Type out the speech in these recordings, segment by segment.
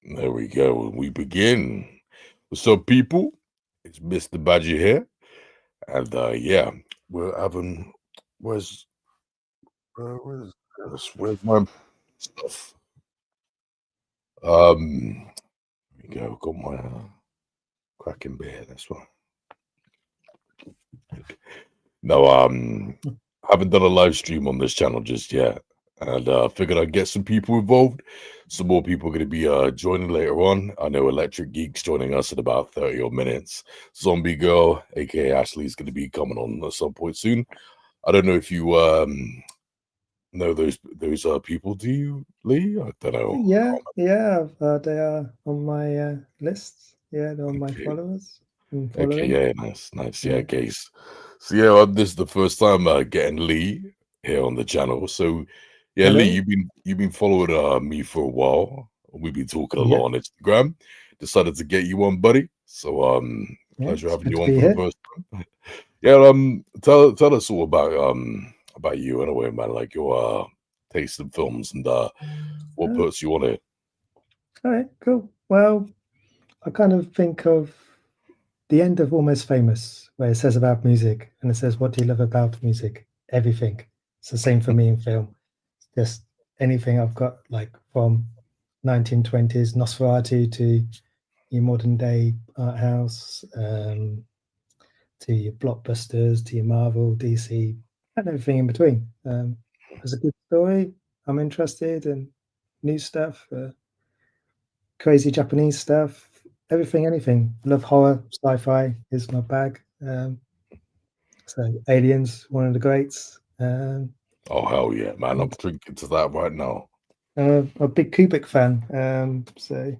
There we go. We begin. What's up, people? It's Mr. Badger here. And yeah, we're having where's where's where's my stuff? Here we go, got my cracking beer, that's one. No, haven't done a live stream on this channel just yet. And figured I'd get some people involved. Some more people are going to be joining later on. I know Electric Geek's joining us in about 30 odd minutes. Zombie Girl, aka Ashley, is going to be coming on at some point soon. I don't know if you know those people. Do you, Leigh? I don't know. Yeah, they are on my list. Yeah, they're on my followers. Okay, yeah, nice. Yeah, case. So yeah, this is the first time getting Leigh here on the channel. So yeah, Hello. Leigh, you've been following me for a while. We've been talking a lot on Instagram. Decided to get you on, buddy. So pleasure having you on for the first time. Yeah, tell us all about you in a way, man, like your taste in films and what puts you on it. All right, cool. Well, I kind of think of the end of Almost Famous, where it says about music, and it says, "What do you love about music?" Everything. It's the same for me in film. Just anything I've got, like from 1920s Nosferatu to your modern day art house, to your blockbusters, to your Marvel, DC, and everything in between. There's a good story, I'm interested in new stuff, crazy Japanese stuff, everything, anything. Love horror, sci-fi is my bag. So Aliens, one of the greats. Oh hell yeah, man! I'm drinking to that right now. I'm a big Kubrick fan, so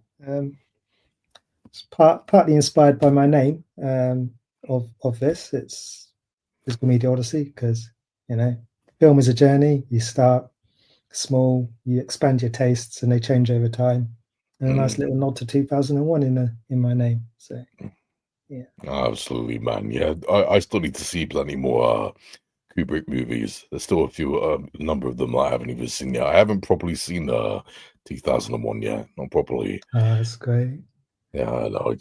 it's partly inspired by my name of this. It's Physical Media Odyssey because film is a journey. You start small, you expand your tastes, and they change over time. And a nice little nod to 2001 in my name. So yeah, absolutely, man. Yeah, I still need to see plenty more Kubrick movies. There's still a number of them I haven't even seen yet. I haven't properly seen 2001 yet, not properly. That's great. Yeah, no,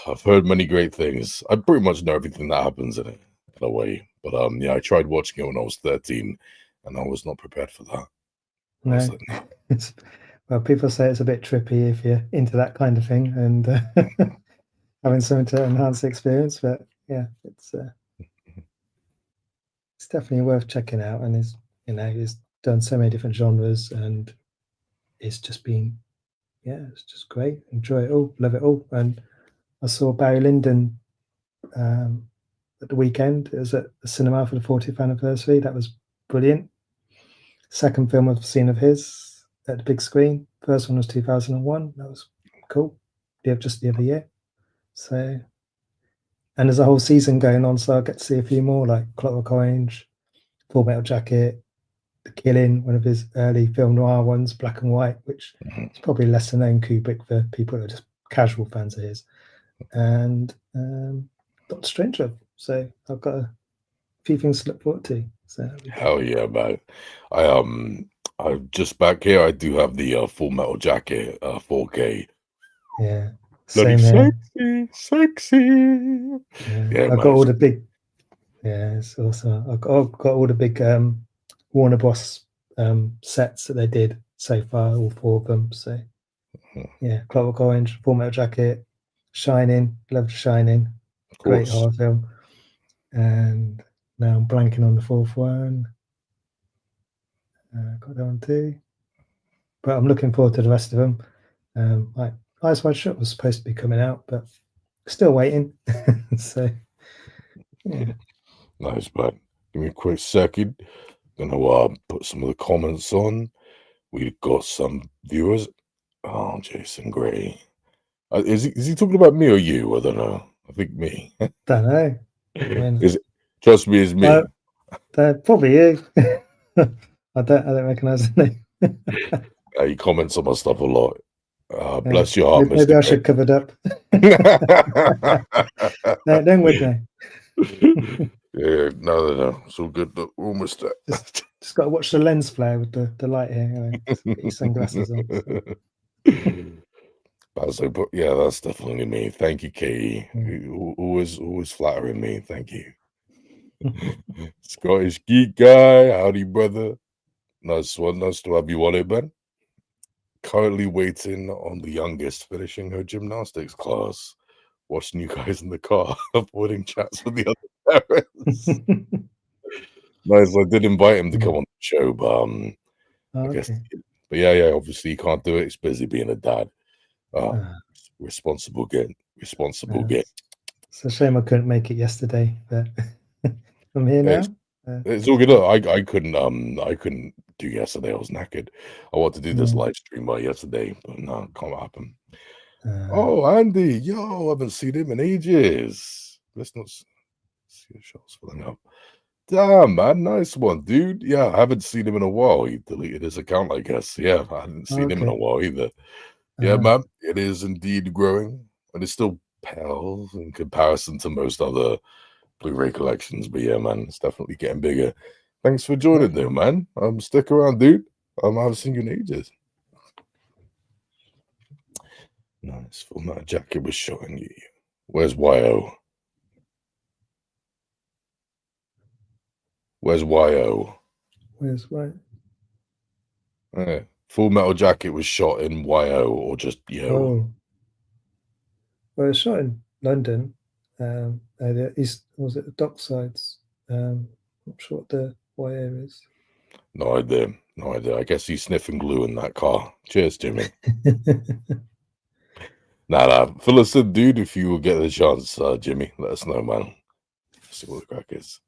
I've heard many great things. I pretty much know everything that happens in it in a way. But yeah, I tried watching it when I was 13, and I was not prepared for that. No, well, people say it's a bit trippy if you're into that kind of thing, and having something to enhance the experience. But yeah, it's definitely worth checking out, and he's done so many different genres, and it's just been it's just great. Enjoy it all, love it all. And I saw Barry Lyndon at the weekend. It was at the cinema for the 40th anniversary. That was brilliant. Second film I've seen of his at the big screen. First one was 2001. That was cool. Just the other year. So, and there's a whole season going on, so I'll get to see a few more, like Clockwork Orange, Full Metal Jacket, The Killing, one of his early film noir ones, black and white, which is probably lesser known Kubrick for people who are just casual fans of his, and Doctor Strangelove. So I've got a few things to look forward to. So hell yeah, man! I'm just back here. I do have the Full Metal Jacket 4K. Yeah, bloody sexy. Yeah, I've got all the big. Yeah, it's awesome. I've got all the big Warner Bros. Sets that they did so far, all 4 of them. So yeah, Clockwork Orange, Full Metal Jacket, Shining, loved Shining, great horror film. And now I'm blanking on the 4th one. Got that one too. But I'm looking forward to the rest of them. Like Eyes Wide Shut was supposed to be coming out, but still waiting. So yeah. Nice, man. Give me a quick second. Gonna put some of the comments on. We've got some viewers. Oh, Jason Gray. Is he talking about me or you? I don't know. I think me. Don't know. Trust me, it's me. Probably you. I don't recognize the name. He comments on my stuff a lot. Bless your heart, maybe Mr. I should cover it up. No, don't with me. Yeah, no. It's all good. We're almost there. Just got to watch the lens flare with the light here. Get your sunglasses on. So. But yeah, that's definitely me. Thank you, Katie. Mm. Always flattering me. Thank you. Scottish geek guy, howdy, brother. Nice one. Nice to have you on it, man. Currently waiting on the youngest finishing her gymnastics class. Watching you guys in the car, avoiding chats with the other parents. Nice. I did invite him to come on the show, but I guess. Okay. But yeah. Obviously, he can't do it. He's busy being a dad. Ah, Responsible get. Responsible yeah. get. It's a shame I couldn't make it yesterday, but I'm here It's, now. it's all good. Look, I couldn't do yesterday. I was knackered. I wanted to do this live stream yesterday, but no, can't happen. Oh, Andy, yo, I haven't seen him in ages. Let's not see the shots filling up. Damn, man, nice one, dude. Yeah, I haven't seen him in a while. He deleted his account, I guess. Yeah, I hadn't seen him in a Okay. while either. Yeah, man, it is indeed growing, and it's still pale in comparison to most other Blu-ray collections. But yeah, man, it's definitely getting bigger. Thanks for joining, though, man. Stick around, dude. I haven't seen you in ages. Nice. Full Metal Jacket was showing you. Where's YO? Where's YO? Where's what? Full Metal Jacket was shot in YO or just Yo. Oh, well, it's shot in London. East, was it the Docksides? Not sure what the YO is. No idea. No idea. I guess he's sniffing glue in that car. Cheers, Jimmy. Nah. Fill us in, dude, if you will get the chance, Jimmy. Let us know, man. See what the crack is.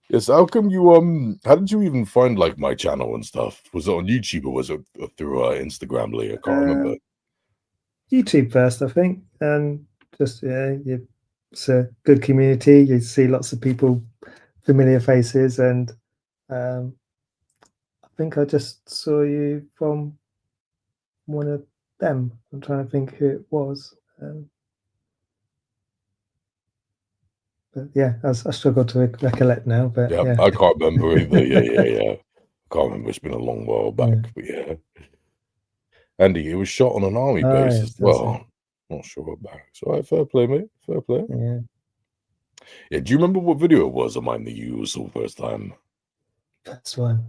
Yes, how come you how did you even find like my channel and stuff? Was it on YouTube or was it through Instagram, Leigh? I can't remember. YouTube first, I think, and just it's a good community. You see lots of people, familiar faces, and I think I just saw you from one of them. I'm trying to think who it was. But yeah, I struggle to recollect now. But Yeah, I can't remember either. Yeah. Can't remember. It's been a long while back, but yeah. Andy, it was shot on an army base yes, as well. Not sure about it. So, fair play, mate. Fair play. Yeah. Do you remember what video it was of mine that you saw first time? That's one.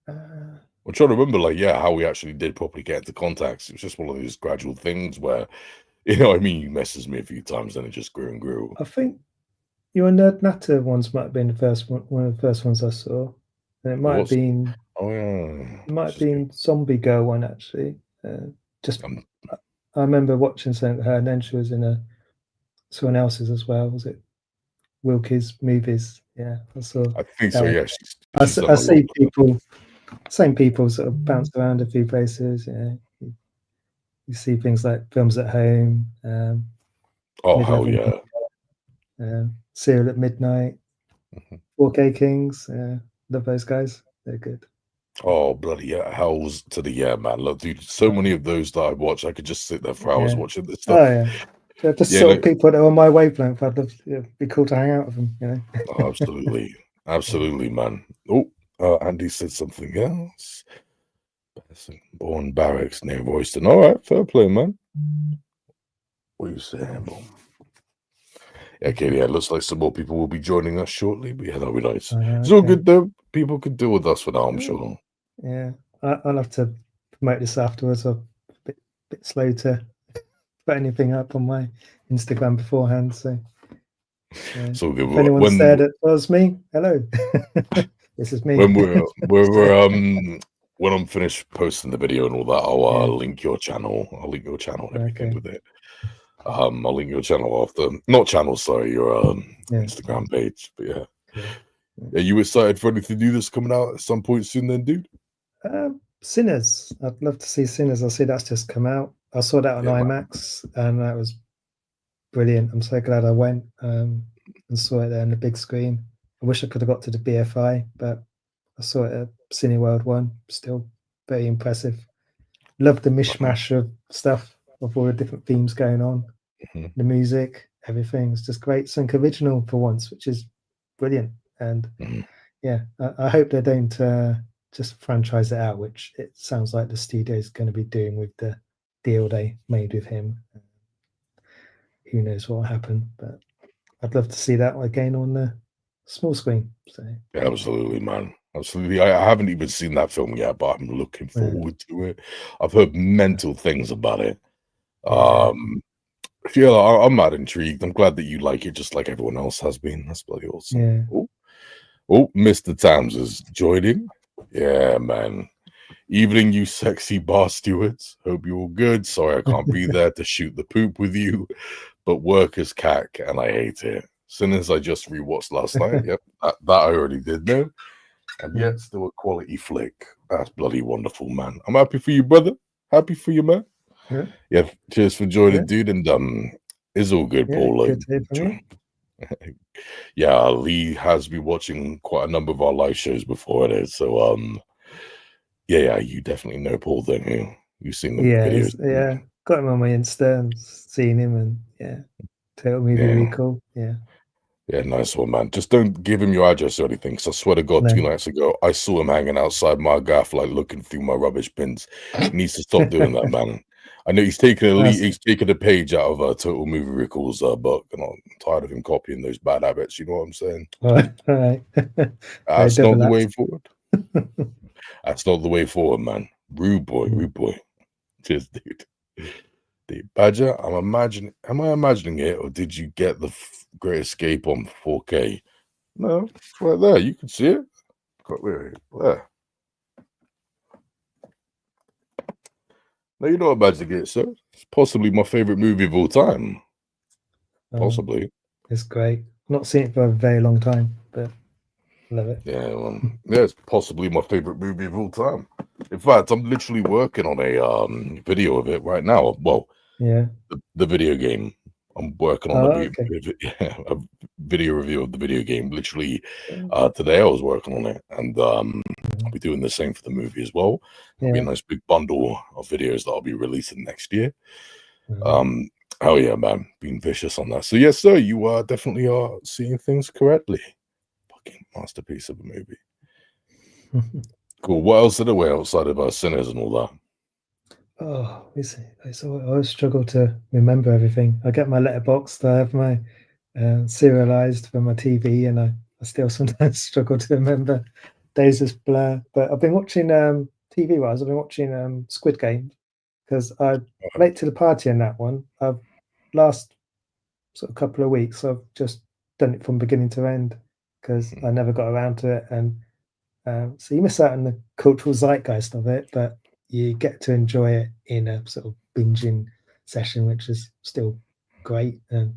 I'm trying to remember, like, how we actually did properly get into contacts. It was just one of those gradual things where, you know what I mean? You messaged me a few times, then it just grew and grew. I think your Natter ones might have been the first one of the first ones I saw. And it might have been it might have been Zombie Girl one actually. Just I remember watching something with her, and then she was in someone else's as well. Was it Wilkie's movies? Yeah, I saw. I think so. Yeah, I see people, same people, sort of bounce around a few places. Yeah, you see things like Films at Home. Oh hell yeah! Serial at Midnight. 4K Kings. Love those guys. They're good. Oh bloody yeah! Hells to the yeah, man! Look, dude, so many of those that I watch, I could just sit there for hours watching this stuff. Oh yeah, they're just sort of people that are on my wavelength. I'd love to be cool to hang out with them. You know. Oh, absolutely, man. Oh, Andy said something else. Born barracks near Royston. All right, fair play, man. What are you saying? Yeah, okay, yeah, looks like some more people will be joining us shortly, but yeah, that'll be nice. It's all good though. People can deal with us for now, I'm sure. Yeah, I'll have to promote this afterwards. I'm a bit slow to put anything up on my Instagram beforehand, so so good. if anyone said it was me, hello. This is me. When I'm finished posting the video and all that, I'll link your channel. I'll link your channel and everything with it. I'll link your channel after. Not channel, sorry, your Instagram page. But yeah. Are you excited for anything new that's coming out at some point soon then, dude? Sinners. I'd love to see Sinners. I see that's just come out. I saw that on IMAX and that was brilliant. I'm so glad I went and saw it there on the big screen. I wish I could have got to the BFI, but I saw it at Cineworld 1. Still very impressive. Love the mishmash of stuff, of all the different themes going on. The music, everything. It's just great. Something original for once, which is brilliant. And yeah, I hope they don't just franchise it out, which it sounds like the studio is going to be doing with the deal they made with him. Who knows what will happen? But I'd love to see that again on the small screen. So Absolutely, man. Absolutely. I haven't even seen that film yet, but I'm looking yeah, forward to it. I've heard mental things about it. yeah, Yeah, I'm mad intrigued. I'm glad that you like it just like everyone else has been. That's bloody awesome. yeah. Oh, Mr. Tams is joining. Yeah, man. Evening, you sexy bar stewards. Hope you're all good. Sorry I can't be there to shoot the poop with you, but work is cack and I hate it. Sinners I just rewatched last night. Yep, that I already did know. And yet still a quality flick. That's bloody wonderful, man. I'm happy for you, brother. Happy for you, man. Yeah, Yeah, cheers for joining, yeah, dude. And it's all good, yeah. Paul. Good to hear from you. Yeah, Leigh has been watching quite a number of our live shows before it. So yeah, you definitely know Paul, don't you? You've seen the videos. Yeah. Got him on my Insta and seen him, and yeah, Total Movie Yeah. Recall. Yeah, Yeah, nice one, man. Just don't give him your address or anything, because I swear to God, 2 no. nights ago, I saw him hanging outside my gaff, like looking through my rubbish bins. He needs to stop doing that, man. I know he's taking a page out of Total Movie Recall's book, and I'm tired of him copying those bad habits. You know what I'm saying? All right. That's not the way forward. That's not the way forward, man. Rude boy. Cheers, dude. Dude, Badger, am I imagining it, or did you get the Great Escape on 4K? No, it's right there. You can see it. Wait, there. No, you know what Badger gets, sir? It's possibly my favorite movie of all time. Possibly. It's great. Not seen it for a very long time, but love it. Yeah, yeah, it's possibly my favorite movie of all time. In fact, I'm literally working on a video of it right now. Well, yeah, the video game. I'm working on a video review of the video game. Literally today I was working on it, and I'll be doing the same for the movie as well. It'll be a nice big bundle of videos that I'll be releasing next year. Oh yeah, man, being vicious on that. So yes, sir, you are definitely seeing things correctly. Fucking masterpiece of a movie. Cool. What else are there outside of Sinners and all that? Oh, I always struggle to remember everything. I get my letterbox, I have my serialized for my TV, and I still sometimes struggle to remember. Days just blur. But I've been watching TV-wise. I've been watching Squid Game, because I late to the party in that one. I've last sort of couple of weeks I've just done it from beginning to end, because I never got around to it, and so you miss out on the cultural zeitgeist of it, but you get to enjoy it in a sort of binging session, which is still great. And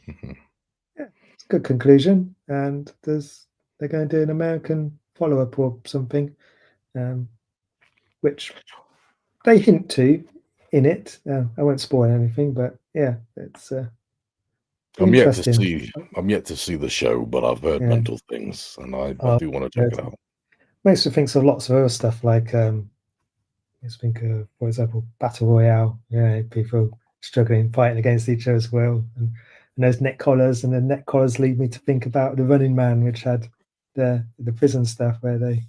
yeah, it's a good conclusion. And they're going to do an American follow-up or something, which they hint to in it. I won't spoil anything, but yeah, it's I'm yet interesting. to see the show, but I've heard mental things, and I do want to check it out. Makes me think of lots of other stuff, like let's think of, for example, Battle Royale. People struggling, fighting against each other as well, and those neck collars, and the neck collars lead me to think about The Running Man, which had the prison stuff where they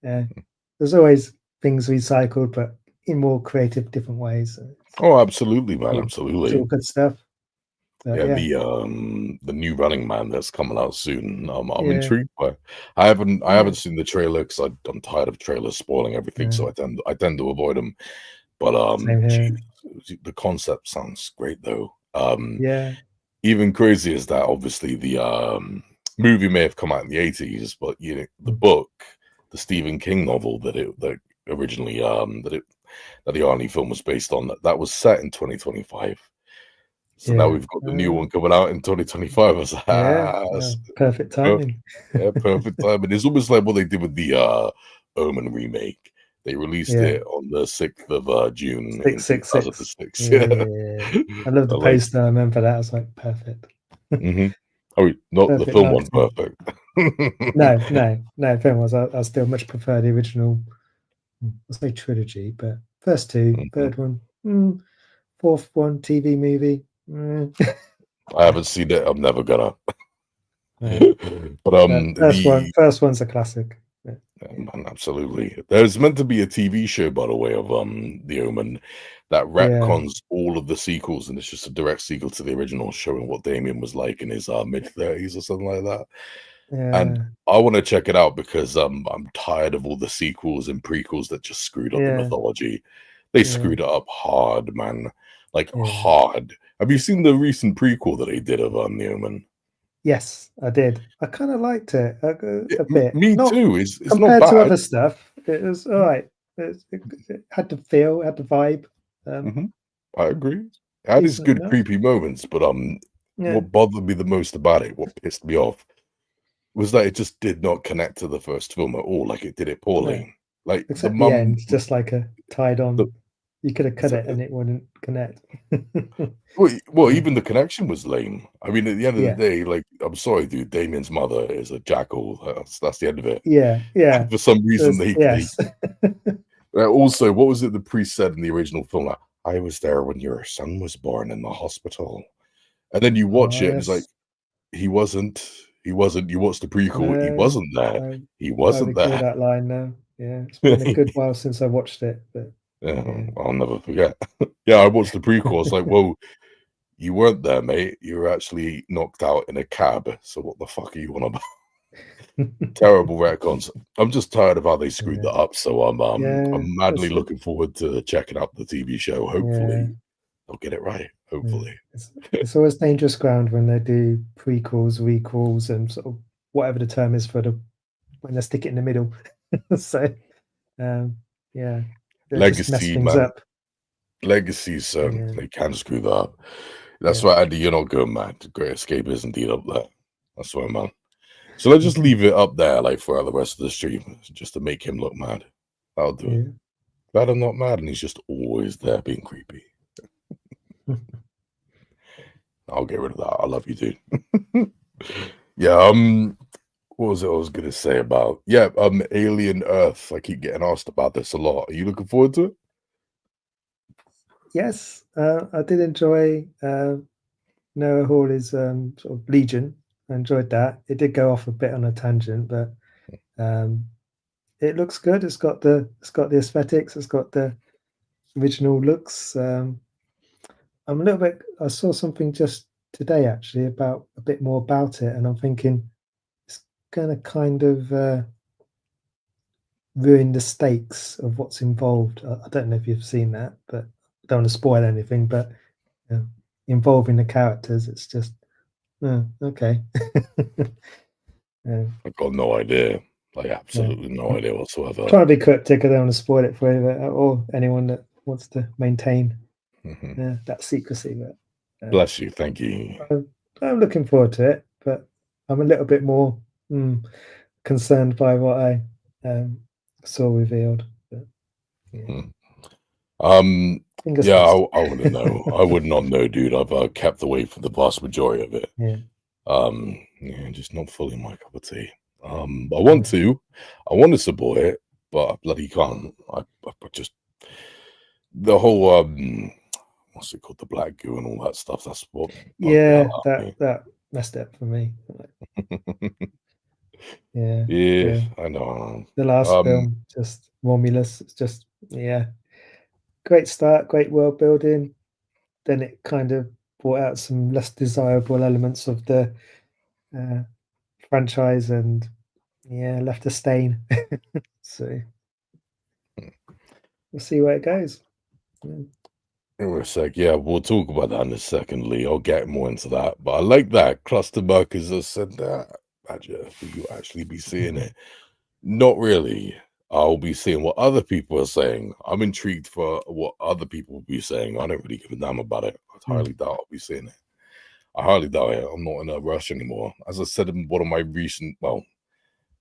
there's always things recycled, but in more creative, different ways. Oh, absolutely, man, absolutely. It's all good stuff. Yeah, the new Running Man that's coming out soon. I'm intrigued by. I haven't seen the trailer because I'm tired of trailers spoiling everything, so I tend to avoid them. But geez, the concept sounds great though. Even crazier is that obviously the movie may have come out in the 80s, but the book, the Stephen King novel that originally that the Arnie film was based on, that was set in 2025. So now we've got the new one coming out in 2025. I was like, perfect timing. Perfect timing. It's almost like what they did with the Omen remake. They released it on the 6th of June in 2006. I love the poster. I remember that. I was like, perfect. Oh, not the film one, perfect. No, film was. I still much prefer the original. I'll say trilogy, but first two, third one, fourth one, TV movie. I haven't seen it. I'm never gonna. But first one's a classic. Man, absolutely. There's meant to be a TV show, by the way, of The Omen that Yeah, retcons all of the sequels, and it's just a direct sequel to the original, showing what Damien was like in his mid-30s or something like that. And yeah, I want to check it out because I'm tired of all the sequels and prequels that just screwed up the yeah, mythology. They yeah, screwed it up hard, man. Like yeah. hard. Have you seen the recent prequel that they did of The Omen? Yes, I did. I kind of liked it Yeah, a bit. me Not too. It's not compared to bad. other stuff. It was all right. It had the feel, had the vibe. Hmm. I agree. It had its Decent good enough. creepy moments, but Yeah, what bothered me the most about it, what pissed me off, was that it just did not connect to the first film at all. Like it did it no. poorly. Like the Except the mum, end, just like a tied the, on. You could have cut it and it wouldn't connect. well, Yeah, even the connection was lame. I mean, at the end of the yeah, day, like I'm sorry, dude, Damien's mother is a jackal. That's the end of it. yeah, yeah. For some reason, There's they yes. also, what was it the priest said in the original film? Like, I was there when your son was born in the hospital, and then you watch Oh, it, and it's like, yes. He wasn't. He wasn't. You watch the prequel, he No, wasn't there. I He I wasn't recall there. that line now. Yeah, it's been a good while since I watched it, but Yeah, yeah. I'll never forget. Yeah, I watched the prequel. It's like, whoa, you weren't there, mate. You were actually knocked out in a cab. So what the fuck are you on about? Terrible retcons. I'm just tired of how they screwed Yeah, that up. So yeah, I'm madly looking forward to checking out the TV show. yeah, Hopefully they'll get it right. yeah. Hopefully. It's always dangerous ground when they do prequels, requels, and sort of whatever the term is for the when they stick it in the middle. So, um, yeah, they just mess Legacy, things man. up. Legacies, Yeah, they can screw that up. That's yeah. why Andy, you're not good, man. The Great Escape is indeed up there. I swear, man. So let's just leave it up there, like throughout the rest of the stream, just to make him look mad. That'll do it. Yeah. Glad I'm not mad, and he's just always there being creepy. I'll get rid of that. I love you, dude. Yeah. What was it I was gonna say about? Yeah. Alien Earth. I keep getting asked about this a lot. Are you looking forward to it? Yes, I did enjoy Noah Hawley's sort of Legion. I enjoyed that. It did go off a bit on a tangent, but um, it looks good. It's got the aesthetics. It's got the original looks. I'm a little bit. I saw something just today actually about a bit more about it, and I'm thinking it's going to kind of ruin the stakes of what's involved. I don't know if you've seen that, but I don't want to spoil anything. But uh, involving the characters, it's just okay. Yeah, I've got no idea. Like yeah. absolutely no idea whatsoever. Trying to be cryptic. I don't want to spoil it for you or anyone that wants to maintain Mhm. that secrecy. But Bless you. Thank you. I'm looking forward to it, but I'm a little bit more concerned by what I um, saw revealed. But yeah, Mhm. Um, fingers yeah, crossed. I wouldn't know. I would not know, dude. I've kept away from the vast majority of it. Yeah, Yeah, just not fully my cup of tea. I yeah, want to, I want to support it, but I bloody can't. I just the whole what's it called, the black goo and all that stuff. That's what bugged the hell yeah. out of That me. that messed it up for me. Yeah, Yeah, yeah. I know. The last film, just Romulus. It's just yeah, great start, great world building. Then it kind of brought out some less desirable elements of the uh, franchise, and yeah, left a stain. So we'll see where it goes. Yeah. In a sec, yeah, we'll talk about that in a second, Lee. I'll get more into that. But I like that. Cluster markers have said that. Badger, will you actually be seeing it? Not really. I'll be seeing what other people are saying. I'm intrigued for what other people will be saying. I don't really give a damn about it. I highly doubt I'll be seeing it. I highly doubt it. I'm not in a rush anymore. As I said in one of my recent, well,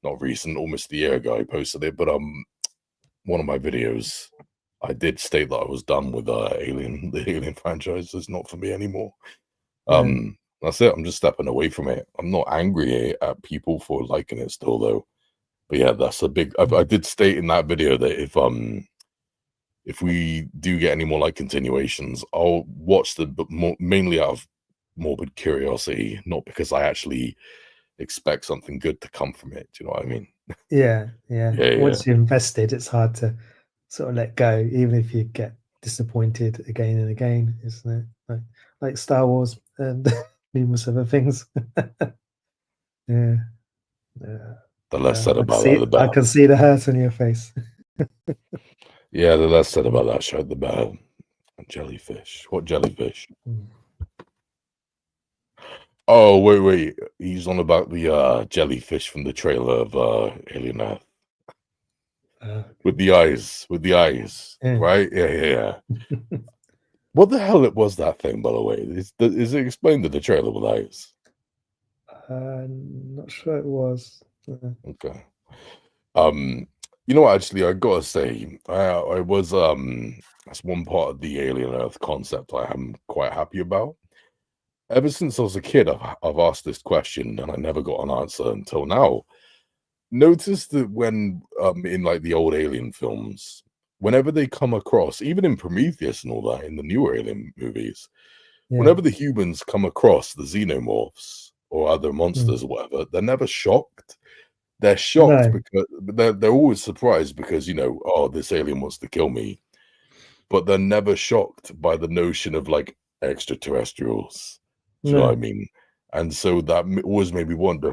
not recent, almost a year ago, I posted it, but one of my videos, I did state that I was done with Alien, the Alien franchise. It's not for me anymore. No. That's it. I'm just stepping away from it. I'm not angry at people for liking it still, though. But yeah, that's a big. I did state in that video that if we do get any more like continuations, I'll watch them, but mainly out of morbid curiosity, not because I actually expect something good to come from it. Do you know what I mean? Yeah. Yeah. Once you're invested, it's hard to sort of let go, even if you get disappointed again and again, isn't it? Like Star Wars and numerous other things. Yeah. The less said about that, the I better. can see the hurt on your face. Yeah, the less said about that show, the better. Jellyfish. What jellyfish? Mm. Oh, wait. He's on about the jellyfish from the trailer of Alien Earth. With the eyes. Yeah. Right? Yeah. What the hell was that thing, by the way? Is it explained in the trailer with eyes? Not sure it was. Okay. You know what, actually, I gotta say, I was that's one part of the Alien Earth concept I am quite happy about. Ever since I was a kid, I've asked this question and I never got an answer until now. Notice that when in like the old Alien films, whenever they come across, even in Prometheus and all that, in the newer Alien movies, Yeah. whenever the humans come across the xenomorphs or other Mm. monsters or whatever, they're never shocked. They're shocked No. because they're always surprised because, you know, oh, this alien wants to kill me. But they're never shocked by the notion of like extraterrestrials. Do you know what I No. mean? And so that always made me wonder,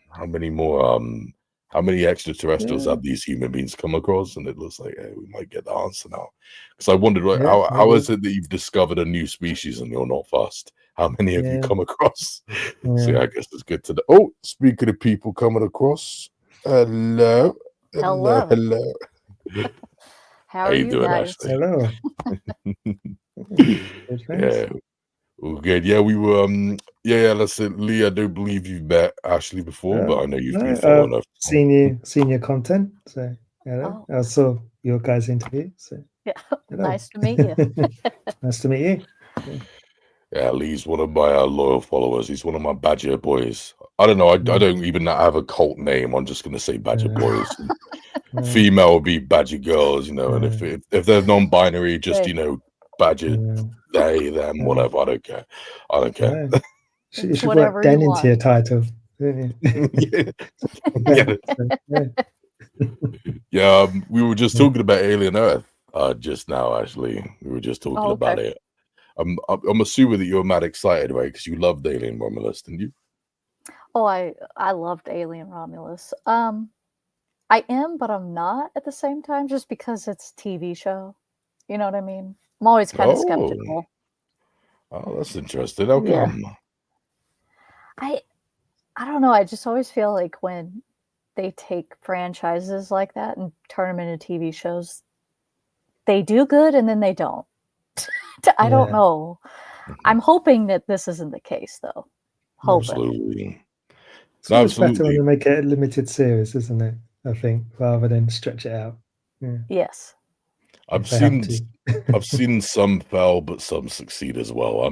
how many extraterrestrials Yeah. have these human beings come across? And it looks like, hey, we might get the answer now. Because I wondered, like, Yeah, how maybe. is it that you've discovered a new species and you're not fast? How many have you Yeah. come across? So Yeah. yeah, I guess it's good to know. Oh, speaking of people coming across, hello. How are you you doing, guys? Ashley? Hello. Good, thanks. Yeah, all good. Yeah, we were. Yeah. That's it, Leigh. I don't believe you've met Ashley before, but I know you've been No, following her. seen your content. So hello. Oh. I saw your guys' interview. So Yeah. hello. Nice to meet you. Nice to meet you. Yeah, Lee's one of my loyal followers. He's one of my Badger boys. I don't know. I don't even have a cult name. I'm just gonna say Badger boys. Female would be Badger girls, you know. And if they're non-binary, just you know, Badger they, them, whatever. I don't care. You should whatever work Den you into want. your title. Yeah. We were just talking about Alien Earth just now. Actually, we were just talking about it. I'm assuming that you're mad excited, right? Because you loved Alien Romulus, didn't you? Oh, I loved Alien Romulus. I am, but I'm not at the same time, just because it's a TV show. You know what I mean? I'm always kind of skeptical. Oh, that's interesting. How come? I don't know. I just always feel like when they take franchises like that and turn them into TV shows, they do good and then they don't. I don't know. I'm hoping that this isn't the case, though. Hoping. Absolutely. It's always better when they make it a limited series, isn't it? I think, rather than stretch it out. Yeah. Yes. I've seen some fail, but some succeed as well.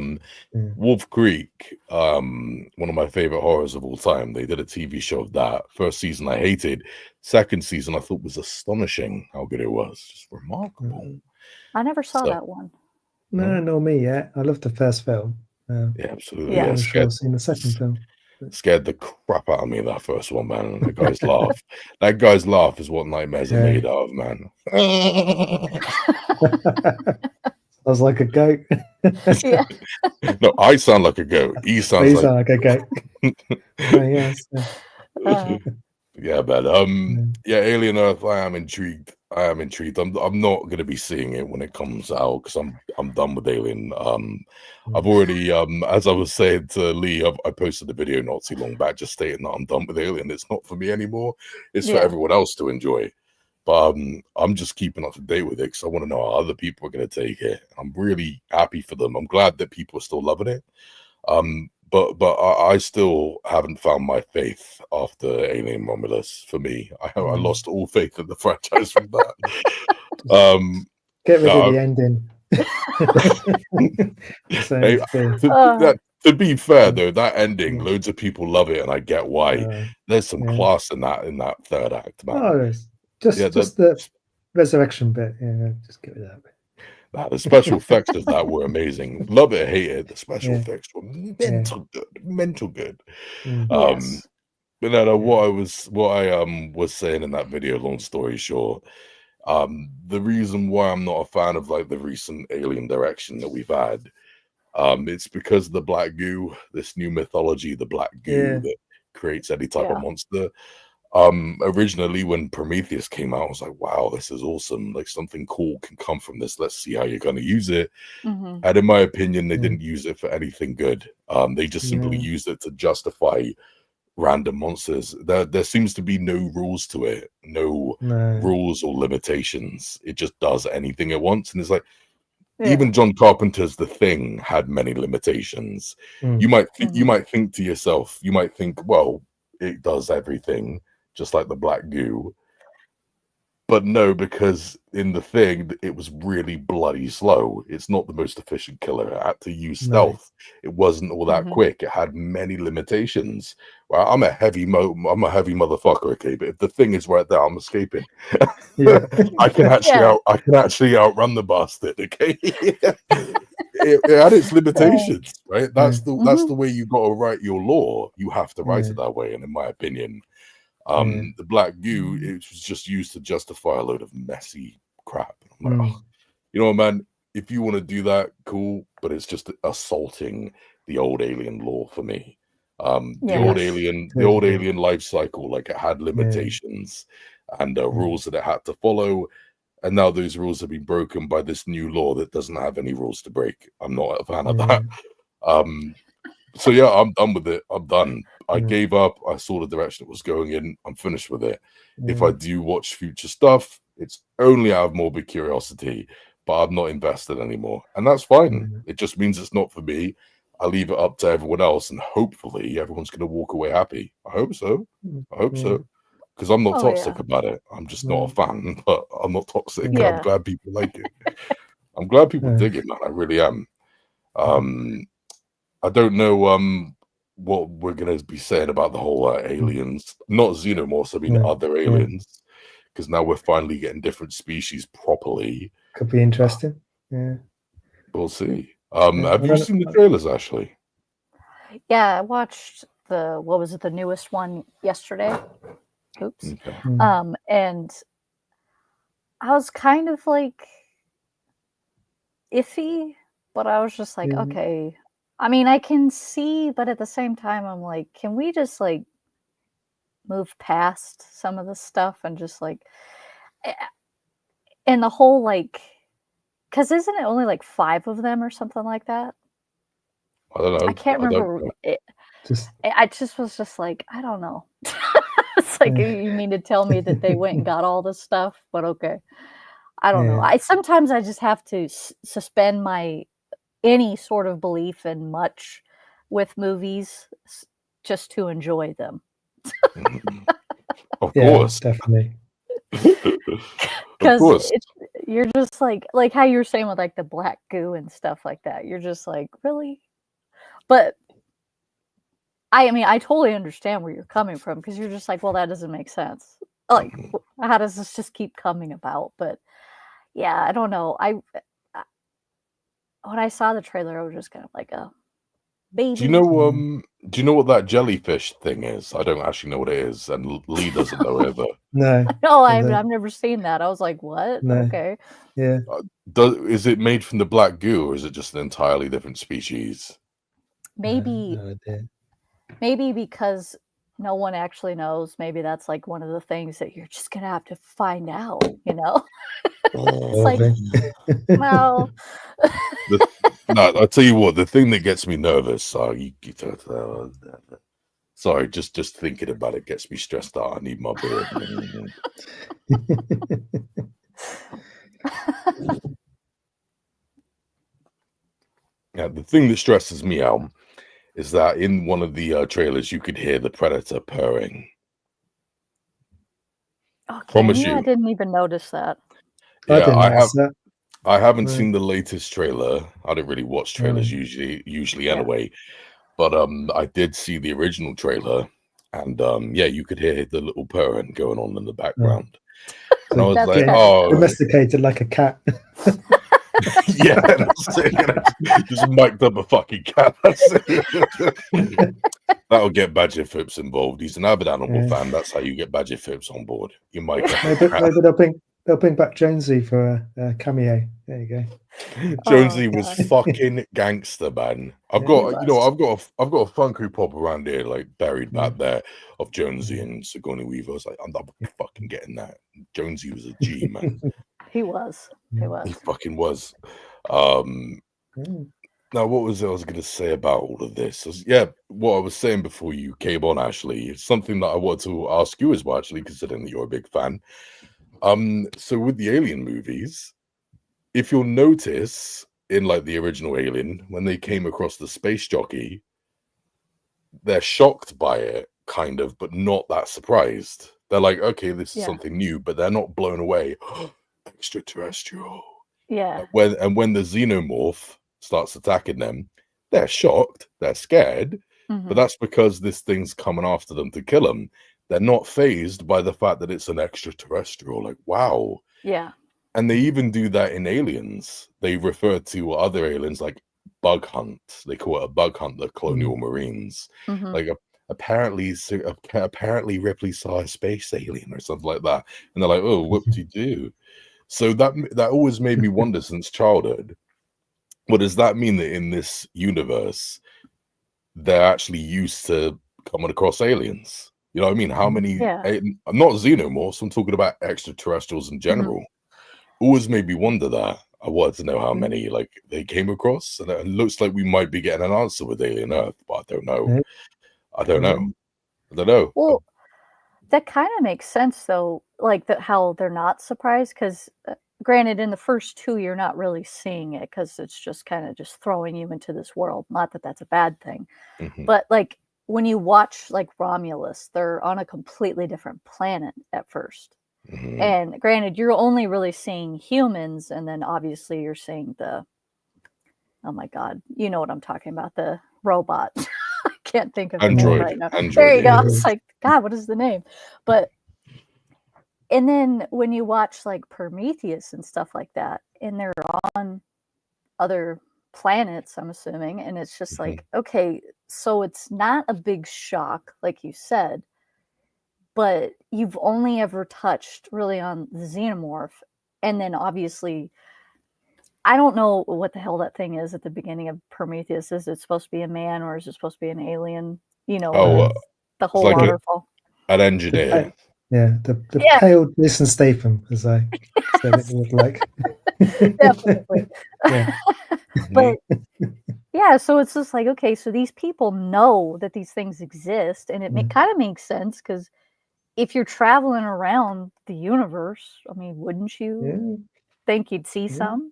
Wolf Creek, one of my favorite horrors of all time. They did a TV show of that. First season I hated. Second season I thought was astonishing how good it was. Just remarkable. I never saw that one. No, nor me yet. I loved the first film. Yeah, absolutely. Yeah. I'm sure I've seen the second film. Scared the crap out of me, that first one, man. That guy's laugh. That guy's laugh is what nightmares are made out of, man. I was like a goat. Yeah. No, I sound like a goat. He sounds like a goat. Yes. Yeah, man. Yeah, Alien Earth. I am intrigued. I'm not gonna be seeing it when it comes out because I'm done with Alien. I've already as I was saying to Leigh, I posted a video not too long back just stating that I'm done with Alien. It's not for me anymore. It's for everyone else to enjoy. But I'm just keeping up to date with it because I want to know how other people are gonna take it. I'm really happy for them. I'm glad that people are still loving it. But I still haven't found my faith after Alien Romulus. For me, I lost all faith in the franchise from that. Get rid of the ending. To be fair, though, that ending, loads of people love it, and I get why. There's some class in that third act, man. Oh, just the resurrection bit. Yeah, just get rid of that bit. The special effects of that were amazing. Love it, hate it. The special effects were mental good. Yes. But no, what I was saying in that video, long story short, the reason why I'm not a fan of like the recent alien direction that we've had, it's because of the black goo, this new mythology, the black goo that creates any type of monster. Originally when Prometheus came out, I was like, wow, this is awesome. Like something cool can come from this. Let's see how you're going to use it. And in my opinion, they didn't use it for anything good. They just simply used it to justify random monsters. There seems to be no rules to it, no rules or limitations. It just does anything it wants. And it's like, even John Carpenter's The Thing had many limitations. You might think to yourself, you might think, well, it does everything just like the black goo. But no, because in The Thing, it was really bloody slow. It's not the most efficient killer. It had to use stealth. It wasn't all that quick. It had many limitations. Well, I'm a heavy motherfucker, okay? But if the thing is right there, I'm escaping. I can actually outrun the bastard, okay? it had its limitations, right? That's the way you got to write your lore. You have to write it that way, and in my opinion, the black goo, it was just used to justify a load of messy crap. I'm like, oh, you know what, man? If you want to do that, cool, but it's just assaulting the old alien lore for me. The old alien life cycle, like it had limitations and rules that it had to follow, and now those rules have been broken by this new law that doesn't have any rules to break. I'm not a fan of that. So yeah, I'm done with it. I'm done. I gave up. I saw the direction it was going in. I'm finished with it. If I do watch future stuff, it's only out of morbid curiosity, but I'm not invested anymore. And that's fine. It just means it's not for me. I leave it up to everyone else, and hopefully everyone's going to walk away happy. I hope so. I hope so. Because I'm not toxic about it. I'm just not a fan, but I'm not toxic. I'm glad people like it. I'm glad people dig it, man. I really am. I don't know what we're going to be saying about the whole aliens, not xenomorphs, I mean other aliens, because now we're finally getting different species properly. Could be interesting. We'll see. Have you seen the trailers, Ashley? Yeah, I watched the newest one yesterday. Oops. Okay. And I was kind of like iffy, but I was just like, okay. I mean, I can see, but at the same time, I'm like, can we just like move past some of the stuff and just like, and the whole like, because isn't it only like 5 of them or something like that? I don't know. I can't remember. I just was just like, I don't know. It's like, you mean to tell me that they went and got all this stuff? But okay. I don't know. Sometimes I just have to suspend any sort of belief in much with movies just to enjoy them. Of course. Definitely. Because you're just like how you were saying with like the black goo and stuff like that. You're just like, really? But I mean, I totally understand where you're coming from, because you're just like, well, that doesn't make sense. Like, how does this just keep coming about? But yeah, I don't know. When I saw the trailer, I was just kind of like, oh, baby. Do you know what that jellyfish thing is? I don't actually know what it is, and Leigh doesn't know either. No, I've never seen that. I was like, what? No. Okay. Yeah. Is it made from the black goo, or is it just an entirely different species? Maybe. No idea. Maybe because no one actually knows. Maybe that's like one of the things that you're just gonna have to find out. You know. It's like, well. No, I'll tell you what. The thing that gets me nervous. Sorry, just thinking about it gets me stressed out. I need my beer. Yeah, the thing that stresses me out is that in one of the trailers you could hear the predator purring. Okay, I didn't even notice that. Yeah, I haven't seen the latest trailer. I don't really watch trailers usually anyway. But I did see the original trailer, and you could hear the little purring going on in the background. And I was like, domesticated like a cat. Yeah, that's it. Just mic'd up a fucking cat. That'll get Badger Phipps involved. He's an avid animal fan. That's how you get Badger Phipps on board. You mic up a cat. Maybe they'll bring back Jonesy for a cameo. There you go. Jonesy was fucking gangster, man. I've got a Funko Pop around here, like buried back there, of Jonesy and Sigourney Weaver. I was like, I'm not fucking getting that. Jonesy was a G, man. He was. He fucking was. Now, what was it I was going to say about all of this? What I was saying before you came on, Ashley, it's something that I wanted to ask you as well, actually, considering that you're a big fan. So with the Alien movies, if you'll notice in like the original Alien, when they came across the space jockey, they're shocked by it, kind of, but not that surprised. They're like, okay, this is something new, but they're not blown away. Extraterrestrial. Yeah. When the xenomorph starts attacking them, they're shocked, they're scared, but that's because this thing's coming after them to kill them. They're not fazed by the fact that it's an extraterrestrial. Like, wow. Yeah. And they even do that in Aliens. They refer to other aliens like bug hunt. They call it a bug hunt, the colonial marines. Like apparently Ripley saw a space alien or something like that. And they're like, oh, whoop-de-doo. So that always made me wonder since childhood. What does that mean that in this universe, they're actually used to coming across aliens? You know what I mean? How many, not xenomorphs, I'm talking about extraterrestrials in general. Always made me wonder that. I wanted to know how many like they came across. And it looks like we might be getting an answer with Alien Earth, but I don't know. I don't know. Well, that kind of makes sense though, like how they're not surprised, because granted, in the first two, you're not really seeing it because it's just kind of just throwing you into this world. Not that that's a bad thing, but like when you watch like Romulus, they're on a completely different planet at first. And granted, you're only really seeing humans, and then obviously you're seeing oh my God, you know what I'm talking about, the robot. I can't think of the name right now. There you go. It's like, God, what is the name? But and then when you watch like Prometheus and stuff like that, and they're on other planets, I'm assuming, and it's just like, okay, so it's not a big shock, like you said, but you've only ever touched really on the xenomorph. And then obviously, I don't know what the hell that thing is at the beginning of Prometheus. Is it supposed to be a man or is it supposed to be an alien? You know, the whole like waterfall. An engineer. The pale Jason Statham, as I said it would like. Definitely. But yeah, so it's just like, okay, so these people know that these things exist, and it kind of makes sense, because if you're traveling around the universe, I mean, wouldn't you think you'd see some?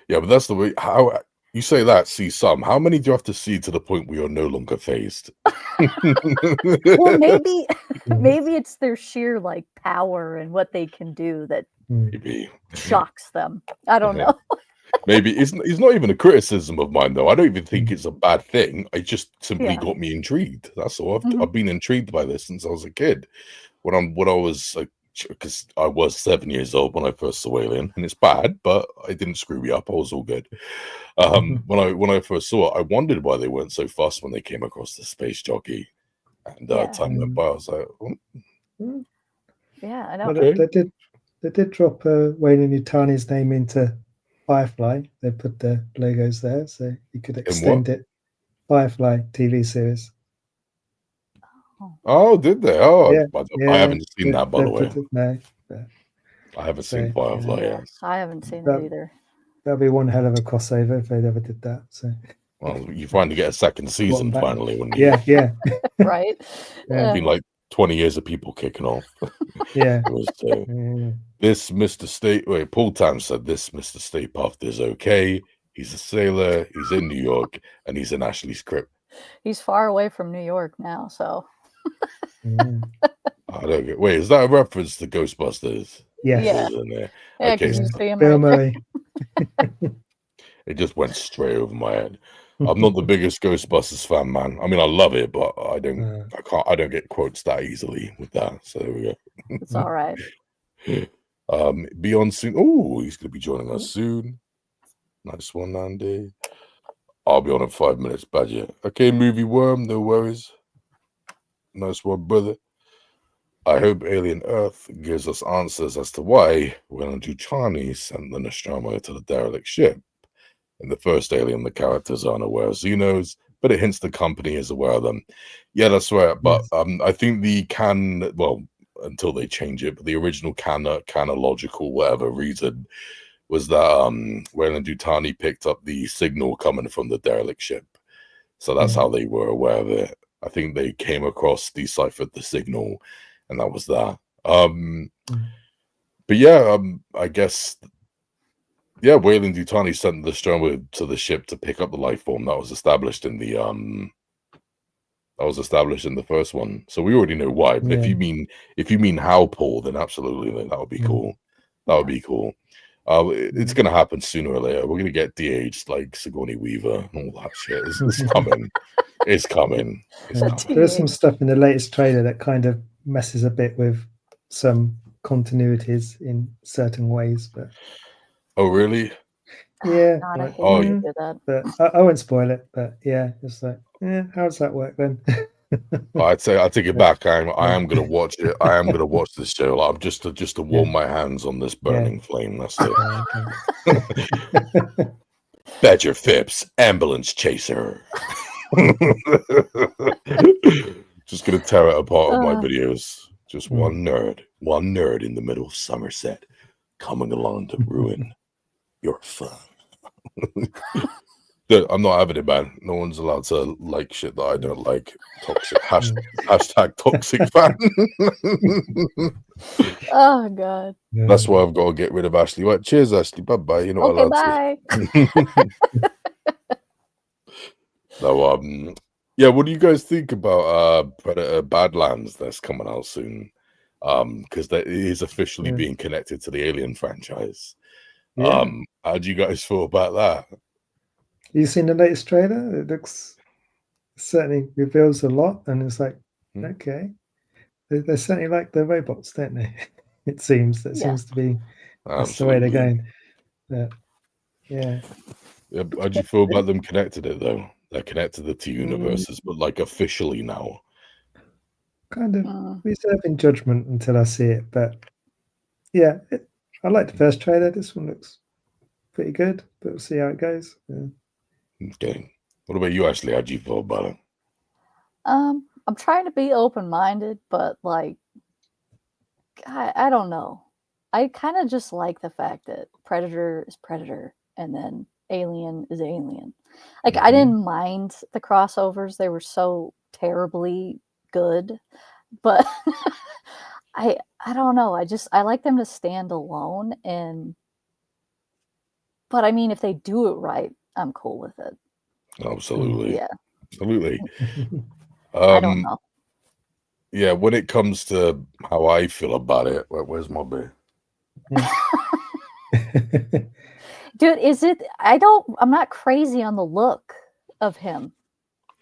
Yeah, but that's the way. How you say that? See some? How many do you have to see to the point where you're no longer phased? Well, maybe it's their sheer like power and what they can do that shocks them. I don't know. Maybe it's not even a criticism of mine, though. I don't even think it's a bad thing. It just simply got me intrigued. That's all. I've been intrigued by this since I was a kid. When I was because I was 7 years old when I first saw Alien, and it's bad, but it didn't screw me up. I was all good. When I first saw it, I wondered why they weren't so fussed when they came across the space jockey, and time went by. I was like, yeah, I know. But they did drop Wayne Yutani's name into Firefly. They put the logos there, so you could extend it. Firefly TV series. Oh, did they? Oh, I haven't seen that, by the way. No, I haven't seen Firefly yet. I haven't seen it either. That'd be one hell of a crossover if they'd ever did that. So, well, you finally get a second season finally, wouldn't you? Yeah. Right. It's been like 20 years of people kicking off. Yeah. It was, this Mr. State. Wait, Paul Tam said this Mr. Stay Puft is okay. He's a sailor. He's in New York, and he's in Ashley's crypt. He's far away from New York now, so. I don't get. Wait, is that a reference to Ghostbusters? Yes. Yeah. Okay. Bill Murray. It just went straight over my head. I'm not the biggest Ghostbusters fan, man. I mean, I love it, but I don't get quotes that easily with that. So there we go. It's all right. Beyond soon. Oh, he's going to be joining us soon. Nice one, Andy. I'll be on in 5 minutes, Badger. Okay, movie worm, no worries. Nice one, brother. I hope Alien Earth gives us answers as to why Weyland-Yutani sent the Nostromo to the derelict ship. In the first Alien, the characters aren't aware of Xenos, but it hints the company is aware of them. Yeah, that's right. But I think until they change it, but the original canological, whatever reason, was that Weyland-Yutani picked up the signal coming from the derelict ship. So that's how they were aware of it. I think they came across, deciphered the signal, and that was that. But yeah, I guess, yeah, Weyland-Yutani sent the Nostromo to the ship to pick up the life form that was established in the first one. So we already know why. But if you mean how, Paul, then absolutely, that would be cool. That would be cool. It's gonna happen sooner or later. We're gonna get de-aged like Sigourney Weaver and all that shit. It's coming. It's coming. It's coming. There's some stuff in the latest trailer that kind of messes a bit with some continuities in certain ways, but oh really? Yeah. God, I hate Oh, when you do that. But I won't spoil it. But yeah, it's like, how does that work then? I'd say I take it back. I am gonna watch it. I am gonna watch this show. I'm just to warm my hands on this burning flame. That's it. Badger Phipps, ambulance chaser. Just gonna tear it apart with my videos. Just one nerd in the middle of Somerset, coming along to ruin your fun. I'm not having it, man. No one's allowed to like shit that I don't like. Toxic hashtag toxic fan. Oh god. That's why I've got to get rid of Ashley. Right, cheers, Ashley. Bye bye. You're not allowed bye. to. So yeah, what do you guys think about Predator Badlands that's coming out soon? Because that is officially being connected to the Alien franchise. How do you guys feel about that? You seen the latest trailer? It certainly reveals a lot, and it's like, okay, they certainly like the robots, don't they? It seems seems to be that's the way they're going. Yeah. How do you feel about them connected it though? They're connected the two universes, but like officially now. Kind of reserving judgment until I see it, but yeah, I like the first trailer. This one looks pretty good, but we'll see how it goes. Okay. What about you, Ashley? How do you feel about it? I'm trying to be open-minded, but like, I don't know. I kind of just like the fact that Predator is Predator and then Alien is Alien. Like, I didn't mind the crossovers; they were so terribly good, but I don't know. I like them to stand alone, but I mean, if they do it right, I'm cool with it. Absolutely. Yeah. Absolutely. I don't know. Yeah, when it comes to how I feel about it, where's my beer? Dude, I'm not crazy on the look of him.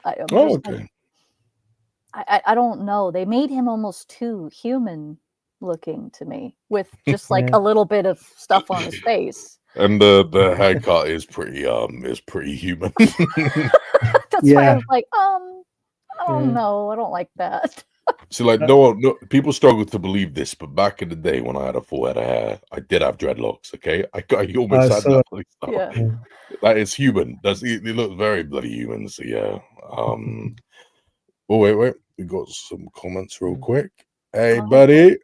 Okay. I don't know. They made him almost too human looking to me, with just like a little bit of stuff on his face. And the haircut is pretty human. That's why I was like, I don't know. I don't like that. So like no people struggle to believe this, but back in the day when I had a full head of hair, I did have dreadlocks. Okay, I almost had that. Yeah. That is human. It looks very bloody human. So yeah. Oh wait, we got some comments real quick. Hey buddy,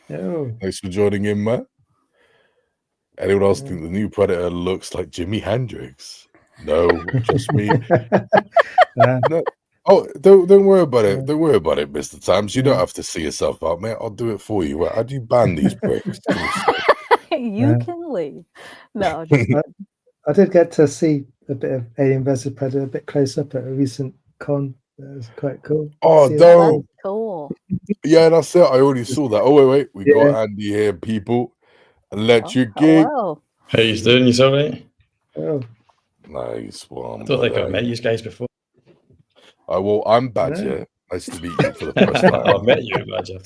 thanks for joining in, man. Anyone else think the new Predator looks like Jimi Hendrix? No, just me. No. Oh, don't worry about it. Don't worry about it, Mr. Tams. You don't have to see yourself out, mate. I'll do it for you. How do you ban these bricks? You can leave. No, I did get to see a bit of Alien vs Predator a bit close up at a recent con. That was quite cool. Oh, dope. Cool. Yeah, that's it. I already saw that. Oh, wait. We got Andy here, people. Electric Gig. Hello. How you doing? You all right? Oh. Nice one. I don't think I've met you guys before. Well, I'm Badger, Nice to meet you for the first time. I've met you, Roger.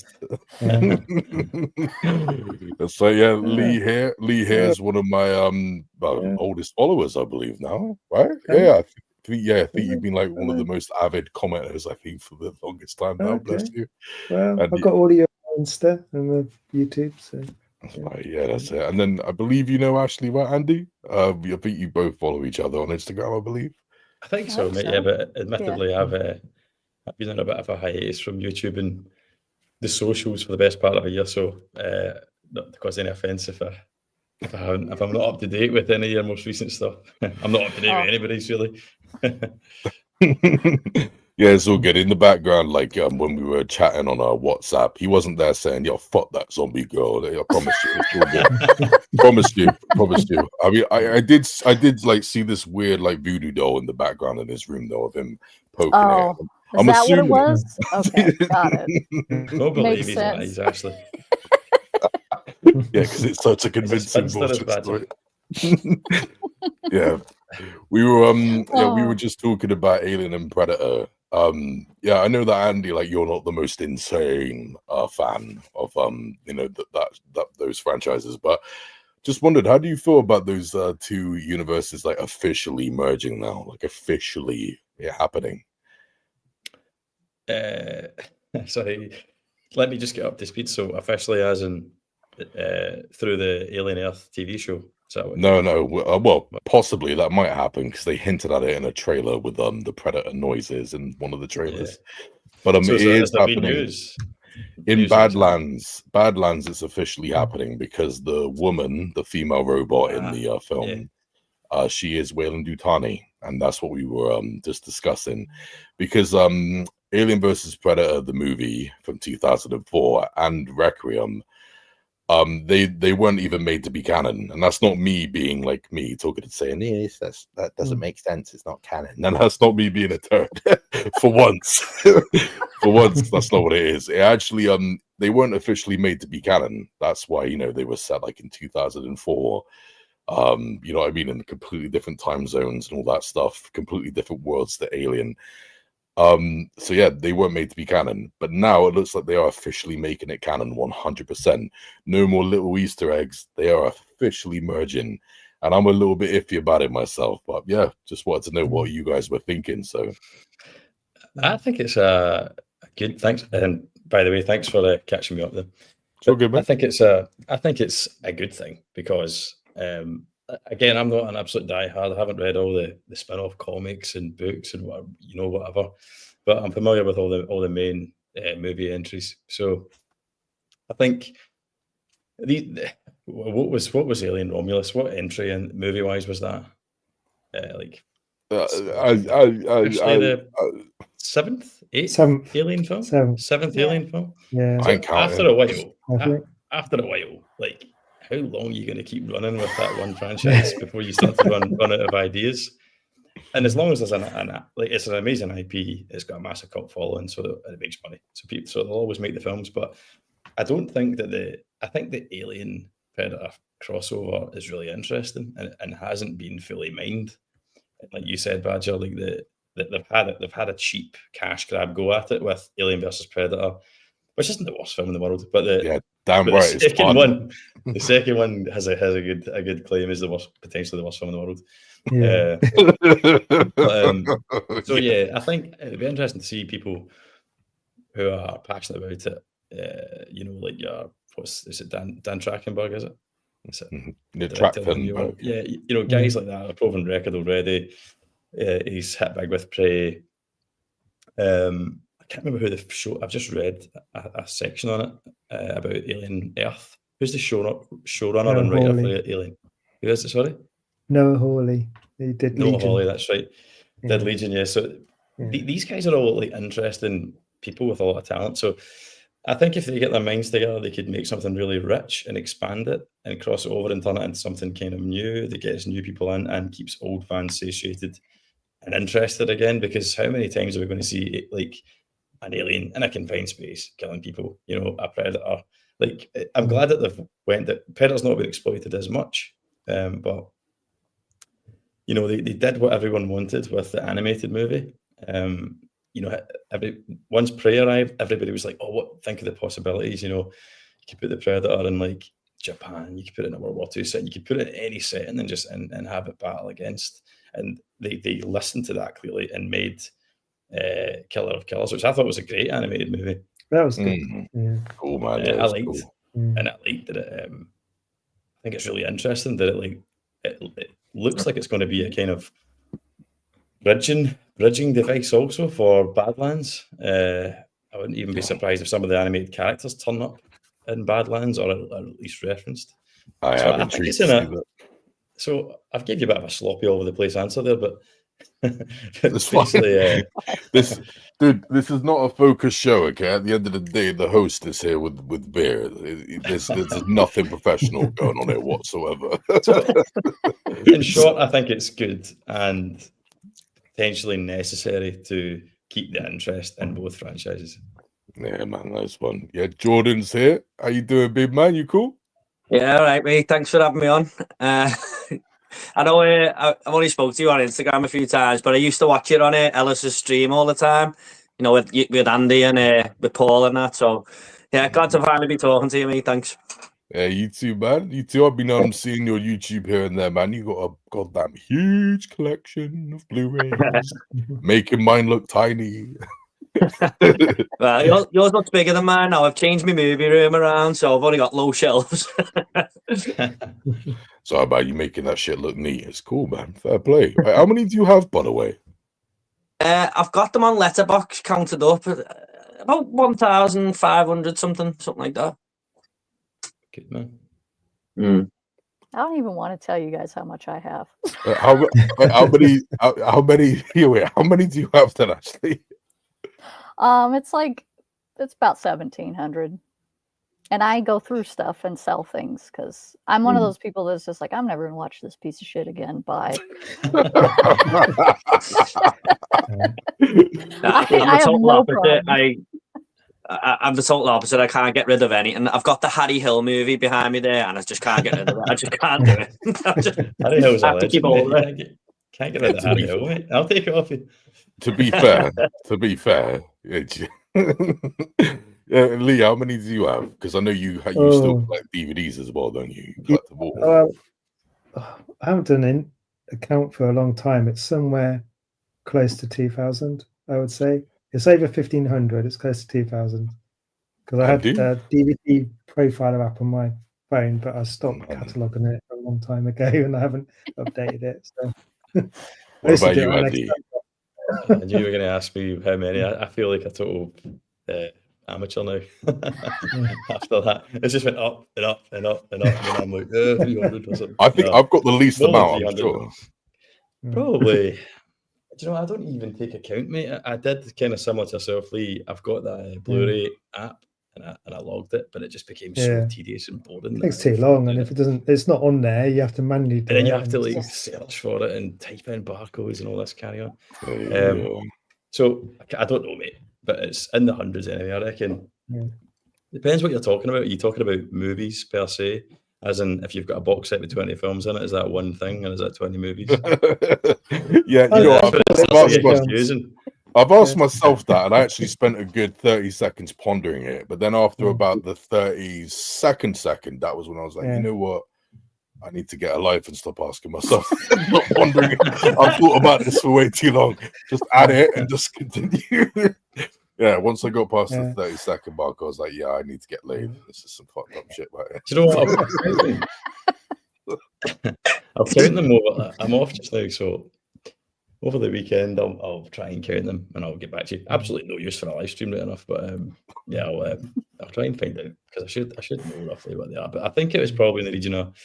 So yeah, Leigh here. Leigh here is one of my oldest followers, I believe now, right? Okay. I think you've been like one of the most avid commenters, I think, for the longest time now. Okay. Bless you. Well, And I've got all of your Insta and the YouTube, so yeah, that's it. And then I believe you know Ashley, right, Andy? I think you both follow each other on Instagram, I believe. I think I so, think mate. so. Yeah, but admittedly, I've been on a bit of a hiatus from YouTube and the socials for the best part of a year. So, not to cause any offence if I'm not up to date with any of your most recent stuff. I'm not up to date with anybody's really. Yeah, it's all good. In the background, like when we were chatting on our WhatsApp, he wasn't there saying, "Yo, fuck that zombie girl." I promise you, it's all good. promised you. I mean, I did like see this weird like voodoo doll in the background in his room though of him poking Oh, it. is that what it was? Okay, got it. Don't believe Makes his sense. eyes, Ashley. Yeah, because it's such a convincing spinster, bullshit story. Yeah, we were just talking about Alien and Predator. Yeah, I know that Andy, like, you're not the most insane fan of those franchises, but just wondered, how do you feel about those two universes like officially merging now, like officially happening? Sorry, let me just get up to speed. So officially, as in through the Alien Earth TV show. No. Well, possibly that might happen because they hinted at it in a trailer with the Predator noises in one of the trailers. Yeah. But so it is happening news in Badlands. Badlands is officially happening because the woman, the female robot in the film, she is Weyland-Yutani, and that's what we were just discussing. Because Alien vs. Predator, the movie from 2004, and Requiem, they weren't even made to be canon, and that's not me being like me talking and saying, yes, that doesn't make sense, it's not canon. And that's not me being a turd. For once. For once, that's not what it is. It actually they weren't officially made to be canon. That's why, you know, they were set like in 2004. You know what I mean, in completely different time zones and all that stuff, completely different worlds to Alien. So yeah, they weren't made to be canon, but now it looks like they are officially making it canon 100%. No more little Easter eggs. They are officially merging, and I'm a little bit iffy about it myself, but yeah, just wanted to know what you guys were thinking. So I think it's a good, thanks, and by the way, thanks for catching me up there. So good, man. I think it's a good thing because again, I'm not an absolute diehard. I haven't read all the spin-off comics and books and whatever, but I'm familiar with all the main movie entries. So I think what was Alien Romulus? What entry in movie wise was that? Like the seventh Alien film. Seventh Alien film. Yeah. So after a while, like, how long are you going to keep running with that one franchise before you start to run out of ideas? And as long as there's it's an amazing IP, it's got a massive cult following, so it makes money. So they'll always make the films. But I don't think that I think the Alien Predator crossover is really interesting and hasn't been fully mined. Like you said, Badger, like they've had a cheap cash grab go at it with Alien versus Predator, which isn't the worst film in the world, but the second one has a good claim as potentially the worst film in the world. Yeah. So yeah, I think it'd be interesting to see people who are passionate about it. You know, like is it Dan Trachtenberg? Is it? Trachtenberg. Yeah, you know, guys like that, a proven record already. He's hit big with Prey. I can't remember who the show. I've just read a section on it about Alien Earth. Who's the showrunner and writer for Alien? Who is it? Sorry, Noah Hawley. He did Noah Legion. Hawley. That's right. Did Legion. Yeah. So these guys are all like interesting people with a lot of talent. So I think if they get their minds together, they could make something really rich and expand it and cross it over and turn it into something kind of new that gets new people in and keeps old fans satiated and interested again. Because how many times are we going to see like an alien in a confined space killing people? You know, a predator. Like, I'm glad that that Predator's not been exploited as much, but you know, they did what everyone wanted with the animated movie. once Prey arrived, everybody was like, "Oh, think of the possibilities." You could put the Predator in like Japan, you could put it in a World War II setting, you could put it in any setting and just and have it battle against. And they listened to that clearly and made Killer of Killers, which I thought was a great animated movie. That was good. Yeah. Cool, man. I liked, cool. And I liked that it. I think it's really interesting that it looks like it's going to be a kind of bridging device also for Badlands. I wouldn't even be surprised if some of the animated characters turn up in Badlands or at least referenced. I haven't treated that. So I've gave you a bit of a sloppy all over the place answer there, but this is not a focused show, okay? At the end of the day, the host is here with beer. There's nothing professional going on here whatsoever. So, in short, I think it's good and potentially necessary to keep the interest in both franchises. Yeah, man, nice one. Yeah, Jordan's here. How you doing, big man? You cool? Yeah, all right, mate. Thanks for having me on. I know I've only spoke to you on Instagram a few times, but I used to watch it on Ellis's stream all the time, with Andy and with Paul and that. So, yeah, glad to finally be talking to you, mate. Thanks. Yeah, you too, man. You too. I've been seeing your YouTube here and there, man. You got a goddamn huge collection of Blu-rays, making mine look tiny. Well, yours looks bigger than mine now. I've changed my movie room around, so I've only got low shelves. So how about you making that shit look neat? It's cool, man. Fair play. Right, how many do you have, by the way? I've got them on Letterboxd counted up about 1,500 something like that. Good man. I don't even want to tell you guys how much I have. How many? How many do you have then, Ashley? It's about 1,700. And I go through stuff and sell things because I'm one of those people that's just like, I'm never going to watch this piece of shit again. Bye. I'm the total opposite. I can't get rid of anything. I've got the Harry Hill movie behind me there, and I just can't get rid of it. I just can't do it. Harry Hill's a legend. Can't get rid of Harry Hill, mate. I'll take it off you. To be fair, Leigh, how many do you have? Because I know you still collect DVDs as well, don't you? You collect them all. I haven't done an account for a long time. It's somewhere close to 2,000, I would say. It's over 1,500. It's close to 2,000. Because I had a DVD profiler app on my phone, but I stopped cataloguing it a long time ago, and I haven't updated it. So, what about you, Andy? I knew you were going to ask me how many. I feel like a total amateur now. After that, it's just went up and up and up and up, and I'm like, 300 or something. I think I've got the least amount. I'm sure. Probably. Do you know, I don't even take account, mate. I did kind of similar to yourself, Leigh. I've got that Blu-ray app, and I logged it, but it just became so tedious and boring. It takes too long, and if it's not on there, you have to manually do it. And then you have to search for it and type in barcodes and all this carry on. So I don't know, mate, but it's in the hundreds anyway, I reckon. Depends what you're talking about. Are you talking about movies per se? As in, if you've got a box set with 20 films in it, is that one thing, and is that 20 movies? Yeah, I've asked myself that, and I actually spent a good 30 seconds pondering it. But then after about the 32nd second, that was when I was like, you know what? I need to get a life and stop asking myself. Not pondering. I've thought about this for way too long. Just add it and just continue. Yeah, once I got past the 30-second mark, I was like, yeah, I need to get laid. This is some fucked up shit right here. Do you know what? I'll count them over. I'm off just now, so over the weekend, I'll try and count them, and I'll get back to you. Absolutely no use for a live stream, right enough, but yeah, I'll try and find out, because I should know roughly what they are. But I think it was probably in the region of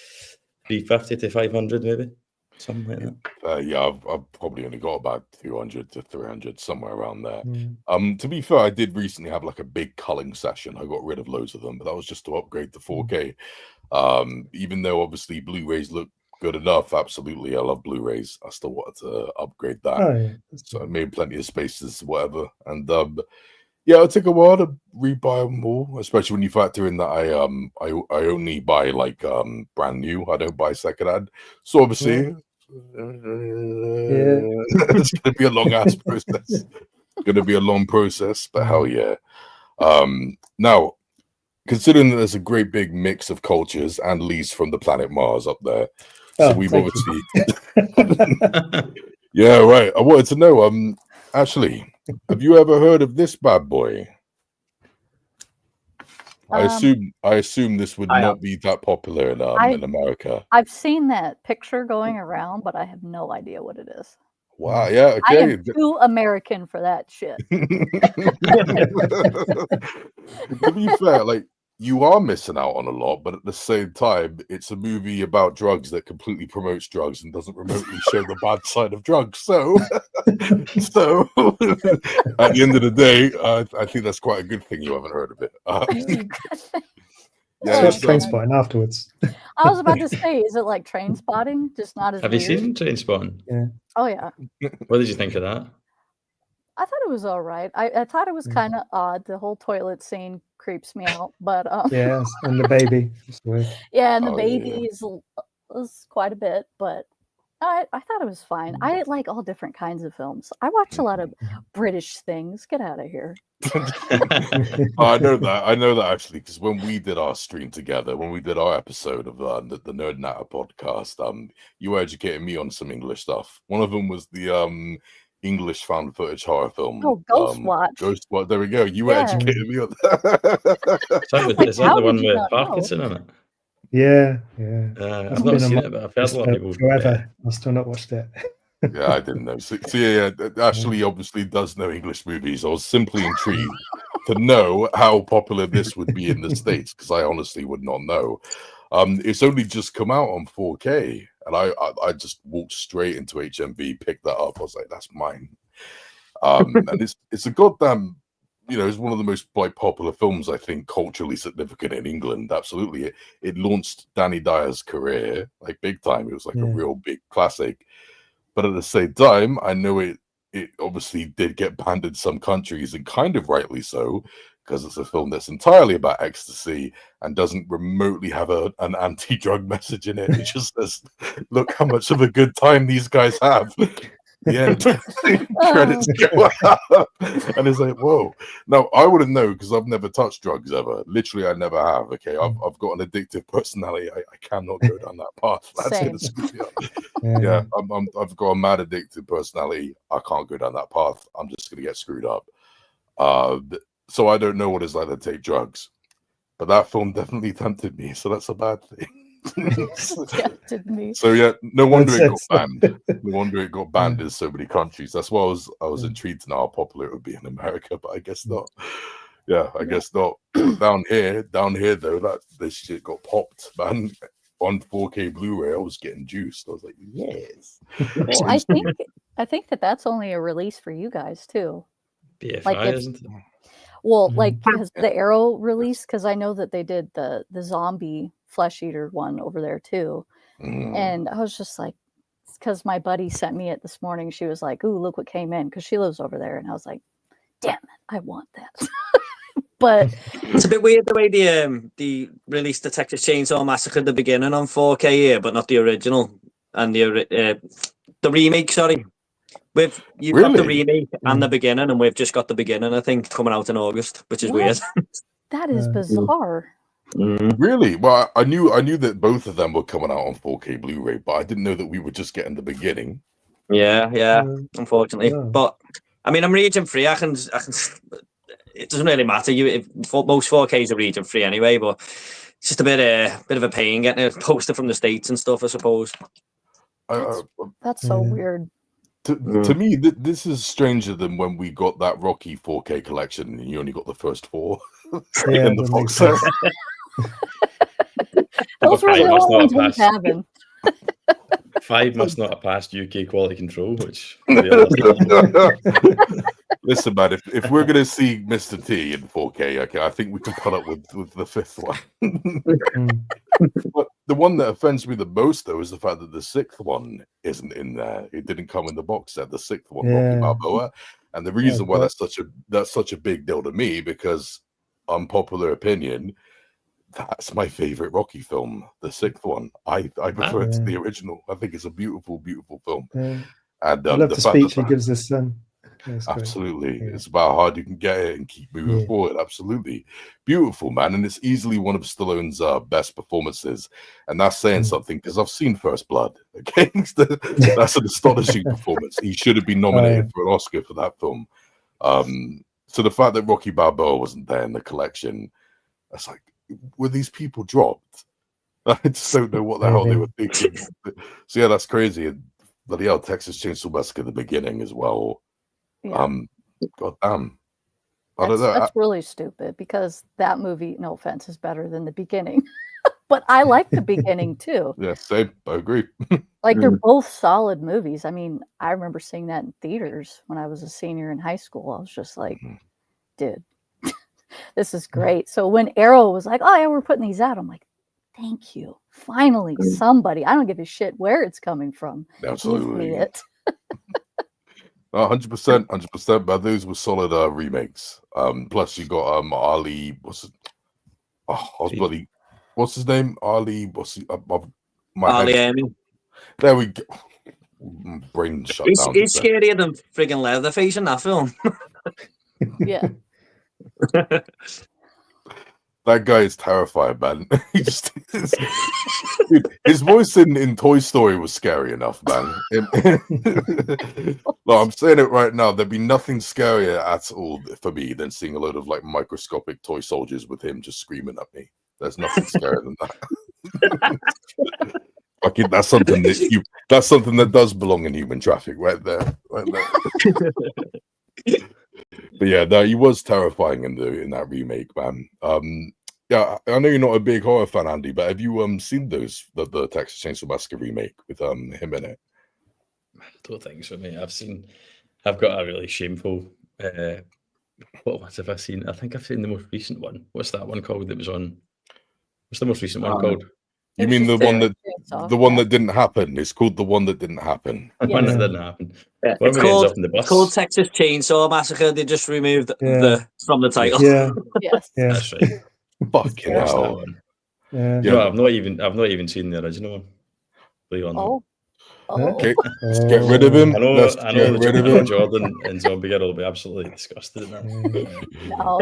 350 to 500, maybe. Something like that. Yeah, I've probably only got about 200 to 300, somewhere around there. To be fair, I did recently have like a big culling session. I got rid of loads of them, but that was just to upgrade to 4K. Even though obviously Blu-rays look good enough, absolutely, I love Blu-rays. I still wanted to upgrade that. So I made plenty of spaces, whatever. And yeah, it took a while to rebuy them all, especially when you factor in that I only buy like brand new. I don't buy secondhand. So obviously, it's gonna be a long ass process. going to be a long process, but hell yeah. Now, considering that there's a great big mix of cultures and Leigh's from the planet Mars up there, so we've obviously, yeah, right. I wanted to know, Ashley, have you ever heard of this bad boy? I assume this would not be that popular in America. I've seen that picture going around, but I have no idea what it is. Wow, yeah, okay. I am too American for that shit. To be fair, like, you are missing out on a lot, but at the same time, it's a movie about drugs that completely promotes drugs and doesn't remotely show the bad side of drugs. So, at the end of the day, I think that's quite a good thing you haven't heard of it. Yeah, it's Trainspotting afterwards. I was about to say, is it like Trainspotting? Just not as Have weird? you seen Trainspotting? Yeah. Oh, yeah. What did you think of that? I thought it was all right. I thought it was kind of odd. The whole toilet scene creeps me out. But yeah, and the baby. It's weird. Yeah, and the baby was quite a bit, but I thought it was fine. I like all different kinds of films. I watch a lot of British things. Get out of here. I know that actually, because when we did our stream together, when we did our episode of the Nerd Natter podcast, you were educating me on some English stuff. One of them was the English found footage horror film. Oh, Ghostwatch. Ghostwatch. There we go. You were educating me on that. Is that the one with Parkinson in it? Yeah. I've not seen it, but I've heard a lot of people. Forever. I've still not watched it. Yeah, I didn't know. So yeah, Ashley obviously does know English movies. I was simply intrigued to know how popular this would be in the States, because I honestly would not know. It's only just come out on 4K, and I just walked straight into HMV, picked that up. I was like, that's mine. And it's a goddamn, it's one of the most popular films, I think, culturally significant in England. Absolutely, it launched Danny Dyer's career like big time. It was like a real big classic. But at the same time, I know it obviously did get banned in some countries, and kind of rightly so, because it's a film that's entirely about ecstasy and doesn't remotely have an anti-drug message in it. It just says, look how much of a good time these guys have. The end. Credits go up. And it's like, whoa. Now, I wouldn't know, because I've never touched drugs ever. Literally, I never have. Okay, I've got an addictive personality. I cannot go down that path. That's going to screw me up. Yeah, I've got a mad addictive personality. I can't go down that path. I'm just going to get screwed up. So I don't know what it's like to take drugs. But that film definitely tempted me, so that's a bad thing. So yeah, no wonder it got banned. No wonder it got banned in so many countries. That's why I was intrigued to know how popular it would be in America, but I guess not. Yeah, I guess not. down here though, that this shit got popped, man. On 4K Blu-ray, I was getting juiced. I was like, yes. Well, I think that's only a release for you guys too. BFI, isn't it? Well, like the Arrow release, because I know that they did the zombie flesh eater one over there too. And I was just like, because my buddy sent me it this morning. She was like, ooh, look what came in, because she lives over there. And I was like, damn it, I want that. But it's a bit weird the way they released the Texas Chainsaw Massacre at the beginning on 4K here, but not the original and the remake. Sorry, you've got the remake and the beginning, and we've just got the beginning. I think coming out in August, which is weird. That is bizarre. Really? Well, I knew that both of them were coming out on 4K Blu-ray, but I didn't know that we were just getting the beginning. Yeah. Unfortunately, but I mean, I'm region free. I can. It doesn't really matter. Most 4Ks are region free anyway, but it's just a bit of a pain getting it posted from the States and stuff, I suppose. That's so weird. To me, this is stranger than when we got that Rocky 4K collection and you only got the first 4 in the box set. Those were the only ones we having. 5 must not have passed UK quality control, which listen, man, if we're gonna see Mr. T in 4K, okay, I think we can put up with the 5th one. But the one that offends me the most, though, is the fact that the 6th one isn't in there. It didn't come in the box set. The 6th one, Rocky Balboa, and the reason why that's such a big deal to me, because unpopular opinion, that's my favorite Rocky film, the 6th one. I prefer it to the original. I think it's a beautiful, beautiful film. Yeah. And I love the speech he gives his son. Absolutely. Yeah. It's about how hard you can get it and keep moving forward. Absolutely. Beautiful, man. And it's easily one of Stallone's best performances. And that's saying something because I've seen First Blood. Okay. That's an astonishing performance. He should have been nominated for an Oscar for that film. So the fact that Rocky Balboa wasn't there in the collection, that's like, were these people dropped? I just don't know what the hell they were thinking. So yeah, that's crazy. And bloody hell, Texas Chainsaw Massacre at the beginning as well. Yeah. God damn. I don't know. That's really stupid because that movie, no offense, is better than the beginning. But I like the beginning too. Yeah, same. I agree. Like they're both solid movies. I mean, I remember seeing that in theaters when I was a senior in high school. I was just like, dude, this is great. So when Arrow was like, oh yeah, we're putting these out, I'm like, thank you. Finally, somebody. I don't give a shit where it's coming from. Absolutely. Give me it. 100%, 100%. But those were solid remakes. Plus you got Ali. What's his name? Ali. Ali. There we go. Brain shut down. He's scarier than friggin' Leatherface in that film. Yeah. That guy is terrifying, man. He just dude, his voice in Toy Story was scary enough, man. Well, I'm saying it right now. There'd be nothing scarier at all for me than seeing a load of like microscopic toy soldiers with him just screaming at me. There's nothing scarier than that. Okay, that's something that does belong in human traffic, right there. But yeah, no, he was terrifying in that remake, man. Yeah, I know you're not a big horror fan, Andy, but have you seen the Texas Chainsaw Massacre remake with him in it? I don't think so, mate. I've got a really shameful. What ones have I seen? I think I've seen the most recent one. What's that one called? That was on. What's the most recent one called? You mean the one that didn't happen? It's called The One That Didn't Happen. The one that didn't happen. Yeah. It's called Texas Chainsaw Massacre. They just removed the from the title. Yeah. Yes. That's right. Fucking hell. That one. Yeah. You know, I've not even seen the original one. Believe it or not. Okay, let's get rid of him. I know the Jordan and Zombie Girl will be absolutely disgusted in that. No.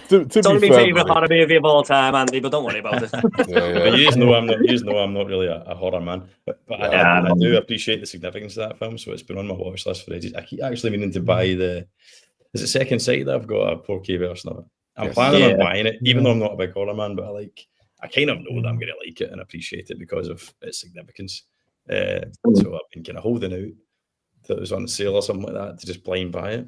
It's only my favourite horror movie of all time, Andy, but don't worry about it. But you know I'm not really a horror man. But I do appreciate the significance of that film, so it's been on my watch list for ages. I keep actually meaning to buy is it Second Sight that I've got a 4K version of it. I'm planning on buying it, even though I'm not a big horror man, but I kind of know that I'm going to like it and appreciate it because of its significance. So I've been kind of holding out that it was on sale or something like that to just blind buy it.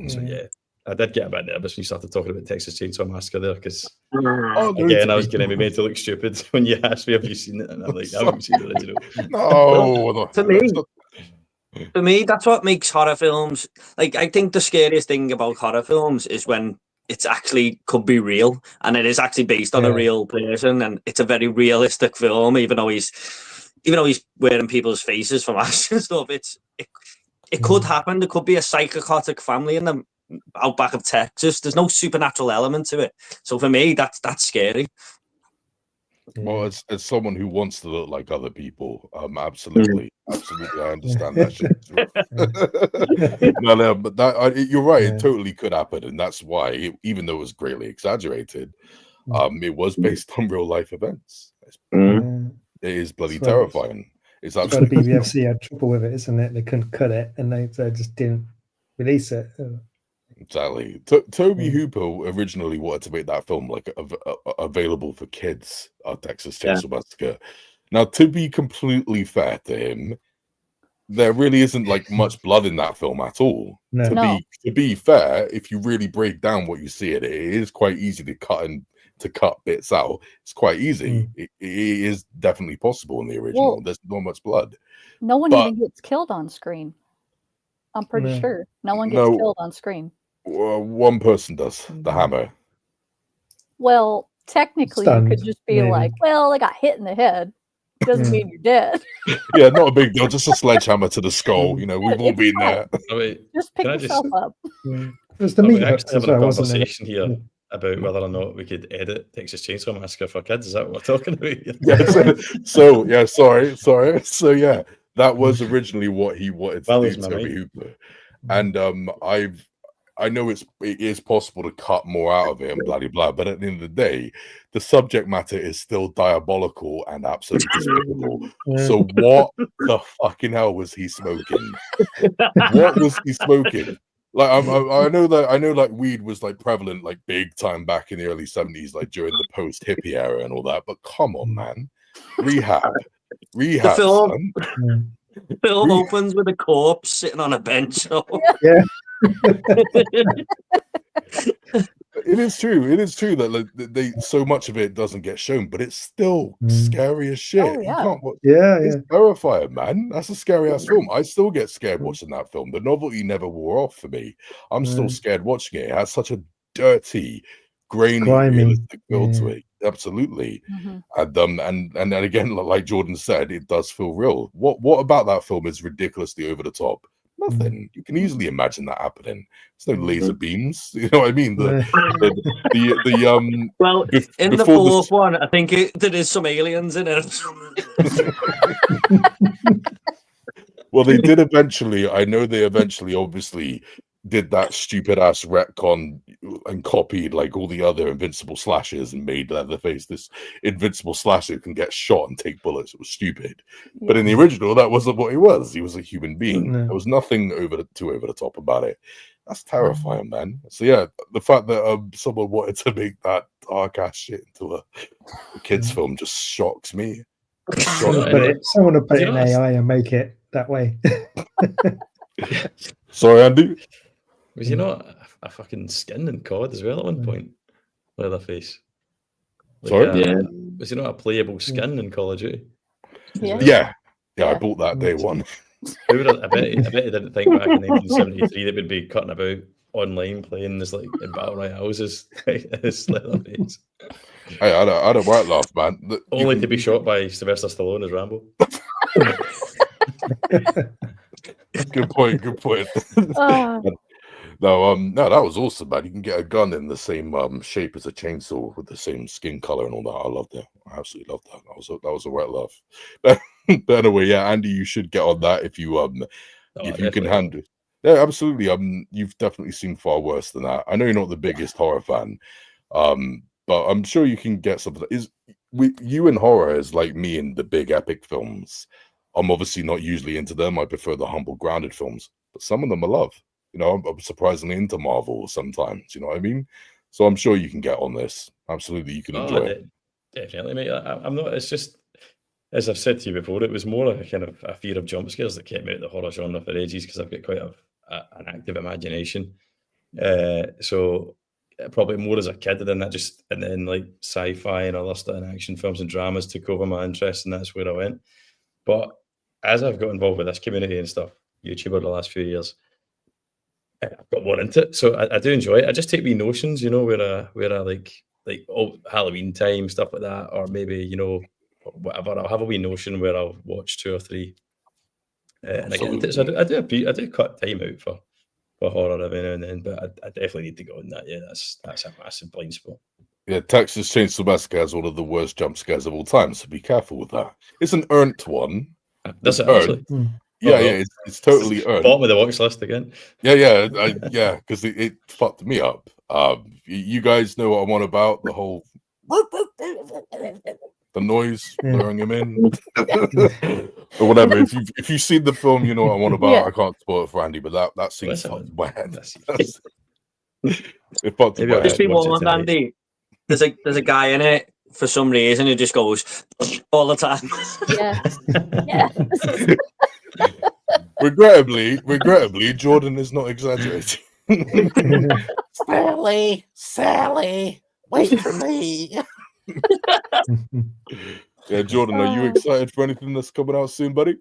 So yeah, I did get a bit nervous when you started talking about Texas Chainsaw Massacre there because again I was going to be made to look stupid when you asked me have you seen it, and I'm like, I haven't seen the original. No, For me, that's what makes horror films. Like, I think the scariest thing about horror films is when it's actually could be real and it is actually based on a real person, and it's a very realistic film, even though he's wearing people's faces from ash and stuff. It could happen. There could be a psychotic family in the outback of Texas. There's no supernatural element to it. So for me, that's scary. Well, as someone who wants to look like other people, absolutely, I understand that shit. No, but you're right. It totally could happen, and that's why, even though it was greatly exaggerated, it was based on real life events. It is bloody terrifying. It's why the BBFC had trouble with it, isn't it? They couldn't cut it, and they just didn't release it. Exactly. Toby Hooper originally wanted to make that film like available for kids. Texas Chainsaw Massacre. Now, to be completely fair to him, there really isn't like much blood in that film at all. No. To be fair, if you really break down what you see it is quite easy to cut bits out. It's quite easy. It is definitely possible in the original. There's not much blood. No one even gets killed on screen. I'm pretty sure no one gets killed on screen. One person does, the hammer. Well, technically, you could just be like, well, I got hit in the head. Doesn't mean you're dead. Yeah, not a big deal. Just a sledgehammer to the skull. You know, we've all been there. Just pick yourself up. There's the meat. Actually having a conversation here about whether or not we could edit Texas Chainsaw Massacre for kids. Is that what we're talking about? Sorry. So yeah, that was originally what he wanted to do, Toby Hooper. And I know it is possible to cut more out of it and blah, blah, blah, but at the end of the day, the subject matter is still diabolical and absolutely despicable. So what the fucking hell was he smoking? What was he smoking? Like I know like weed was like prevalent like big time back in the early 70s, like during the post hippie era and all that. But come on, man, rehab, The film, son. the film opens with a corpse sitting on a bench. Yeah. It is true that like, they so much of it doesn't get shown, but it's still scary as shit. Oh, yeah. You can't watch. Yeah, It's terrifying, man. That's a scary ass film. I still get scared watching that film. The novelty never wore off for me. I'm still scared watching it. It has such a dirty, grainy, realistic feel to it. Absolutely. And then again, like Jordan said, it does feel real. What about that film is ridiculously over the top? Nothing. You can easily imagine that happening. There's no laser beams. You know what I mean? Well, in the fourth one, I think there is some aliens in it. Well, they did eventually. I know they eventually, obviously, did that stupid ass retcon and copied like all the other Invincible slashers and made Leatherface this Invincible slasher who can get shot and take bullets. It was stupid. But in the original, that wasn't what he was. He was a human being. There was nothing too over the top about it. That's terrifying, man. So yeah, the fact that someone wanted to make that dark ass shit into a kids film just shocks me. Someone will put it in AI and make it that way. Sorry, Andy. Was he not a fucking skin in COD as well at one point? Leatherface. Like, sorry? Was he not a playable skin in Call of Duty? Yeah, I bought that day one. I bet he didn't think back in 1973 they would be cutting about online playing this like in battle royales as Leatherface. Hey, I don't white laugh, man. Only to be shot by Sylvester Stallone as Rambo. Good point. No, that was awesome, man. You can get a gun in the same shape as a chainsaw with the same skin color and all that. I loved it. I absolutely loved that. That was a right laugh. But anyway, yeah, Andy, you should get on that if you can handle it. Yeah, absolutely. You've definitely seen far worse than that. I know you're not the biggest horror fan, but I'm sure you can get something. You in horror is like me in the big epic films. I'm obviously not usually into them. I prefer the humble, grounded films, but some of them I love. You know, I'm surprisingly into Marvel sometimes. You know what I mean? So I'm sure you can get on this. Absolutely, you can enjoy it. Definitely, mate. I'm not. It's just, as I've said to you before, it was more a kind of a fear of jump scares that kept me out the horror genre for ages because I've got quite an active imagination. So probably more as a kid than that. And then like sci-fi and other stuff and action films and dramas took over my interest, and that's where I went. But as I've got involved with this community and stuff, YouTube over the last few years, I've got more into it. So I do enjoy it. I just take wee notions, you know, where I like Halloween time, stuff like that, or maybe, you know, whatever. I'll have a wee notion where I'll watch 2 or 3. And I get into it. So I do cut time out for horror every now and then, but I definitely need to go on that. Yeah, that's a massive blind spot. Yeah, Texas Chainsaw Massacre has one of the worst jump scares of all time, so be careful with that. It's an earned one. Does it actually? Yeah, it's totally earned. Bottom of the watch list again. Yeah, because it fucked me up. You guys know what I'm on about, the whole the noise luring him in, or whatever. If you've seen the film, you know what I'm on about. Yeah. I can't spoil it for Andy, but that scene fucked my head. It fucked my head. Just be warned, Andy. There's a guy in it for some reason who just goes all the time. Yeah. Regrettably, Jordan is not exaggerating. Sally, wait for me. Yeah, Jordan, are you excited for anything that's coming out soon, buddy?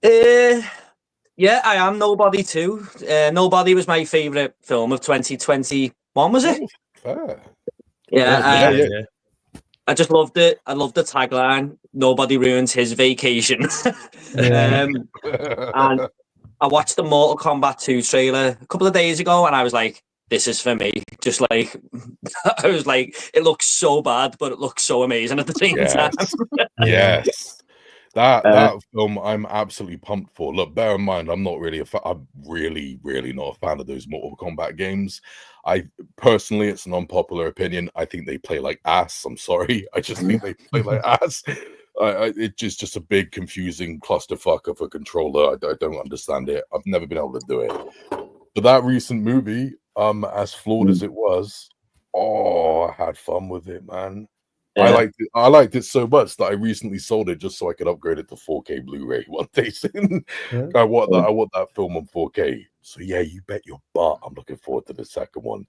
Yeah, I am. Nobody too. Nobody was my favorite film of 2021. Was it? Fair. Yeah. I just loved it. I loved the tagline. Nobody ruins his vacation. And I watched the Mortal Kombat 2 trailer a couple of days ago, and I was like, "This is for me." Just like I was like, "It looks so bad, but it looks so amazing at the same time." Yes. That film I'm absolutely pumped for. Look, bear in mind, I'm not really I'm really not a fan of those Mortal Kombat games. I personally, it's an unpopular opinion. I think they play like ass. I'm sorry. I just think they play like ass. It's just a big confusing clusterfuck of a controller. I don't understand it. I've never been able to do it. But that recent movie, as flawed as it was, I had fun with it, man. Yeah. I liked it so much that I recently sold it just so I could upgrade it to 4K Blu-ray one day soon. I want that film on 4K. So yeah, you bet your butt I'm looking forward to the second one.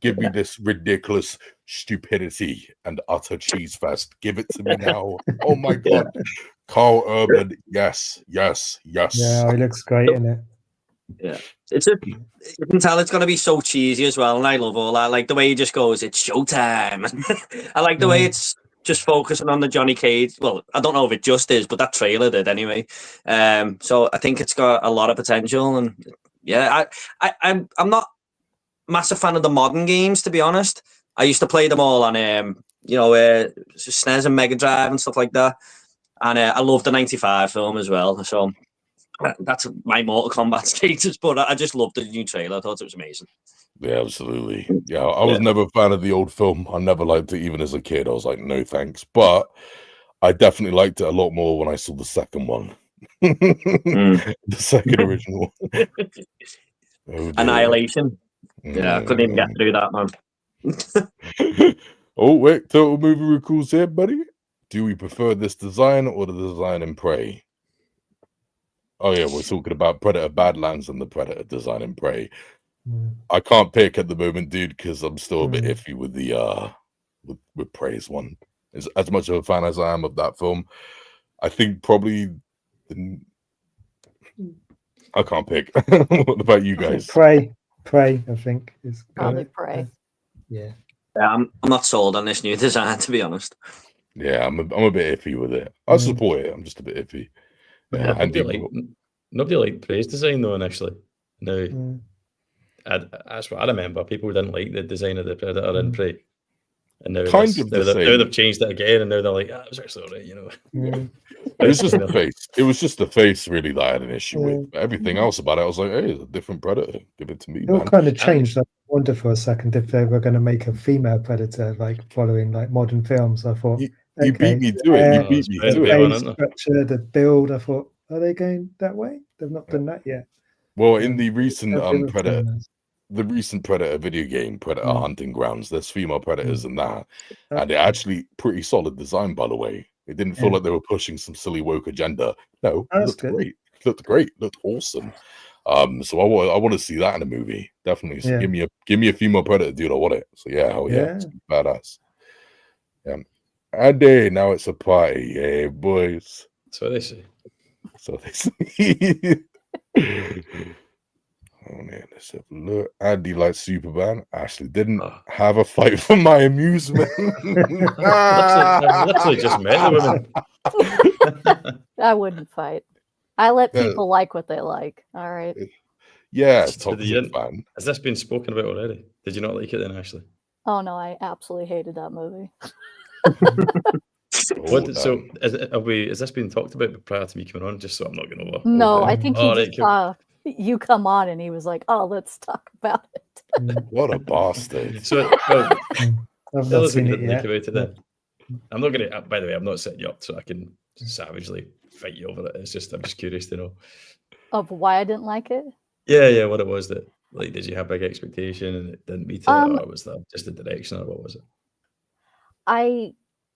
Give me this ridiculous stupidity and utter cheese fest. Give it to me now. Oh my god. Carl Urban, yes. Yeah, he looks great in it. Yeah, you can tell it's going to be so cheesy as well, and I love all that. Like the way he just goes, "It's showtime." I like the way it's just focusing on the Johnny Cage. Well, I don't know if it just is, but that trailer did anyway. So I think it's got a lot of potential, and yeah, I'm not a massive fan of the modern games, to be honest. I used to play them all on SNES and Mega Drive and stuff like that, and I love the '95 film as well. So. That's my Mortal Kombat status, but I just loved the new trailer. I thought it was amazing. Yeah, absolutely. Yeah, I was never a fan of the old film. I never liked it, even as a kid. I was like, no thanks. But I definitely liked it a lot more when I saw the second one. The second original. Annihilation. Yeah, I couldn't even get through that, man. Oh, wait. Total movie recalls here, buddy. Do we prefer this design or the design in Prey? Oh yeah, we're talking about Predator Badlands and the Predator design in Prey. I can't pick at the moment, dude, because I'm still a bit iffy with the with Prey's one. As much of a fan as I am of that film, I think probably I can't pick. What about you guys? Prey, I think is probably Prey. Yeah, I'm not sold on this new design, to be honest. Yeah, I'm a bit iffy with it. I support it. I'm just a bit iffy. Yeah, nobody liked Prey's design though initially. No, that's what I remember. People didn't like the design of the Predator in Prey, and now they've changed it again, and now they're like, it was actually alright, you know. It was just the face. It was just the face, really, that I had an issue with. But everything else about it, I was like, hey, it's a different Predator. Give it to me. It all kind of changed. I wonder for a second if they were going to make a female Predator, like following like modern films. I thought. You beat me to it. You beat me to it. Structure, the build. I thought, are they going that way? They've not done that yet. Well, in the recent Predator video game, Predator Hunting Grounds, there's female predators in that, and they're actually pretty solid design, by the way. It didn't feel like they were pushing some silly woke agenda. No, it looked great. Looked great. Looked awesome. So I want to see that in a movie. Definitely. So give me a female predator, dude. I want it. So yeah, hell yeah, it's badass. Yeah. And now it's a party, hey boys. So they say. Oh man, let's have a look. Andy likes Superman. Ashley didn't have a fight for my amusement. I literally just met the women. I wouldn't fight. I let people like what they like. All right. Yeah, toxic fan. Has this been spoken about already? Did you not like it then, Ashley? Oh no, I absolutely hated that movie. So has this been talked about prior to me coming on? Just so I'm not going over. No, I think he just saw you come on and he was like, "Oh, let's talk about it." What a bastard! So, I've not seen it yet. About it then. I'm not going to. By the way, I'm not setting you up so I can savagely fight you over it. I'm just curious to know of why I didn't like it. Yeah, what it was that. Like, did you have big expectation and it didn't meet it, or was that just the direction, or what was it?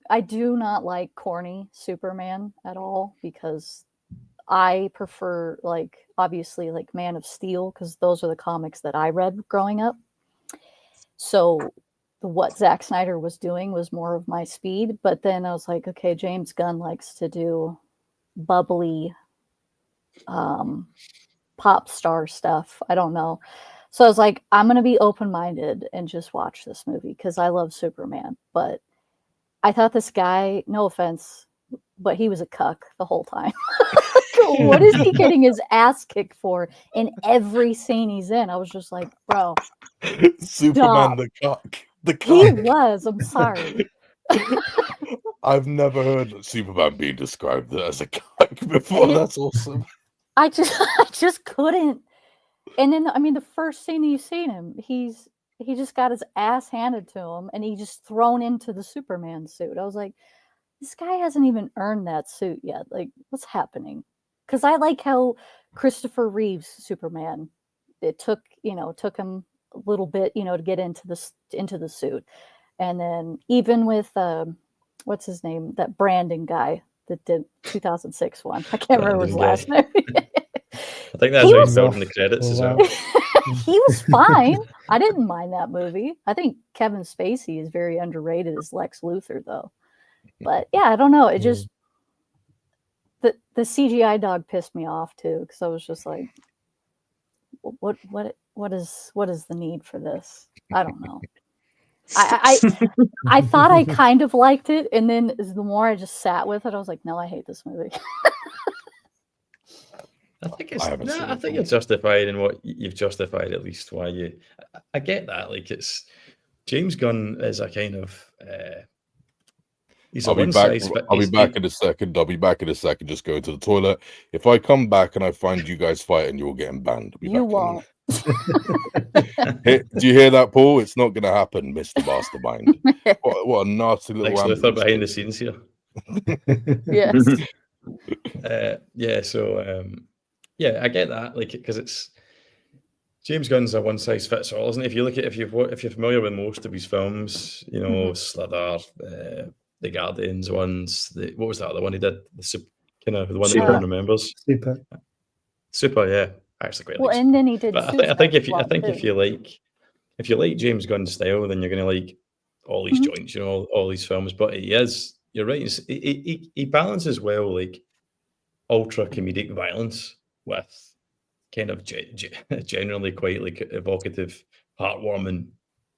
I do not like corny Superman at all, because I prefer, like, obviously, like Man of Steel, because those are the comics that I read growing up. So what Zack Snyder was doing was more of my speed. But then I was like, okay, James Gunn likes to do bubbly pop star stuff. I don't know. So I was like, I'm going to be open-minded and just watch this movie because I love Superman. But I thought this guy, no offense, but he was a cuck the whole time. What is he getting his ass kicked for in every scene he's in? I was just like, bro. Superman the cuck. He was. I'm sorry. I've never heard Superman being described as a cuck before. That's awesome. I just couldn't. And then, I mean, the first scene you've seen him, he just got his ass handed to him, and he just thrown into the Superman suit. I was like, this guy hasn't even earned that suit yet. Like, what's happening? Because I like how Christopher Reeve's Superman, it took him a little bit, to get into the suit. And then even with what's his name, that Brandon guy that did 2006 one. I can't remember his last name. I think that's what he felt in the credits as well. He was fine. I didn't mind that movie. I think Kevin Spacey is very underrated as Lex Luthor, though. But yeah, I don't know. It just the CGI dog pissed me off too, because I was just like, what is the need for this? I don't know. I thought I kind of liked it, and then the more I just sat with it, I was like, no, I hate this movie. I think you're justified in what you've justified, at least why you. I get that. Like, it's James Gunn is a kind of. I'll be back in a second. Just go to the toilet. If I come back and I find you guys fighting, you're getting banned. You won't. Hey, do you hear that, Paul? It's not going to happen, Mr. Mastermind. What a nasty little Luthor behind the scenes here. Yes. Yeah, I get that. Like, because it's James Gunn's a one size fits all, isn't it? If you're familiar with most of his films, Slither, the Guardians ones. What was that other one he did? The one that no one remembers. Super, yeah. Actually, quite. Well, and then he did. But I think if you like James Gunn's style, then you're going to like all these joints, all these films. But you're right. He balances well, like ultra comedic violence with kind of generally quite like evocative, heartwarming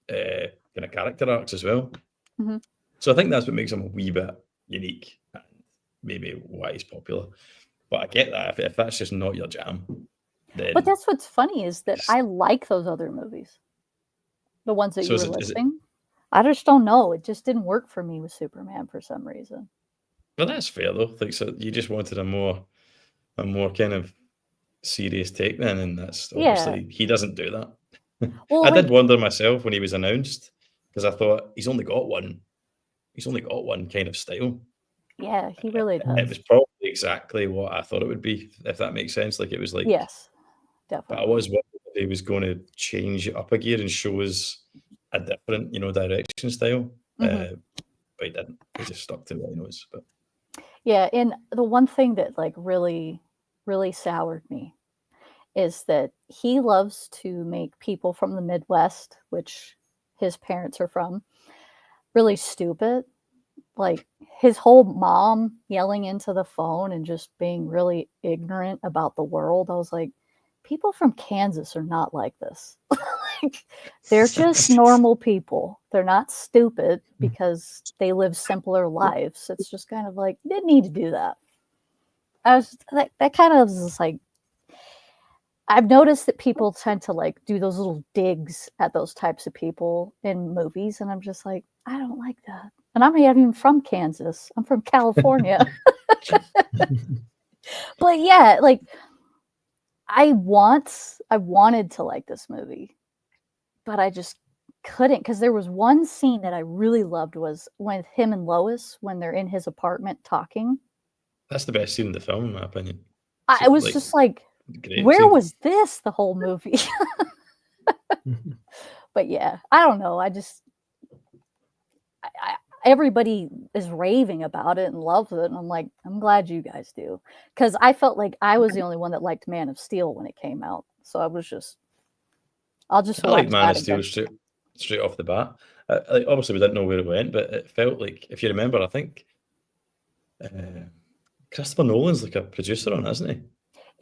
kind of character arcs as well. Mm-hmm. So I think that's what makes him a wee bit unique and maybe why he's popular. But I get that if that's just not your jam. Then but that's what's funny is that I like those other movies, the ones that you were listing. I just don't know. It just didn't work for me with Superman for some reason. Well, that's fair though. Like, so you just wanted a more kind of serious take then, and that's obviously he doesn't do that. Well, I did wonder myself when he was announced, because I thought he's only got one kind of style. Yeah, he really does. It was probably exactly what I thought it would be, if that makes sense. Like, it was like, yes, definitely. But I was wondering if he was going to change it up a gear and show us a different, direction style. But he didn't. He just stuck to what he knows. But yeah, and the one thing that like really, really soured me is that he loves to make people from the Midwest, which his parents are from, really stupid. Like his whole mom yelling into the phone and just being really ignorant about the world. I was like, people from Kansas are not like this. Like, they're just normal people. They're not stupid because they live simpler lives. It's just kind of like, didn't need to do that. I was that kind of was like, I've noticed that people tend to like do those little digs at those types of people in movies. And I'm just like, I don't like that. And I'm not even from Kansas. I'm from California. But yeah, like I wanted to like this movie, but I just couldn't, because there was one scene that I really loved was with him and Lois when they're in his apartment talking. That's the best scene in the film, in my opinion. I was like, just like, where was this the whole movie? But yeah, I don't know. Everybody is raving about it and loves it. And I'm like, I'm glad you guys do. Because I felt like I was the only one that liked Man of Steel when it came out. So I like Man of Steel straight off the bat. Obviously, we didn't know where it went, but it felt like, if you remember, I think Christopher Nolan's like a producer on it, isn't he?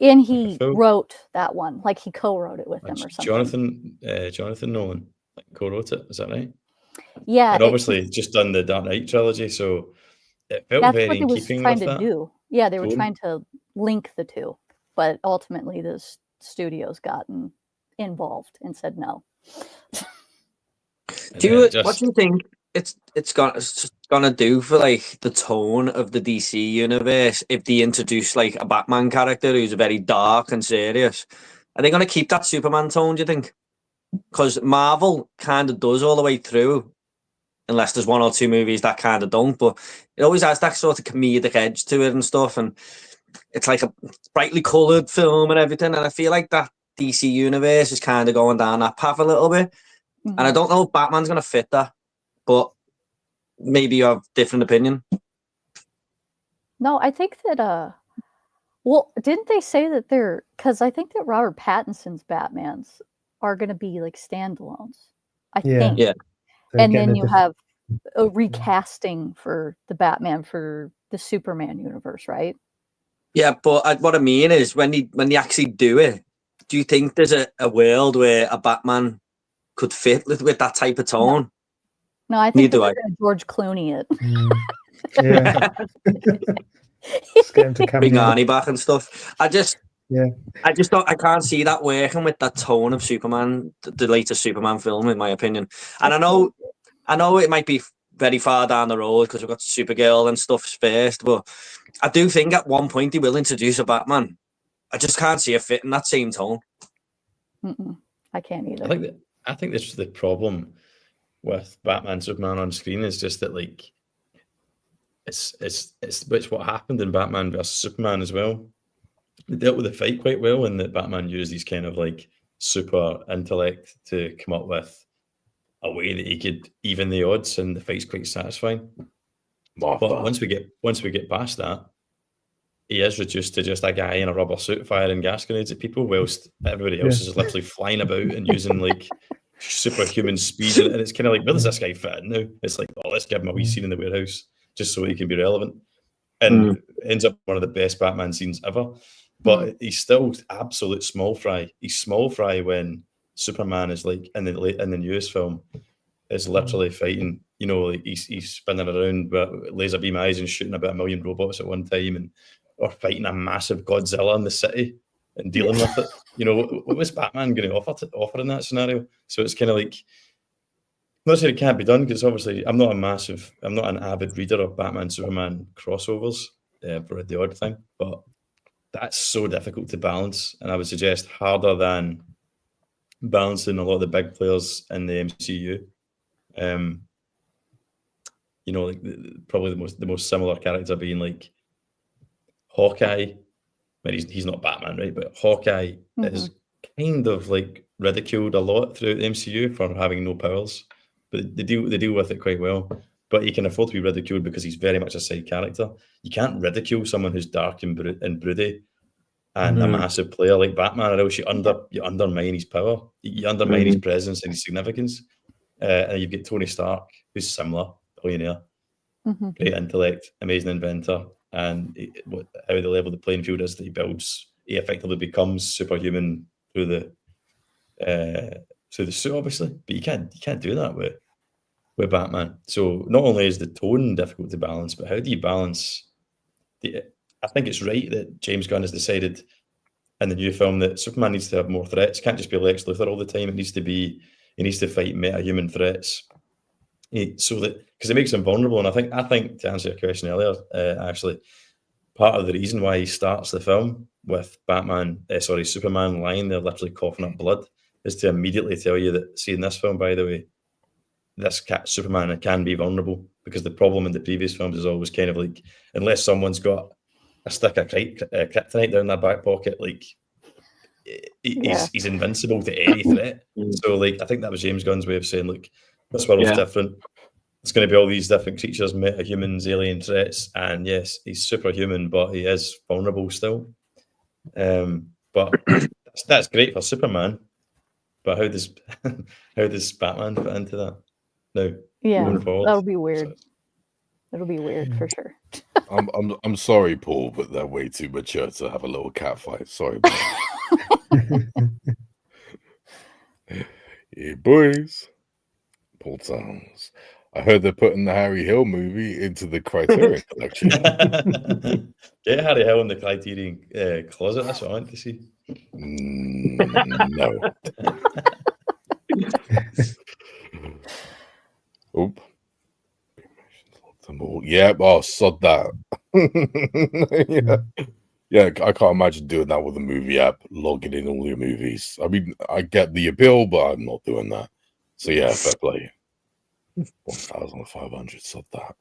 And he wrote that one. Like he co-wrote it with him or something. Jonathan Nolan co-wrote it. Is that right? Yeah, and obviously just done the Dark Knight trilogy, so it felt very in keeping with that. Yeah, they were trying to link the two, but ultimately the studios got involved and said no. What do you think? It's got gonna do for like the tone of the DC universe if they introduce like a Batman character who's very dark and serious? Are they gonna keep that Superman tone, do you think? Because Marvel kind of does all the way through, unless there's one or two movies that kind of don't, but it always has that sort of comedic edge to it and stuff, and it's like a brightly coloured film and everything, and I feel like that DC universe is kind of going down that path a little bit, and I don't know if Batman's going to fit that, but maybe you have a different opinion. No, I think that, well, didn't they say that they're, because I think that Robert Pattinson's Batmans are going to be like standalones, I think. Yeah. And then you have a recasting for the Batman for the Superman universe, right? Yeah, but what I mean is when they actually do it, do you think there's a world where a Batman could fit with that type of tone? No, I think they're going to George Clooney it. Yeah. Just get him to come Bring in. Arnie back and stuff. I just don't. I can't see that working with that tone of Superman, the latest Superman film, in my opinion. And I know it might be very far down the road because we've got Supergirl and stuff first, but I do think at one point they will introduce a Batman. I just can't see it fitting that same tone. I can't either. I think this is the problem with Batman Superman on screen is just that like it's what happened in Batman versus Superman as well. They dealt with the fight quite well, and that Batman used these kind of like super intellect to come up with a way that he could even the odds, and the fight's quite satisfying. But once we get past that, he is reduced to just a guy in a rubber suit firing gas grenades at people, whilst everybody else is literally flying about and using like superhuman speed. And it's kind of like, where does this guy fit in now? It's like, oh, let's give him a wee scene in the warehouse just so he can be relevant. And it ends up one of the best Batman scenes ever. But he's still absolute small fry. He's small fry when Superman is like in the newest film is literally fighting. You know, like he's spinning around with laser beam eyes and shooting about 1 million robots at one time, or fighting a massive Godzilla in the city and dealing with it. You know, what was Batman going to offer in that scenario? So it's kind of like, not saying it can't be done, because obviously I'm not an avid reader of Batman Superman crossovers. I've read the odd thing, but that's so difficult to balance, and I would suggest harder than balancing a lot of the big players in the MCU. You know, like probably the most similar character being like Hawkeye. I mean, he's not Batman, right? But Hawkeye is kind of like ridiculed a lot throughout the MCU for having no powers, but they deal with it quite well. But he can afford to be ridiculed because he's very much a side character. You can't ridicule someone who's dark and broody and a massive player like Batman, or else you undermine his power. You undermine his presence and his significance. And you get Tony Stark, who's similar, billionaire, great intellect, amazing inventor, and how the level the playing field is that he effectively becomes superhuman through the suit, obviously. But you can't do that with Batman. So not only is the tone difficult to balance, but how do you balance I think it's right that James Gunn has decided in the new film that Superman needs to have more threats. It can't just be Lex Luthor all the time. He needs to fight meta-human threats, so that, because it makes him vulnerable. And I think to answer your question earlier, actually, part of the reason why he starts the film with Superman lying there literally coughing up blood is to immediately tell you that, see, in this film, by the way, this Superman can be vulnerable, because the problem in the previous films is always kind of like, unless someone's got a stick of kryptonite down their back pocket, like he's invincible to any threat. So like, I think that was James Gunn's way of saying, look, this world's different. It's going to be all these different creatures, meta-humans, alien threats, and yes, he's superhuman, but he is vulnerable still. But that's great for Superman. But how does Batman fit into that? No. Yeah, that'll be weird. So. It'll be weird for sure. I'm sorry, Paul, but they're way too mature to have a little cat fight. Sorry. Yeah, boys. Paul Towns. I heard they're putting the Harry Hill movie into the Criterion collection. Get Harry Hill in the Criterion closet. That's what I want to see. No. Oop. Yeah, oh, sod that. Yeah, I can't imagine doing that with a movie app, logging in all your movies. I mean, I get the appeal, but I'm not doing that. So yeah, fair play. 1,500, sod that.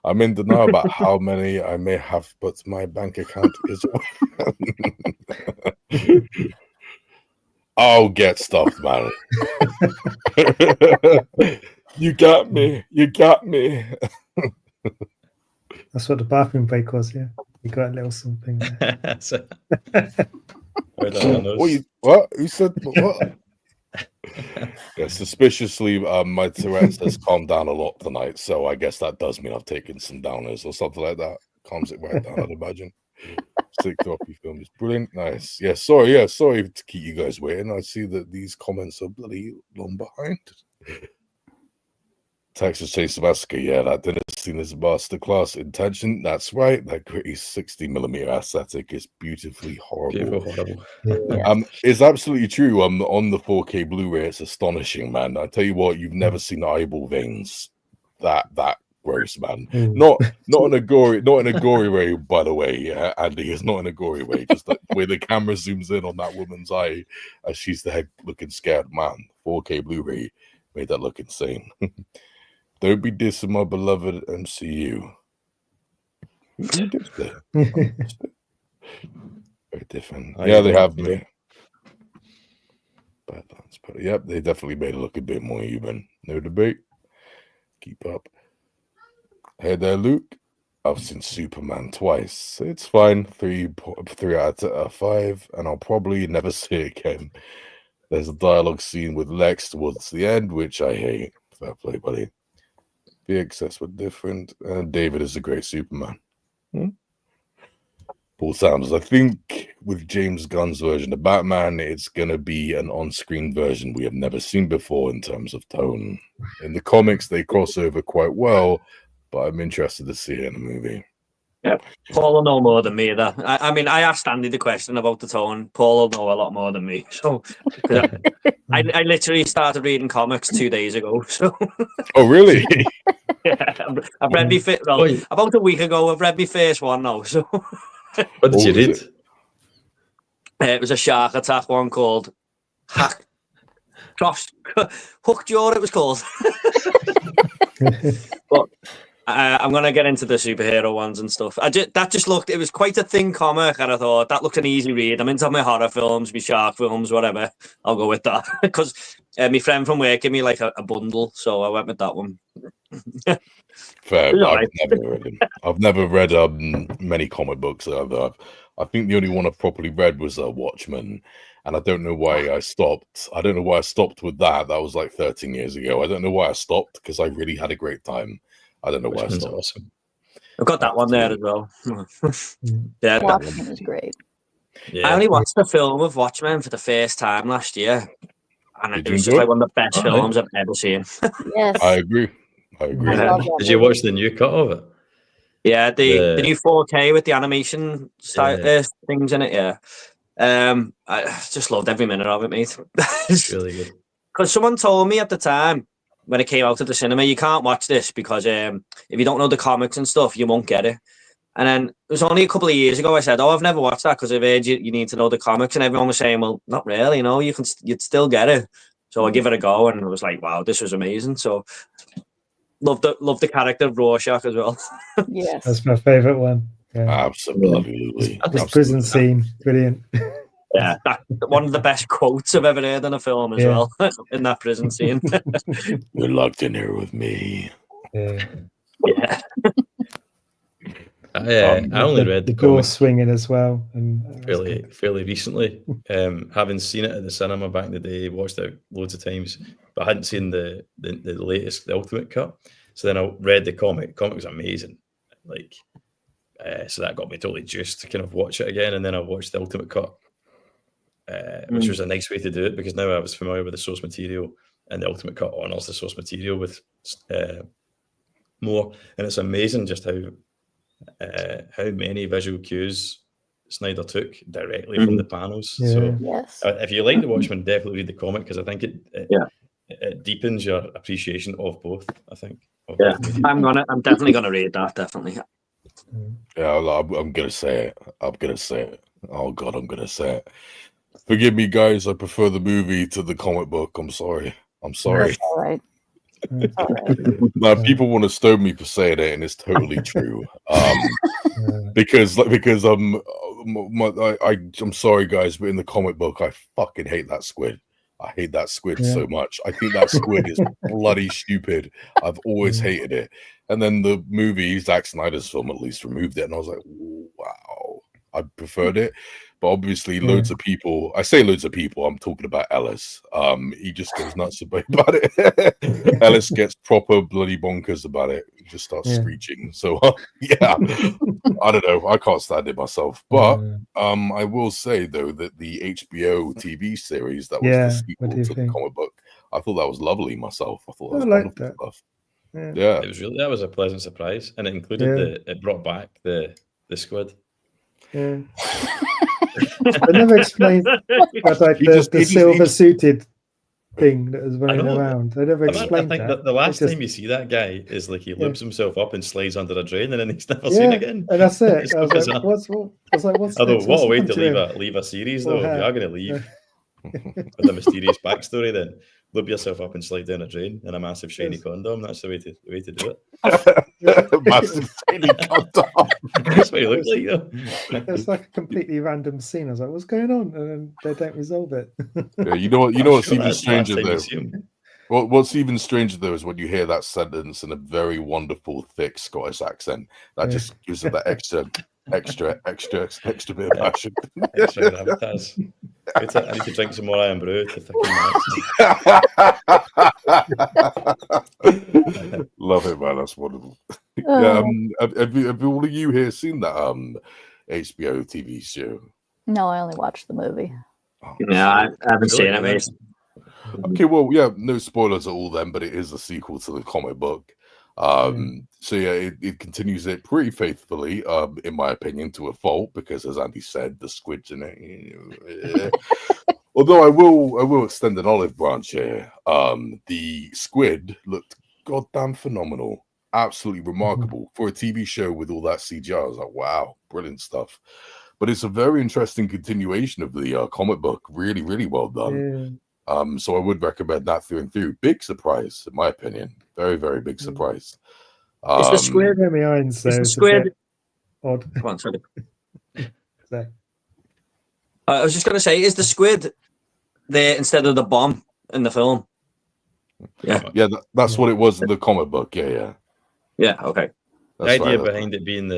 I'm in denial about how many I may have, but my bank account is. I'll get stuffed, man. You got me. You got me. That's what the bathroom break was, yeah. You got a little something there. So, what? Who said what? Yeah, suspiciously, my Tourette's has calmed down a lot tonight, so I guess that does mean I've taken some downers or something like that. Calms it right down, I'd imagine. Sick Doppy film is brilliant. Nice. Yeah, sorry to keep you guys waiting. I see that these comments are bloody long behind. Texas Chainsaw Massacre, yeah, that didn't seem as masterclass intention. That's right. That gritty 60mm aesthetic is beautifully horrible. It's absolutely true. On the 4K Blu-ray, it's astonishing, man. I tell you what, you've never seen eyeball veins that gross, man. Not in a gory way, by the way, Andy. It's not in a gory way. Just the way the camera zooms in on that woman's eye as she's there looking scared, man. 4K Blu-ray made that look insane. Don't be dissing my beloved MCU. Who did that? Very different. Yeah, they have me. Badlands, but yep, they definitely made it look a bit more even. No debate. Keep up. Hey there, Luke. I've seen Superman twice. It's fine. 3 out of 5, and I'll probably never see it again. There's a dialogue scene with Lex towards the end, which I hate. Fair play, buddy. The excess were different, and David is a great Superman. Paul Sanders, I think with James Gunn's version of Batman, it's going to be an on-screen version we have never seen before in terms of tone. In the comics, they cross over quite well, but I'm interested to see it in a movie. Yeah, Paul will know more than me. I mean, I asked Andy the question about the tone. Paul will know a lot more than me. So, I literally started reading comics 2 days ago. So, oh really? Yeah, I've read about a week ago. I've read my first one now. So, what did you read? It was a shark attack one called Hook Jaw. It was called. But I'm going to get into the superhero ones and stuff. It was quite a thin comic, and I thought that looked an easy read. I'm into my horror films, my shark films, whatever. I'll go with that because my friend from work gave me like a bundle, so I went with that one. Fair. I've never read many comic books. I think the only one I properly read was Watchmen, and I don't know why I stopped. I don't know why I stopped with that. That was like 13 years ago. I don't know why I stopped because I really had a great time. I don't know why I stopped. Awesome. I've got that one there as well. Yeah, Watchmen is great. Yeah. I only watched the film of Watchmen for the first time last year, and it was just like one of the best films I've ever seen. Yes, I agree. Did you watch the new cut of it? Yeah, the new 4K with the animation style, things in it. Yeah, I just loved every minute of it, mate. It's really good. Because someone told me at the time when it came out of the cinema, you can't watch this because if you don't know the comics and stuff, you won't get it. And then it was only a couple of years ago I said, I've never watched that because I've heard you need to know the comics, and everyone was saying, well, not really, you'd still get it. So I give it a go, and I was like, wow, this was amazing. So love the character of Rorschach as well. Yes, that's my favorite one. Yeah. Absolutely. This prison scene, brilliant. Yeah, one of the best quotes I've ever heard in a film as well, in that prison scene. You're locked in here with me. Yeah. I only read the door swinging as well, and fairly recently. Having seen it at the cinema back in the day, watched it loads of times, but I hadn't seen the latest, the Ultimate Cut. So then I read the comic. The comic was amazing, so that got me totally juiced to kind of watch it again. And then I watched the Ultimate Cut, which was a nice way to do it because now I was familiar with the source material, and the Ultimate Cut honors the source material with more. And it's amazing just how many visual cues Snyder took directly from the panels. So if you like the Watchmen, definitely read the comic because I think it it deepens your appreciation of both, I think. Yeah, I'm definitely gonna read that. Definitely. Yeah, I'm gonna say it. I'm gonna say it. Oh God, I'm gonna say it. Forgive me, guys. I prefer the movie to the comic book. I'm sorry. I'm sorry. That's all right. Now, people want to stone me for saying it, and it's totally true. Because I'm sorry, guys, but in the comic book, I fucking hate that squid. I hate that squid so much. I think that squid is bloody stupid. I've always hated it. And then the movie, Zack Snyder's film, at least removed it, and I was like, wow, I preferred it. But obviously, loads of people, I say loads of people, I'm talking about Ellis. He just goes nuts about it. Ellis gets proper bloody bonkers about it. He just starts screeching. So, yeah, I don't know. I can't stand it myself. But I will say, though, that the HBO TV series that was the sequel to the comic book, I thought that was lovely myself. I thought that was wonderful stuff. Yeah. It was really, that was a pleasant surprise. And it included it brought back the squid. Yeah. I never explained that, like the silver suited thing that was running around. I never explained I think that. The last time you see that guy is like he loops himself up and slides under a drain, and then he's never seen again. And that's it. I was like, what's Although, next? what a What's way happened to him? leave a series, though. If you are going to leave with a mysterious backstory, then loop yourself up and slide down a drain in a massive shiny condom. That's the way to do it. Massive shiny condom. That's what he looks like. Though. It's like a completely random scene. I was like, "What's going on?" And then they don't resolve it. Yeah, you know what's even stranger though. What's even stranger though is when you hear that sentence in a very wonderful, thick Scottish accent. That just gives it that extra bit of passion. Extra gravitas. I need to drink some more iron brew to thicken my Love it, man. That's wonderful. Yeah, have all of you here seen that HBO TV show? No, I only watched the movie. Yeah, I haven't seen it, mate. Okay, well, yeah, no spoilers at all then, but it is a sequel to the comic book. So yeah, it continues it pretty faithfully, in my opinion, to a fault, because as Andy said, the squid's in it. Although I will extend an olive branch here. The squid looked goddamn phenomenal, absolutely remarkable for a TV show with all that CGI. I was like, wow, brilliant stuff. But it's a very interesting continuation of the comic book. Really, really well done. So I would recommend that through and through. Big surprise, in my opinion. Very, very big surprise. Is the squid? Is the squid? Odd. Come on, sorry. I was just going to say, is the squid there instead of the bomb in the film? Yeah, that's what it was in the comic book. Yeah. Okay. The idea behind it being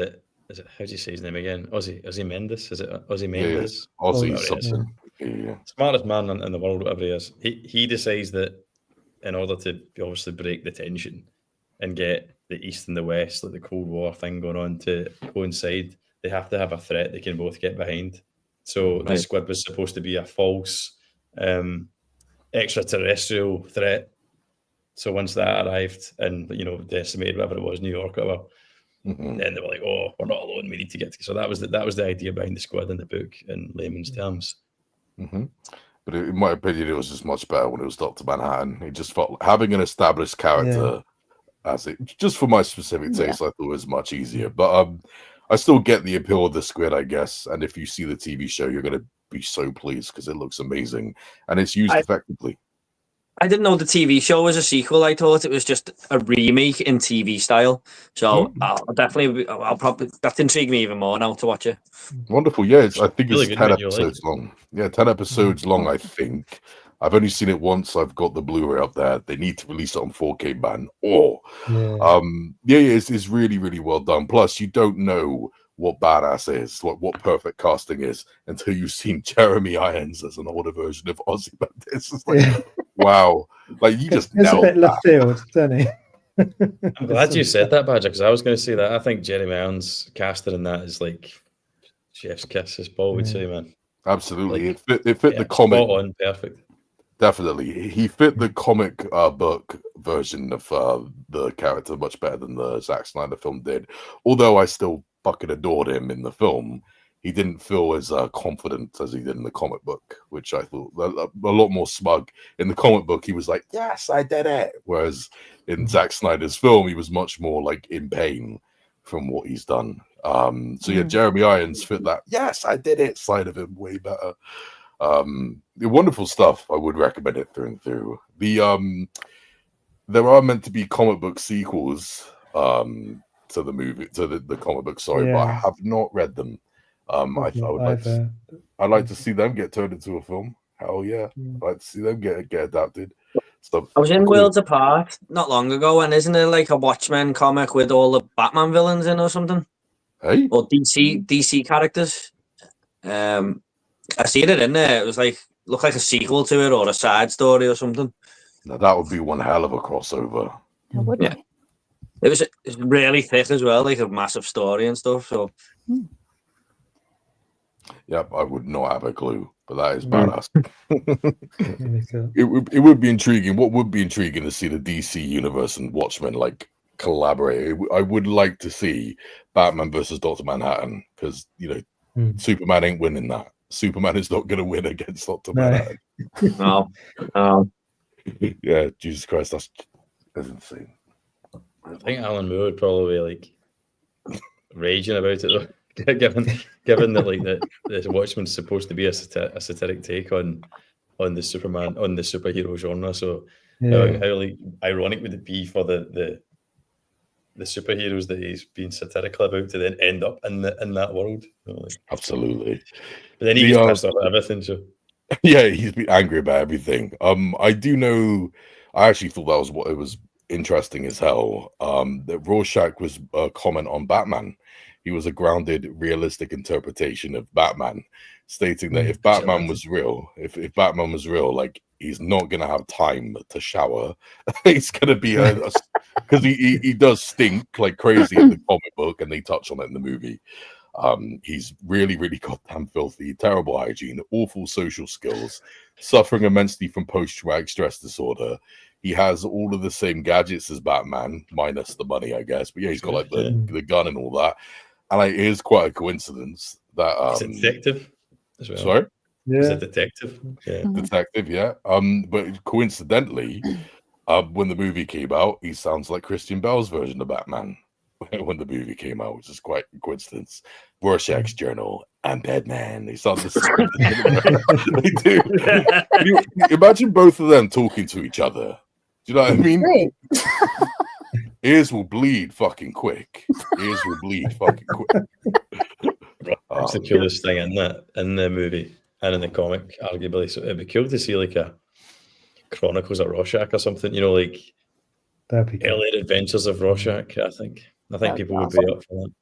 how do you say his name again? Ozzy Mendes? Is it Ozzy Mendes? Yeah. Ozzy something. Yeah. Smartest man in the world, whatever he is. He decides that in order to obviously break the tension and get the East and the West, like the Cold War thing going on, to coincide, they have to have a threat they can both get behind. So the squid was supposed to be a false extraterrestrial threat. So once that arrived and decimated whatever it was, New York or whatever, then they were like, "Oh, we're not alone. We need to get to." So that was the idea behind the squid in the book in layman's terms. But in my opinion, it was just much better when it was Dr. Manhattan. It just felt like having an established character as it, just for my specific taste, I thought it was much easier. But I still get the appeal of the squid, I guess. And if you see the TV show, you're going to be so pleased because it looks amazing and it's used effectively. I didn't know the TV show was a sequel. I thought it was just a remake in TV style. So I'll probably, that intrigued me even more now to watch it. Wonderful. Yeah, I think really it's 10 episodes long. Yeah, 10 episodes long, I think. I've only seen it once. I've got the Blu-ray up there. They need to release it on 4K, man. It's really, really well done. Plus, you don't know what badass is, what perfect casting is, until you've seen Jeremy Irons as an older version of Ozzy Mendes. It's like, wow, like you just it's a bit left field, don't he? I'm glad you said that, Badger, because I was going to say that. I think Jeremy Irons casting in that is like chef's kiss, as Paul would say, man. Absolutely, like, it fit the comic. Spot on, perfect. Definitely, he fit the comic book version of the character much better than the Zack Snyder film did. Although I still fucking adored him in the film, he didn't feel as confident as he did in the comic book, which I thought a lot more smug. In the comic book, he was like, "Yes, I did it," whereas in Zack Snyder's film, he was much more like in pain from what he's done. So yeah, Jeremy Irons fit that "yes, I did it" side of him way better. Wonderful stuff. I would recommend it through and through. There are meant to be comic book sequels to the movie, to the comic book, sorry, but I have not read them. I'd like to see them get turned into a film. Hell yeah. I'd like to see them get adapted. So I was in Worlds Apart not long ago, and isn't there like a Watchmen comic with all the Batman villains in or something? Hey? Or DC characters? I seen it in there. It was like, looked like a sequel to it or a side story or something. Now that would be one hell of a crossover. It would be. It was really thick as well, like a massive story and stuff. So, yep, I would not have a clue, but that is badass. Cool. It would be intriguing. What would be intriguing to see the DC universe and Watchmen like collaborate. I would like to see Batman versus Dr. Manhattan because Superman ain't winning that. Superman is not going to win against Dr. Manhattan. No. Yeah, Jesus Christ, that's insane. I think Alan Moore would probably be like raging about it though, given that like the Watchmen's supposed to be a satiric take on the superhero genre. So how like ironic would it be for the superheroes that he's been satirical about to then end up in that world? Absolutely. But then he gets pissed off at everything. So yeah, he's been angry about everything. I do know. I actually thought that was what it was interesting as hell. That Rorschach was a comment on Batman. He was a grounded, realistic interpretation of Batman, stating that if Batman was real, if Batman was real, like he's not gonna have time to shower. He's gonna be because he does stink like crazy in the comic book, and they touch on it in the movie. He's really, really goddamn filthy, terrible hygiene, awful social skills, suffering immensely from post-traumatic stress disorder. He has all of the same gadgets as Batman, minus the money, I guess. But yeah, he's got like the gun and all that. And it is quite a coincidence that he's a detective as well. Sorry? Yeah. He's a detective. Yeah. Detective, yeah. But coincidentally, when the movie came out, he sounds like Christian Bale's version of Batman when the movie came out, which is quite a coincidence. Rorschach's Journal, I'm Batman. They sound the same. They do. Imagine both of them talking to each other. Do you know what I mean? Great. Ears will bleed fucking quick. Ears will bleed fucking quick. That's the coolest thing in the movie and in the comic, arguably. So it'd be cool to see like a Chronicles of Rorschach or something, like Alien Adventures of Rorschach. I think people would be up for that.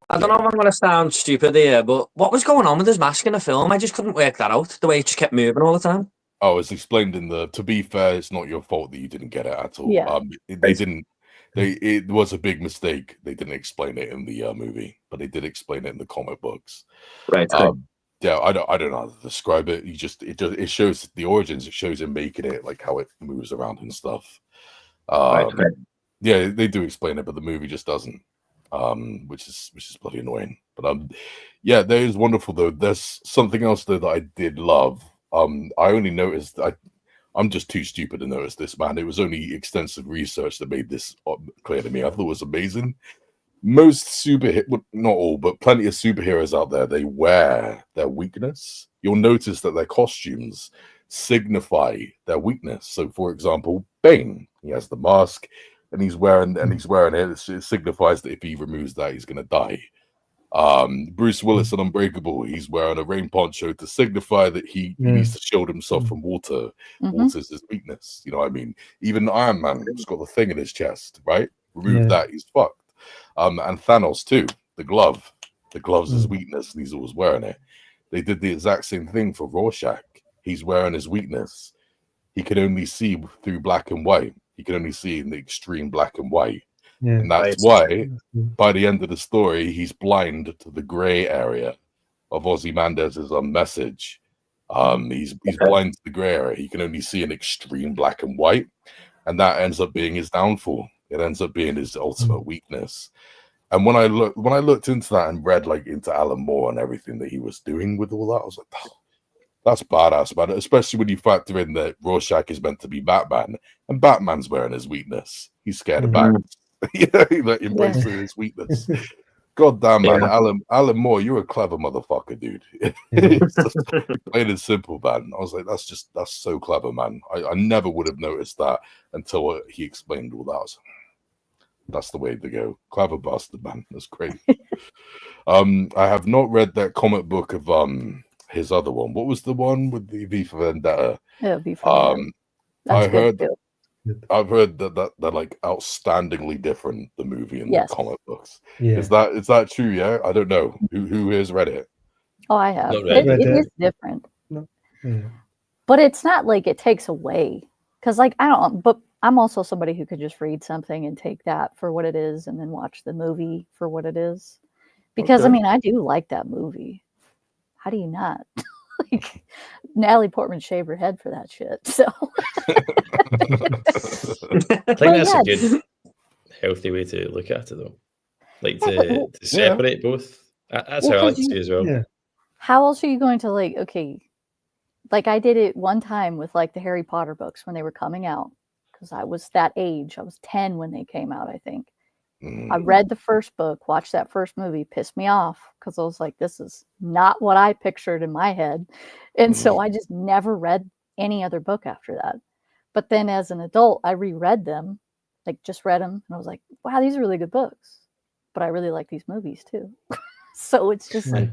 I don't know if I'm going to sound stupid here, but what was going on with his mask in the film? I just couldn't work that out, the way it just kept moving all the time. Oh, it's explained in to be fair, it's not your fault that you didn't get it at all. Yeah. It was a big mistake. They didn't explain it in the movie, but they did explain it in the comic books. Right. Yeah, I don't know how to describe it. It shows the origins. It shows him making it, like how it moves around and stuff. Yeah, they do explain it, but the movie just doesn't. Which is bloody annoying. But yeah, that is wonderful though. There's something else though that I did love. I only noticed. I'm just too stupid to notice this, man. It was only extensive research that made this clear to me. I thought it was amazing. Most not all, but plenty of superheroes out there, they wear their weakness. You'll notice that their costumes signify their weakness. So, for example, Bane, he has the mask, and he's wearing it. It signifies that if he removes that, he's going to die. Bruce Willis in Unbreakable, he's wearing a rain poncho to signify that he needs to shield himself from water. Water's his weakness. You know what I mean? Even Iron Man has got the thing in his chest, right? Remove that, he's fucked. And Thanos too, the gloves his weakness, and he's always wearing it. They did the exact same thing for Rorschach. He's wearing his weakness. He can only see through black and white. He can only see in the extreme black and white. Yeah, and that's why by the end of the story, he's blind to the gray area of Ozymandias's message. He's blind to the gray area. He can only see in extreme black and white, and that ends up being his downfall. It ends up being his ultimate weakness. And when I looked into that and read like into Alan Moore and everything that he was doing with all that, I was like, oh, that's badass, man. Especially when you factor in that Rorschach is meant to be Batman, and Batman's wearing his weakness. He's scared of bats. He like embracing his weakness. God damn, man. Alan Moore, you're a clever motherfucker, dude. It's just plain and simple, man. I was like, that's so clever, man. I never would have noticed that until he explained all that. That's the way to go. Clever bastard, man. That's great. I have not read that comic book of his other one. What was the one with the V for Vendetta? Yeah, V for Vendetta. That's good too. I've heard that they're like outstandingly different, the movie and the comic books. Yeah. Is that true? Yeah, I don't know who has read it. Oh, I have. It is different. No. Yeah. But it's not like it takes away, because like but I'm also somebody who could just read something and take that for what it is and then watch the movie for what it is. Because I mean, I do like that movie. How do you not? Like, Natalie Portman shaved her head for that shit. So I think that's a good, healthy way to look at it, though. Like to separate both. That's how I like to see it as well. Yeah. How else are you going to like I did it one time with like the Harry Potter books when they were coming out, because I was that age. I was 10 when they came out, I think. I read the first book, watched that first movie, pissed me off because I was like, this is not what I pictured in my head. And so I just never read any other book after that. But then as an adult, I reread them, like just read them. And I was like, wow, these are really good books. But I really like these movies too. So it's just like,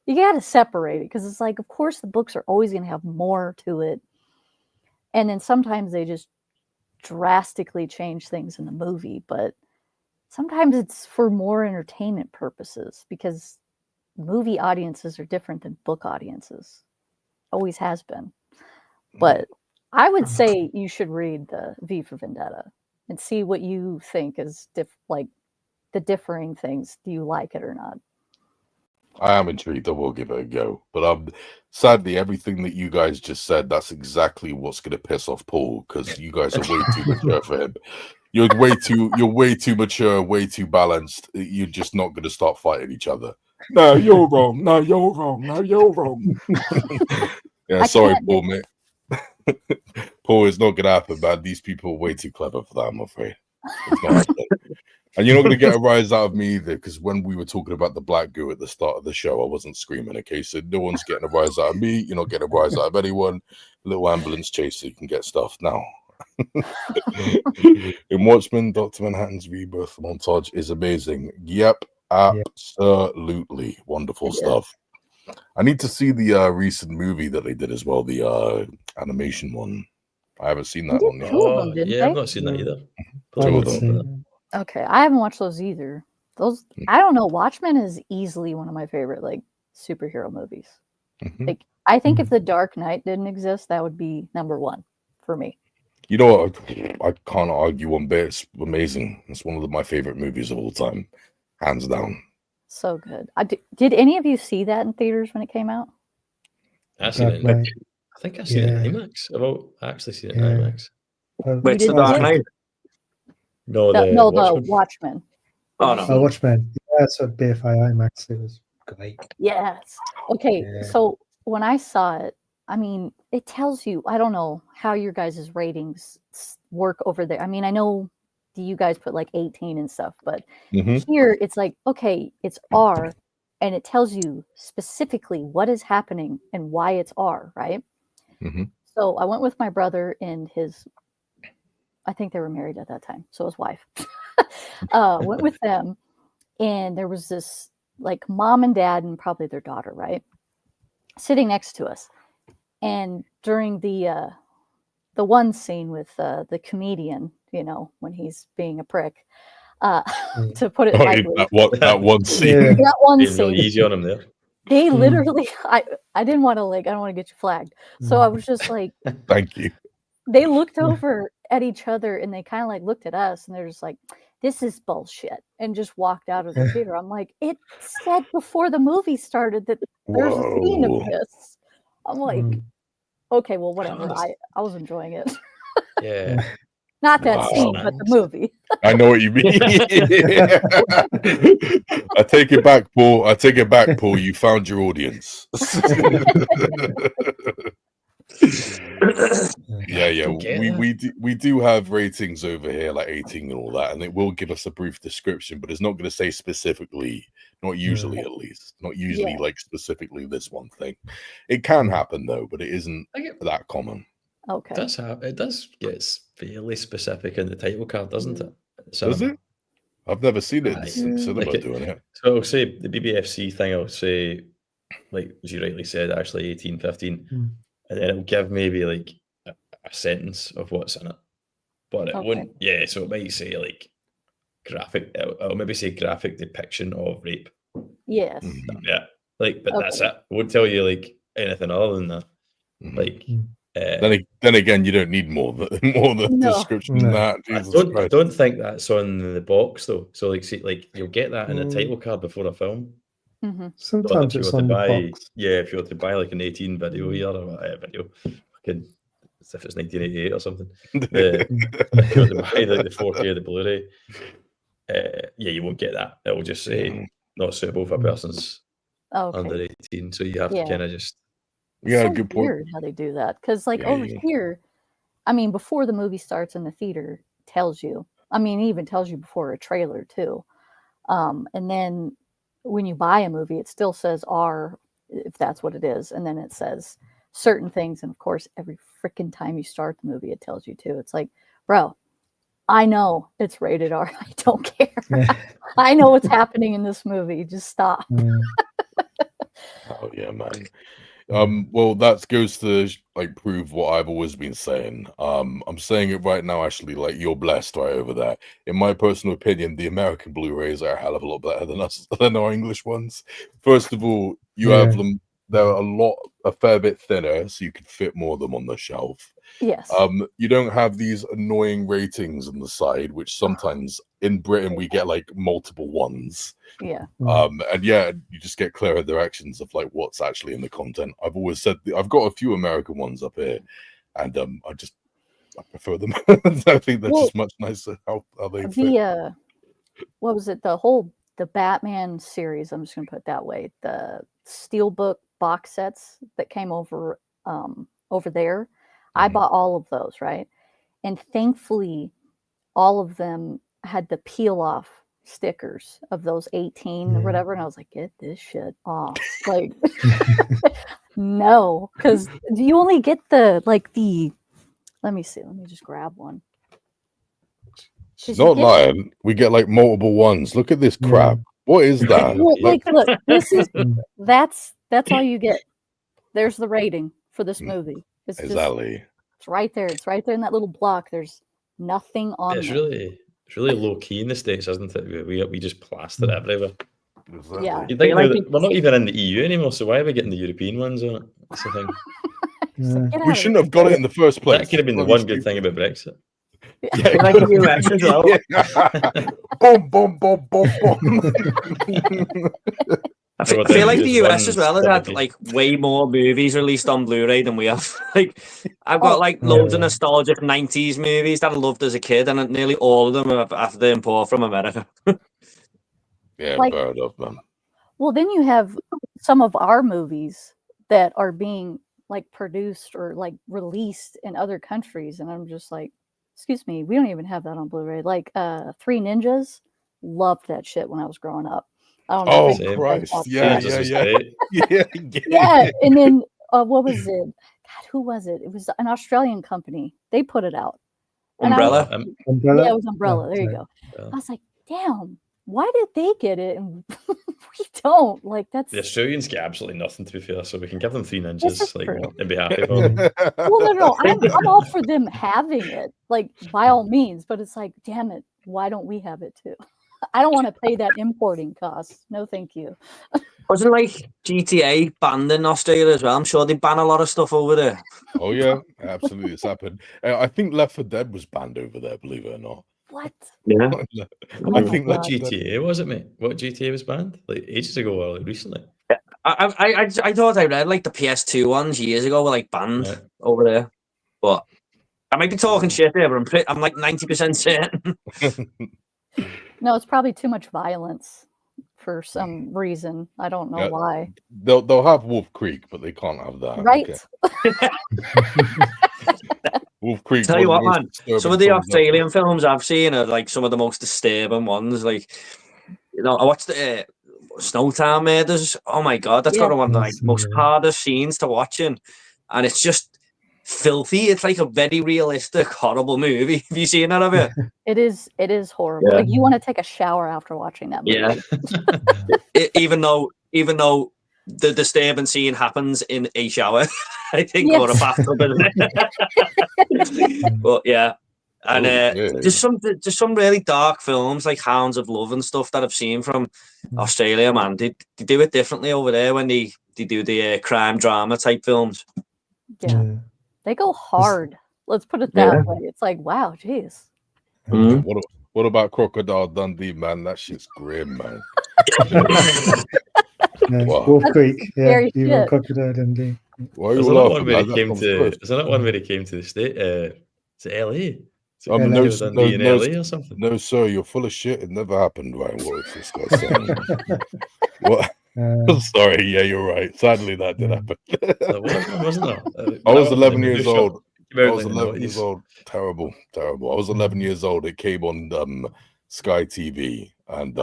you got to separate it, because it's like, of course, the books are always going to have more to it. And then sometimes they just drastically change things in the movie. But sometimes it's for more entertainment purposes, because movie audiences are different than book audiences. Always has been. But I would say you should read the V for Vendetta and see what you think is like the differing things. Do you like it or not? I am intrigued. I will give it a go. But sadly, everything that you guys just said, that's exactly what's going to piss off Paul, because you guys are way too mature for him. You're way too mature, way too balanced. You're just not going to start fighting each other. No, you're wrong. No, you're wrong. No, you're wrong. Yeah, sorry, Paul, mate. Paul, it's not going to happen, man. These people are way too clever for that, I'm afraid. It's not happening. And you're not going to get a rise out of me either, because when we were talking about the black goo at the start of the show, I wasn't screaming. Okay, so no one's getting a rise out of me. You're not getting a rise out of anyone. A little ambulance chase so you can get stuff now. In Watchmen, Dr. Manhattan's rebirth montage is amazing. Yep, absolutely wonderful stuff. I need to see the recent movie that they did as well, the animation one. I haven't seen that one yet. I've not seen that either. Okay, I haven't watched those either. Those, I don't know. Watchmen is easily one of my favorite like superhero movies. Like, I think if The Dark Knight didn't exist, that would be #1 for me. You know what? I can't argue one bit. It's amazing. It's one of my favorite movies of all time, hands down. So good. Did any of you see that in theaters when it came out? I think I've seen it in IMAX. I've actually seen it in IMAX. Wait, The Dark Knight? No, the Watchmen. Oh, no. Watchmen. Yeah, it's a BFI IMAX. It was great. Yes. Okay, so when I saw it, I mean, it tells you, I don't know how your guys' ratings work over there. I mean, I know you guys put like 18 and stuff, but here it's like, okay, it's R, and it tells you specifically what is happening and why it's R, right? So I went with my brother and I think they were married at that time, so his wife. Went with them, and there was this like mom and dad and probably their daughter, right, sitting next to us. And during the one scene with the comedian, you know, when he's being a prick, to put it lightly, that one scene, that one scene, really easy on him there. They literally, I didn't want to I don't want to get you flagged, so I was just like, thank you. They looked over at each other and they kind of like looked at us and they're just like, this is bullshit, and just walked out of the theater. I'm like, it said before the movie started that there's a scene of this. I'm like, okay, well, whatever. I was enjoying it. Yeah. Not that Wow. scene, but the movie. I know what you mean. I take it back, Paul. I take it back, Paul. You found your audience. Yeah. We do have ratings over here, like 18 and all that, and it will give us a brief description, but it's not going to say specifically. Not usually, at least. Not usually, like specifically this one thing. It can happen though, but it isn't that common. Okay. It does get fairly specific in the title card, doesn't it? Does it? I've never seen it in cinema doing it. So I'll say the BBFC thing, I'll say, like as you rightly said, actually 18, 15. And then it'll give maybe like a sentence of what's in it. But it won't, so it might say like graphic, it'll maybe say graphic depiction of rape. Yes. Yeah. Like, but that's it. It won't tell you like anything other than that. Like, then again, you don't need more than description than that. I don't think that's on the box though. So like, see, like you'll get that in a title card before a film. Sometimes it's on the box. Yeah, if you were to buy like an 18 video here or video, fucking as if it's 1988 or something. If you were to buy like the 4K or the Blu-ray, you won't get that. It will just say not suitable for persons under 18. So you have to kind of just. Yeah, so good point. Weird how they do that, because like over here, I mean, before the movie starts in the theater, tells you. I mean, it even tells you before a trailer too. And then when you buy a movie, it still says R, if that's what it is, and then it says certain things. And of course, every freaking time you start the movie, it tells you too. It's like, bro, I know it's rated R. I don't care. I know what's happening in this movie. Just stop. Oh yeah, man. Well, that goes to like prove what I've always been saying. I'm saying it right now, actually, like you're blessed right over there. In my personal opinion, the American Blu-rays are a hell of a lot better than our English ones. First of all, you have them, they're a fair bit thinner, so you can fit more of them on the shelf. Yes. You don't have these annoying ratings on the side, which sometimes in Britain we get like multiple ones. Yeah. And you just get clearer directions of like what's actually in the content. I've always said I've got a few American ones up here, and I prefer them. I think they're just much nicer how they fit. What was it? The Batman series. I'm just gonna put it that way. The Steelbook box sets that came over there. I bought all of those, right? And thankfully, all of them had the peel off stickers of those 18 or whatever. And I was like, get this shit off. Like, no, because you only get let me see. Let me just grab one. She's not lying. We get like multiple ones. Look at this crap. What is that? Look, this is, that's all you get. There's the rating for this movie. Exactly. It's right there. It's right there in that little block. There's nothing on it. It's really low key in the States, isn't it? We just plaster it everywhere. Exactly. Yeah. You think we're not even in the EU anymore, so why are we getting the European ones on it? That's the thing. We shouldn't have got it in the first place. That could have been the one good thing about Brexit. Yeah, like the US as well. Boom, boom, boom, boom, boom. I feel like the US as well has had like way more movies released on Blu-ray than we have. Like I've got like loads of nostalgic 90s movies that I loved as a kid, and nearly all of them are after the import from America. Yeah, fair enough, man. Well, then you have some of our movies that are being like produced or like released in other countries, and I'm just like, excuse me, we don't even have that on Blu-ray. Like Three Ninjas, loved that shit when I was growing up. Oh Christ! Yeah. Yeah, and then what was it? God, who was it? It was an Australian company. They put it out. Umbrella. Umbrella. Yeah, it was Umbrella. There you go. I was like, damn, why did they get it and we don't? Like that's the Australians get absolutely nothing, to be fair. So we can give them Three Ninjas, like, and be happy for them. Well, no, I'm all for them having it, like by all means. But it's like, damn it, why don't we have it too? I don't want to pay that importing cost. No, thank you. Wasn't like GTA banned in Australia as well? I'm sure they ban a lot of stuff over there. Oh yeah, absolutely, it's happened. I think Left 4 Dead was banned over there, believe it or not. What? Yeah. I think what GTA was it, mate? What GTA was banned? Like ages ago or like recently? I thought I read like the PS2 ones years ago were like banned over there, but I might be talking shit there, but I'm like 90% certain. No, it's probably too much violence for some reason. I don't know why. They'll have Wolf Creek, but they can't have that. Right. Okay. Wolf Creek. Tell you what, man. Some of the Australian films I've seen are like some of the most disturbing ones. Like, you know, I watched the Snowtown Murders. Oh my god, that's got one of the like most hardest scenes to watching, and it's just filthy. It's like a very realistic, horrible movie. Have you seen that of it? It is horrible. Yeah. Like, you want to take a shower after watching that movie. Yeah. even though the disturbing scene happens in a shower, I think, or a bathtub, isn't it? But yeah. And there's some really dark films like Hounds of Love and stuff that I've seen from Australia, man. They do it differently over there when they do the crime drama type films. Yeah. They go hard. Let's put it that way. It's like, wow, geez. What about Crocodile Dundee, man? That shit's grim, man. Wolf Creek, even Crocodile Dundee. Why are you Isn't that one where he came to the state? To LA? LA or something? No, sir, you're full of shit. It never happened, Ryan. What is this guy saying? What? Sorry, yeah, you're right. Sadly, that did happen. Wasn't that? I was 11 years old. I was 11 years old. Terrible. I was 11 years old. It came on Sky TV, and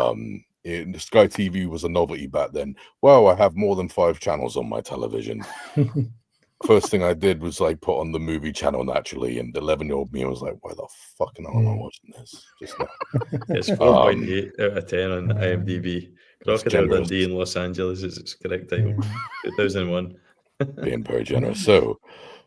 Sky TV was a novelty back then. Wow, I have more than 5 channels on my television. First thing I did was like put on the movie channel naturally, and the 11-year-old me was like, "Why the fuck am I watching this?" Just now. It's 4.8 out of 10 on IMDb. Crocodile Dundee in Los Angeles is its correct title. 2001. Being very generous. So,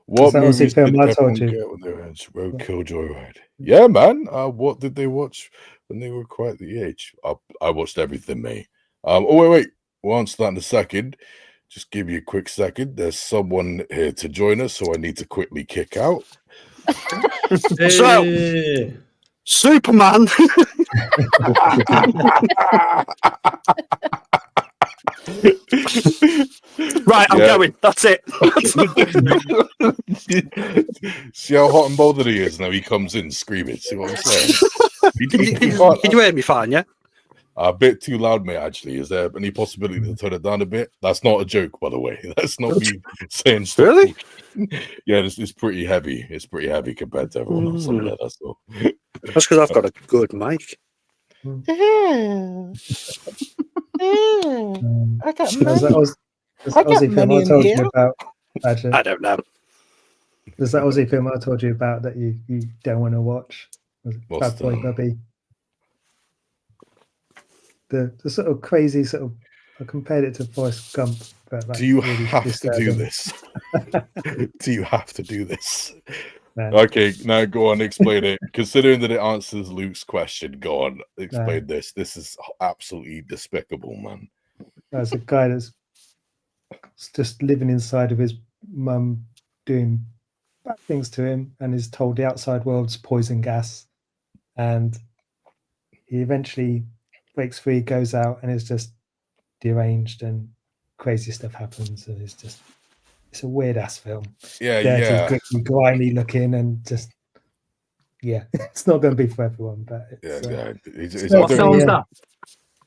what movies did everyone get when they were in Roadkill Joyride? Yeah, man. What did they watch when they were quite the age? I watched everything, mate. Wait. We'll answer that in a second. Just give you a quick second. There's someone here to join us, so I need to quickly kick out. So, Superman. Right, I'm going. That's it. See how hot and bothered he is now? He comes in screaming. See what I'm saying? Can you hear me fine? Yeah. A bit too loud, mate. Actually, is there any possibility to turn it down a bit? That's not a joke, by the way. That's not me saying stuff. Really? Yeah, it's pretty heavy. It's pretty heavy compared to everyone else. That's all. That's because I've got a good mic. I got Aussie film I told you about. Actually, I don't know. There's that Aussie film I told you about that you don't want to watch. Bad Boy Bubby. The sort of crazy sort of, I compared it to Forrest Gump. But like, do you really have to do this? Do you have to do this? Okay, now go on, explain it. Considering that it answers Luke's question, go on, explain this. This is absolutely despicable, man. There's a guy that's just living inside of his mum, doing bad things to him, and is told the outside world's poison gas. And he eventually breaks free, goes out, and is just deranged, and crazy stuff happens, and it's a weird ass film. Yeah. Gritty, grimy looking, and just it's not going to be for everyone. But it's, what film is that?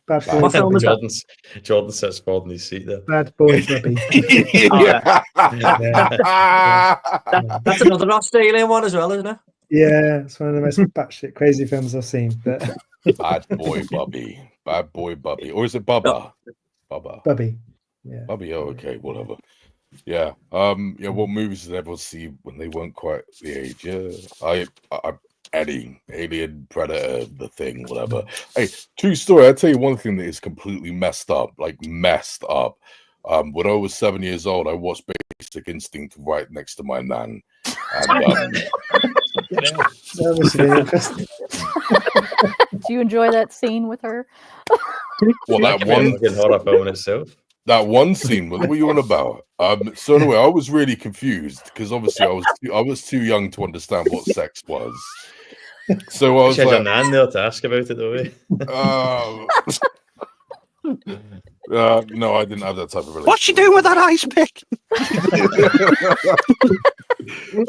Bad Boy. What film is that? Jordan sits forward in his seat there. Bad Boy Bubby. That's another Australian one as well, isn't it? Yeah, it's one of the most batshit crazy films I've seen. But Bad Boy Bubby, or is it Bubba? Bubby. Yeah. Bubby. Oh, okay, whatever. Yeah. What movies did everyone see when they weren't quite the age? Yeah. Eddie, Alien, Predator, The Thing, whatever. Hey, true story. I'll tell you one thing that is completely messed up. When I was 7 years old, I watched Basic Instinct right next to my nan. And, Do you enjoy that scene with her? Well, that one horror film in itself. That one scene, what were you on about? So anyway, I was really confused because obviously I was too young to understand what sex was. So I was like, your nan there to ask about it, though. No, I didn't have that type of relationship. What's she doing with that ice pick?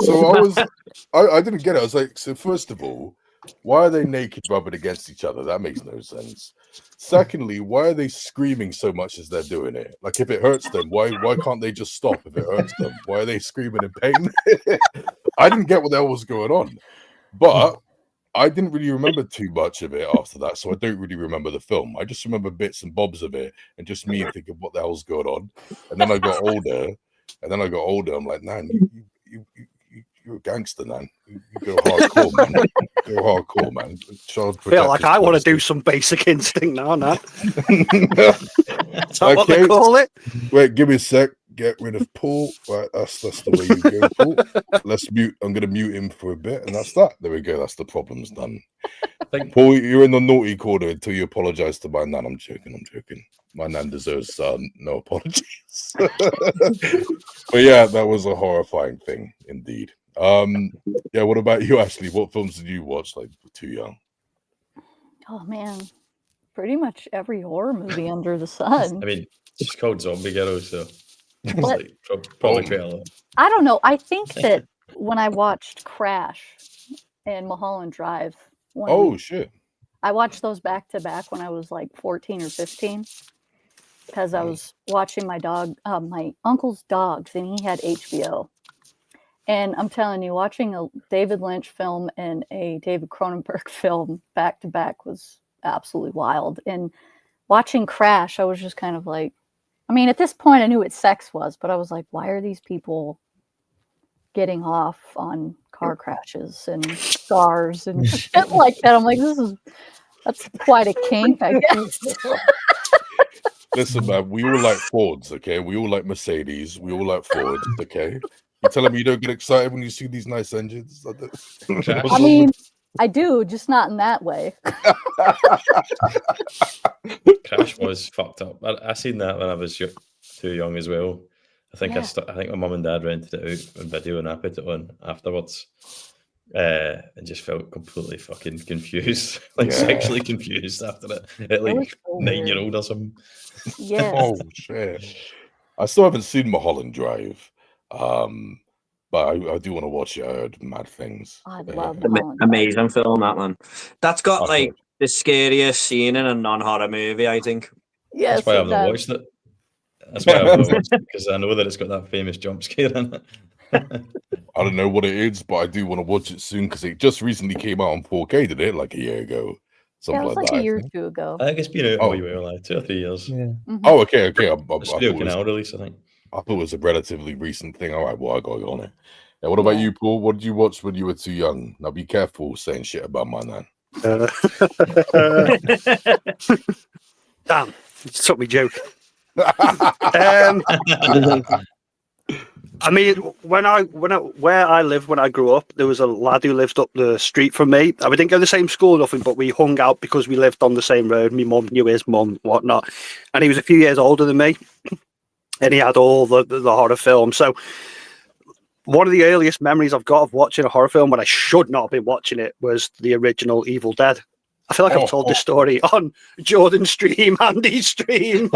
So I didn't get it. I was like, so first of all, why are they naked rubbing against each other? That makes no sense. Secondly, why are they screaming so much as they're doing it? Like, if it hurts them, why can't they just stop if it hurts them? Why are they screaming in pain? I didn't get what the hell was going on. But I didn't really remember too much of it after that, so I don't really remember the film. I just remember bits and bobs of it, and just me thinking, what the hell's going on? And then I got older, I'm like, Nan, you're a gangster, Nan. You go hardcore, man. Go hardcore, man. I feel like I want to do some Basic Instinct now, Nat. Is that what they call it? Wait, give me a sec. Get rid of Paul. Right, that's the way you go, Paul. Let's mute. I'm gonna mute him for a bit, and that's that. There we go. That's the problem's done. Paul, you're in the naughty corner until you apologize to my Nan. I'm joking. My Nan deserves no apologies. But yeah, that was a horrifying thing indeed. Yeah, what about you, Ashley? What films did you watch like too young? Oh man, pretty much every horror movie under the sun. I mean, it's just called Zombie Girl, so it's But- like, probably trailer. I don't know. I think that when I watched Crash and Mulholland Drive, Shit. I watched those back to back when I was like 14 or 15 because I was watching my uncle's dogs, and he had HBO. And I'm telling you, watching a David Lynch film and a David Cronenberg film back to back was absolutely wild. And watching Crash, I was just kind of like, I mean, at this point I knew what sex was, but I was like, why are these people getting off on car crashes and scars and shit like that? I'm like, that's quite a kink, I guess. Listen, man, we all like Fords, okay? We all like Mercedes. We all like Fords, okay? You telling me you don't get excited when you see these nice engines? I mean, I do, just not in that way. Crash was fucked up. I seen that when I was too young as well. I think I think my mum and dad rented it out on video, and I put it on afterwards, and just felt completely fucking confused, sexually confused after it at like 9-year-old or something. Yeah. Oh shit! I still haven't seen Mulholland Drive, but I do want to watch it. I heard mad things. I love amazing film, that one. That's got like the scariest scene in a non-horror movie, I think. Yes, that's why I've not watched it. That's why I've not watched it, because I know that it's got that famous jump scare in it. I don't know what it is, but I do want to watch it soon because it just recently came out on 4K, did it? Like a year ago. It was like a year or two ago. I think it's been out like 2 or 3 years. Yeah. Oh, okay. It's still canal release, I think. I thought it was a relatively recent thing. All right, well, I got to go on it. Now, what about you, Paul? What did you watch when you were too young? Now, be careful saying shit about my Nan. Damn, you took me joke. I mean, where I lived when I grew up, there was a lad who lived up the street from me. We didn't go to the same school or nothing, but we hung out because we lived on the same road. My mum knew his mum, whatnot, and he was a few years older than me, and he had all the horror films. So one of the earliest memories I've got of watching a horror film when I should not have been watching it was the original Evil Dead. I feel like I've told this story on Jordan's stream, Andy's stream.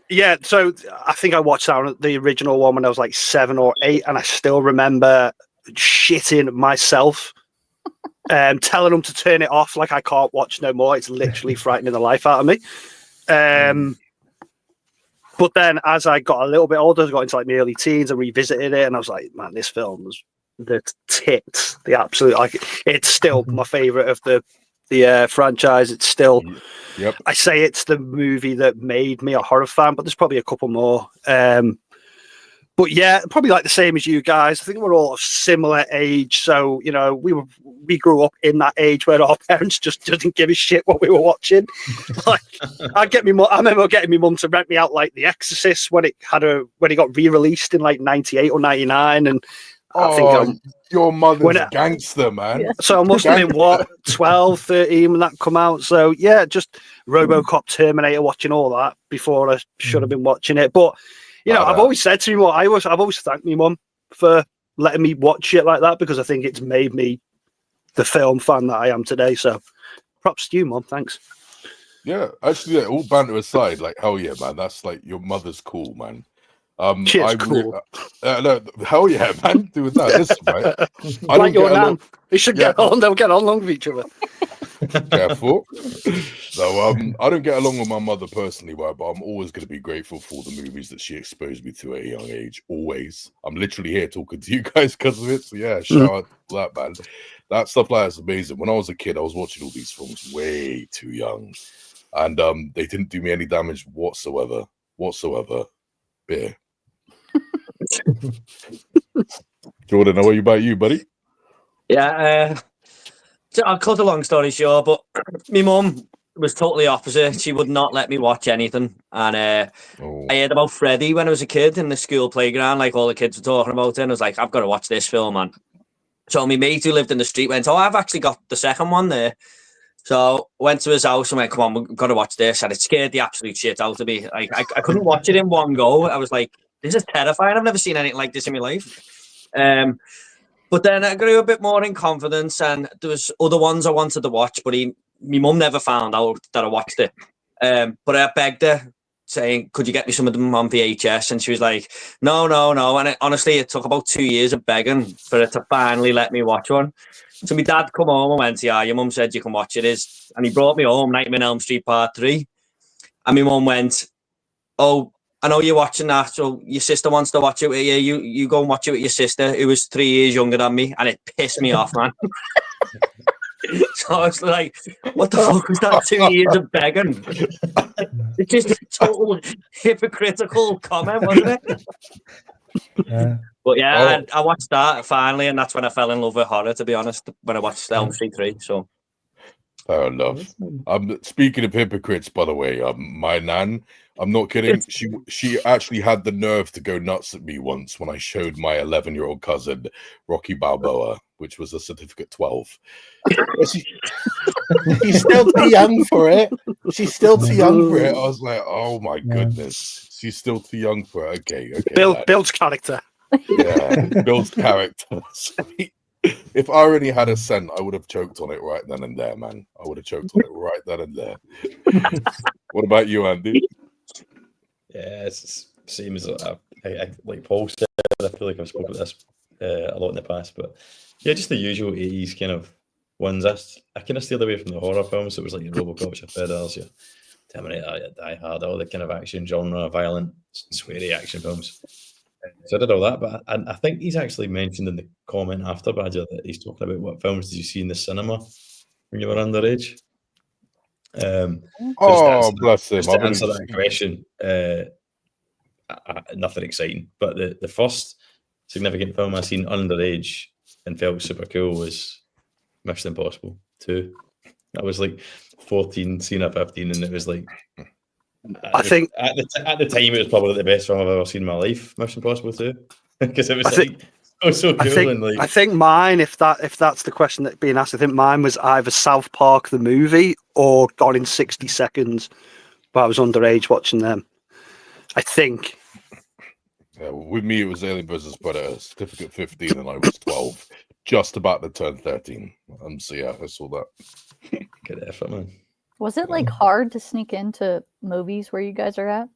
Yeah, so I think I watched the original one when I was like 7 or 8, and I still remember shitting myself, telling them to turn it off, like I can't watch no more. It's literally frightening the life out of me. But then as I got a little bit older, I got into like my early teens, I revisited it, and I was like, man, this film was the tits, the absolute, like, it's still my favorite of the franchise. It's still, I say it's the movie that made me a horror fan, but there's probably a couple more. But yeah, probably like the same as you guys. I think we're all of similar age, so you know, we grew up in that age where our parents just didn't give a shit what we were watching. Like, I remember getting my mum to rent me out like The Exorcist when it got re-released in like 98 or 99, and I think your mother's gangster, man. So I must have been 12, 13 when that come out. So yeah, just RoboCop, Terminator, watching all that before I should have been watching it. But you know, I've always said to my mum, I've always thanked my mum for letting me watch shit like that, because I think it's made me the film fan that I am today. So props to you, Mum. Thanks. Yeah, actually, all banter aside, like, hell yeah, man. That's like, your mother's cool, man. Shit's cool. No, hell yeah, man. Doing that. Listen, right? I Like don't your get nan. along. They should Yeah. get on. They'll get on along with each other. Careful. So I don't get along with my mother personally, right? But I'm always going to be grateful for the movies that she exposed me to at a young age. Always. I'm literally here talking to you guys because of it. So yeah, shout out to that, man. That stuff like that's amazing. When I was a kid, I was watching all these films way too young, and they didn't do me any damage whatsoever. Beer. Jordan, how about you, buddy? Yeah, so I'll cut a long story short, but my mum was totally opposite. She would not let me watch anything. And I heard about Freddy when I was a kid in the school playground, like all the kids were talking about it. And I was like, I've got to watch this film, man. So my mate who lived in the street went, oh, I've actually got the second one there. So I went to his house and went, come on, we've got to watch this. And it scared the absolute shit out of me. Like, I couldn't watch it in one go. I was like, this is terrifying. I've never seen anything like this in my life. But then I grew a bit more in confidence, and there was other ones I wanted to watch, but my mum never found out that I watched it. But I begged her, saying, could you get me some of them on VHS? And she was like, no. And honestly, it took about 2 years of begging for her to finally let me watch one. So my dad come home and went, yeah, your mum said you can watch it. And he brought me home, Nightmare on Elm Street Part 3. And my mum went, oh, I know you're watching that, so your sister wants to watch it with you. You go and watch it with your sister, who was 3 years younger than me, and it pissed me off, man. So I was like, what the fuck was that 2 years of begging? It's just a total hypocritical comment, wasn't it? Yeah. But yeah, I watched that finally, and that's when I fell in love with horror, to be honest, when I watched Elm Street 3. So fair enough. Speaking of hypocrites, by the way, my nan, I'm not kidding. She actually had the nerve to go nuts at me once when I showed my 11-year-old cousin Rocky Balboa, which was a certificate 12. She's still too young for it. She's still too young for I it. was like, oh my goodness, she's still too young for it. Okay. Builds character. Yeah, builds character. Sweet. If I already had a scent, I would have choked on it right then and there, man. I would have choked on it right then and there. What about you, Andy? Yeah, it's same as I like Paul said. I feel like I've spoken about this a lot in the past, but yeah, just the usual 80s kind of ones. I kind of steered away from the horror films. It was like your RoboCop, your Predators, your Terminator, your Die Hard, all the kind of action genre, violent, sweary action films. So I did all that, but I think he's actually mentioned in the comment after Badger that he's talking about what films did you see in the cinema when you were underage. Bless him. Just to answer that question, nothing exciting. But the first significant film I seen underage and felt super cool was Mission Impossible 2. I was like 14, seeing at 15, and it was like, I think at the time it was probably the best film I've ever seen in my life. Mission Impossible 2, because it was so cool. I think mine, if that's the question that's being asked, I think mine was either South Park the movie or Gone in 60 Seconds. But I was underage watching them. I think. Yeah, with me, it was Alien vs. Predator, certificate 15, and I was 12, just about to turn 13. So yeah, I saw that. Good effort, man. Was it like hard to sneak into movies where you guys are at?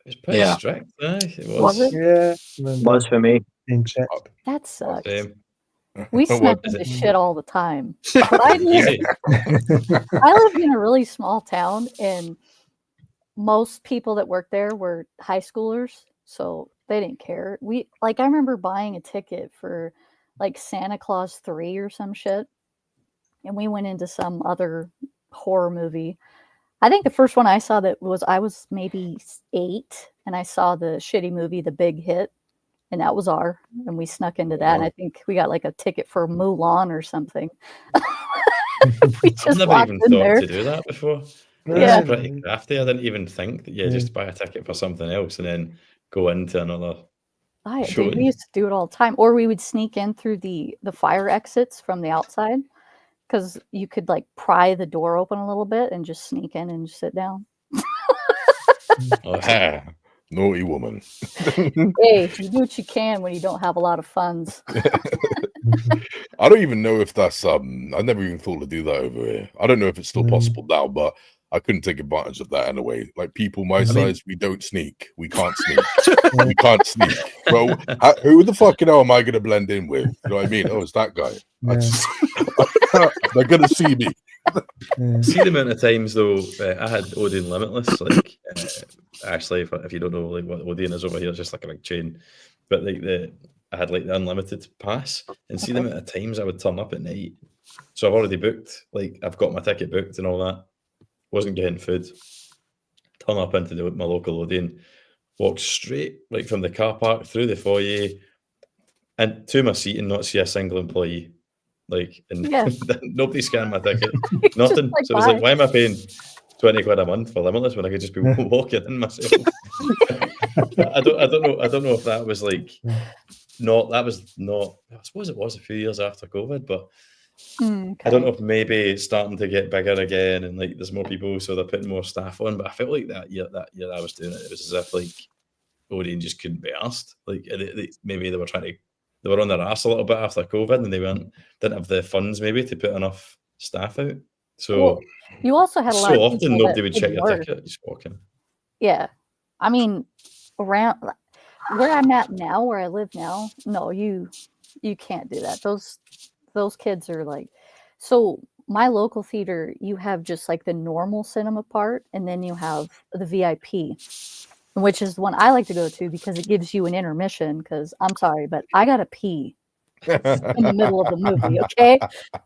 It was pretty strict. It was. Was it? Yeah. It was for me. That sucks. Same. We snuck into shit all the time. But I lived in a really small town, and most people that worked there were high schoolers, so they didn't care. I remember buying a ticket for like Santa Claus 3 or some shit, and we went into some other horror movie. I think the first one I saw I was maybe 8, and I saw the shitty movie The Big Hit, and that was and we snuck into that. And I think we got like a ticket for Mulan or something. We just I've never even thought to do that before. Yeah. It's pretty crafty. I didn't even think that just buy a ticket for something else and then go into another. We used to do it all the time, or we would sneak in through the fire exits from the outside, because you could like pry the door open a little bit and just sneak in and sit down. Naughty woman. Hey, you do what you can when you don't have a lot of funds. I don't even know if that's I never even thought to do that over here. I don't know if it's still possible now, but I couldn't take advantage of that in a way. Like people my size, we don't sneak. We can't sneak. We can't sneak. Bro, who the fucking hell am I going to blend in with? You know what I mean? Oh, it's that guy. They're going to see me. See the amount of times though, I had Odeon Limitless. Like, actually, if you don't know like what Odeon is over here, it's just like a big chain. But like I had like the unlimited pass, and see the amount of times I would turn up at night. So I've already booked. Like I've got my ticket booked and all that. Wasn't getting food. Turn up into my local Odeon, walk straight like from the car park through the foyer and to my seat and not see a single employee. Like, and nobody scanned my ticket, nothing. Like, so it was like, why am I paying 20 quid a month for Limitless when I could just be walking in myself? I don't know if that was like that was not. I suppose it was a few years after COVID, but. I don't know if maybe it's starting to get bigger again and like there's more people, so they're putting more staff on. But I felt like that year I was doing it was as if like Odeon just couldn't be asked. Like maybe they were on their ass a little bit after COVID and they didn't have the funds maybe to put enough staff out. So you also had a lot so of often nobody would check your ticket. Just walking. Yeah, I mean around where I'm at now, where I live now. No, you can't do that. Those kids are like, so my local theater, you have just like the normal cinema part, and then you have the VIP, which is the one I like to go to because it gives you an intermission. Because I'm sorry, but I gotta pee in the middle of the movie. Okay,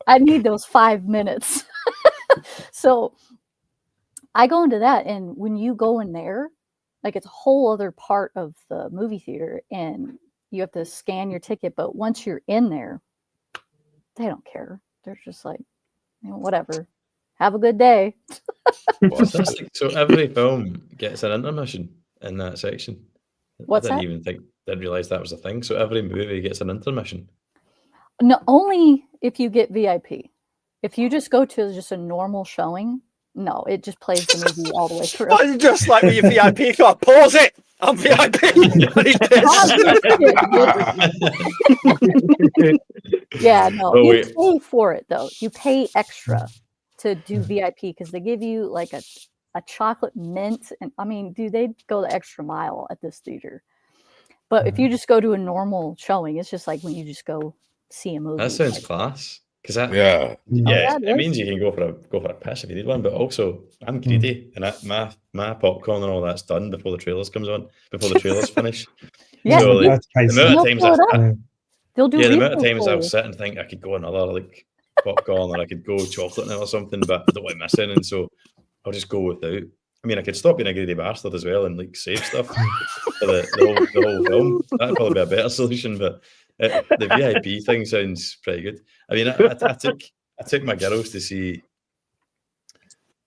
I need those 5 minutes. So I go into that, and when you go in there, like it's a whole other part of the movie theater, and you have to scan your ticket. But once you're in there, they don't care. They're just like, whatever. Have a good day. So every film gets an intermission in that section. What's I that? Didn't realize that was a thing. So every movie gets an intermission. No, only if you get VIP. If you just go to just a normal showing, no, it just plays the movie all the way through. Why just like with your VIP card? Pause it. I'm VIP. Yeah, no, you pay for it though. You pay extra to do VIP because they give you like a chocolate mint, and I mean, dude, they go the extra mile at this theater. But if you just go to a normal showing, it's just like when you just go see a movie. That sounds class. Because it means you can go for a piss if you need one. But also, I'm greedy, and my popcorn and all that's done before the trailers finish. Yeah, so like, the amount of times they'll do the amount of times I'll sit and think I could go another like popcorn or I could go chocolate now or something, but I don't want to miss anything, so I'll just go without. I mean, I could stop being a greedy bastard as well and like save stuff for the whole film. That'd probably be a better solution, but the VIP thing sounds pretty good. I mean, I took my girls to see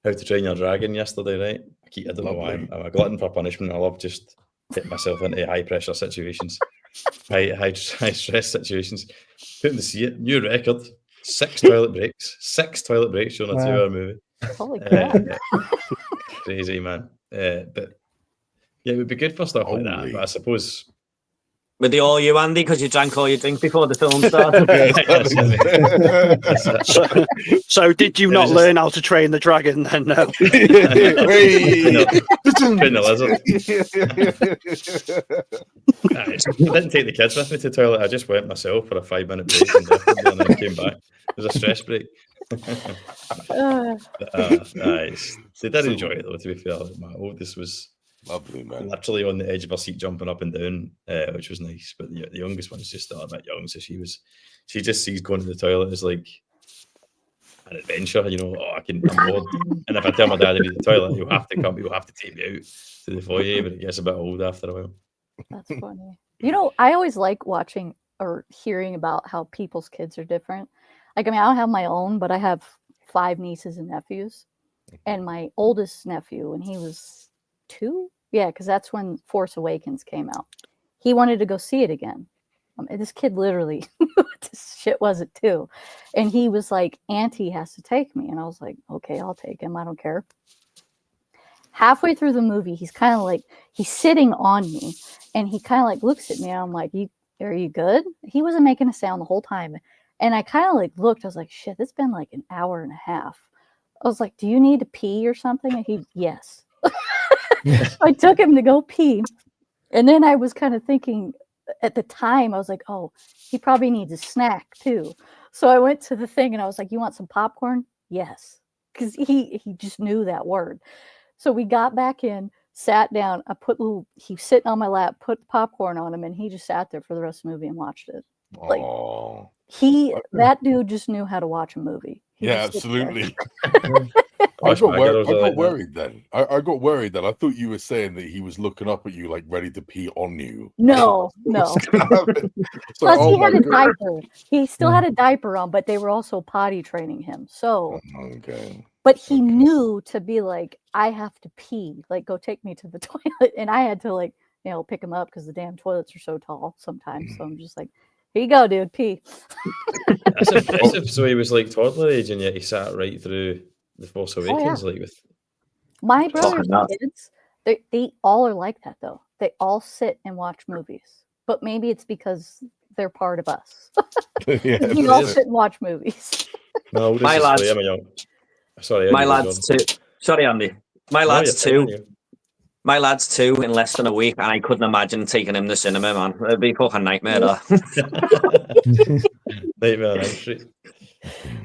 How to Train Your Dragon yesterday, right? I don't know why I'm a glutton for punishment. I love just getting myself into high pressure situations, high stress situations. Put them to see it. New record. 6 toilet breaks during a 2-hour movie. Holy crap. Crazy, man. But yeah, it would be good for stuff like that. But I suppose. Were they all you, Andy, because you drank all your drink before the film started? So did you not learn how to train the dragon then? No. Train the lizard. I didn't take the kids with me to the toilet. I just went myself for a 5-minute break and then came back. It was a stress break. They did enjoy it though, to be fair. My oldest was lovely, man. Literally on the edge of her seat, jumping up and down, which was nice. But the youngest one's just still a bit young, so she just sees going to the toilet as like an adventure. I'm bored. And if I tell my dad to be in the toilet, he'll have to take me out to the foyer. But it gets a bit old after a while. That's funny. I always like watching or hearing about how people's kids are different. Like, I mean, I don't have my own, but I have 5 nieces and nephews. And my oldest nephew, when he was 2, because that's when Force Awakens came out. He wanted to go see it again. This kid literally, this shit was it too. And he was like, Auntie has to take me. And I was like, okay, I'll take him. I don't care. Halfway through the movie, he's kind of like, he's sitting on me. And he kind of like looks at me. And I'm like, are you good? He wasn't making a sound the whole time. And I kind of like looked. I was like, shit, it's been like an hour and a half. I was like, do you need to pee or something? And he, yes. I took him to go pee. And then I was kind of thinking at the time, I was like, oh, he probably needs a snack too. So I went to the thing and I was like, you want some popcorn? Yes. Because he just knew that word. So we got back in, sat down. He was sitting on my lap, put the popcorn on him, and he just sat there for the rest of the movie and watched it. Like, that dude just knew how to watch a movie. Yeah, absolutely. I got worried then. I got worried then. I thought you were saying that he was looking up at you like ready to pee on you. No. So, Plus, he had a diaper. He still had a diaper on, but they were also potty training him. So, but he knew to be like, I have to pee. Like, go take me to the toilet. And I had to, like, pick him up because the damn toilets are so tall sometimes. So I'm just like, here you go, dude, pee. That's impressive. So he was like toddler age, and yet he sat right through The Force Awakens, like with my brother's kids. They all are like that though. They all sit and watch movies, but maybe it's because they're part of us. You all sit and watch movies. No, my lads. Sorry, my lads too. Sorry, Andy. My lads too. My lad's 2 in less than a week, and I couldn't imagine taking him to cinema, man. It'd be a fucking nightmare. Nightmare on Elm Street.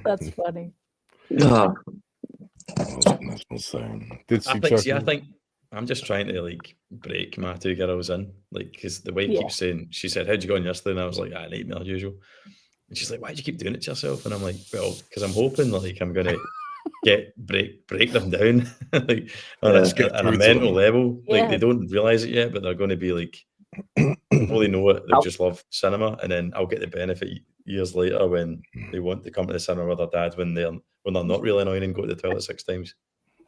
That's funny. Oh. I think I'm just trying to like break my 2 girls in, like, because the wife keeps saying, she said, "How'd you go on yesterday?" And I was like, "Nightmare as usual." And she's like, "Why do you keep doing it to yourself?" And I'm like, "Well, because I'm hoping like I'm gonna break them down like on a mental level. Like they don't realize it yet, but they're going to be like, before they know it, they'll just love cinema, and then I'll get the benefit years later when they want to come to the cinema with their dad when they're not really annoying and go to the toilet 6 times."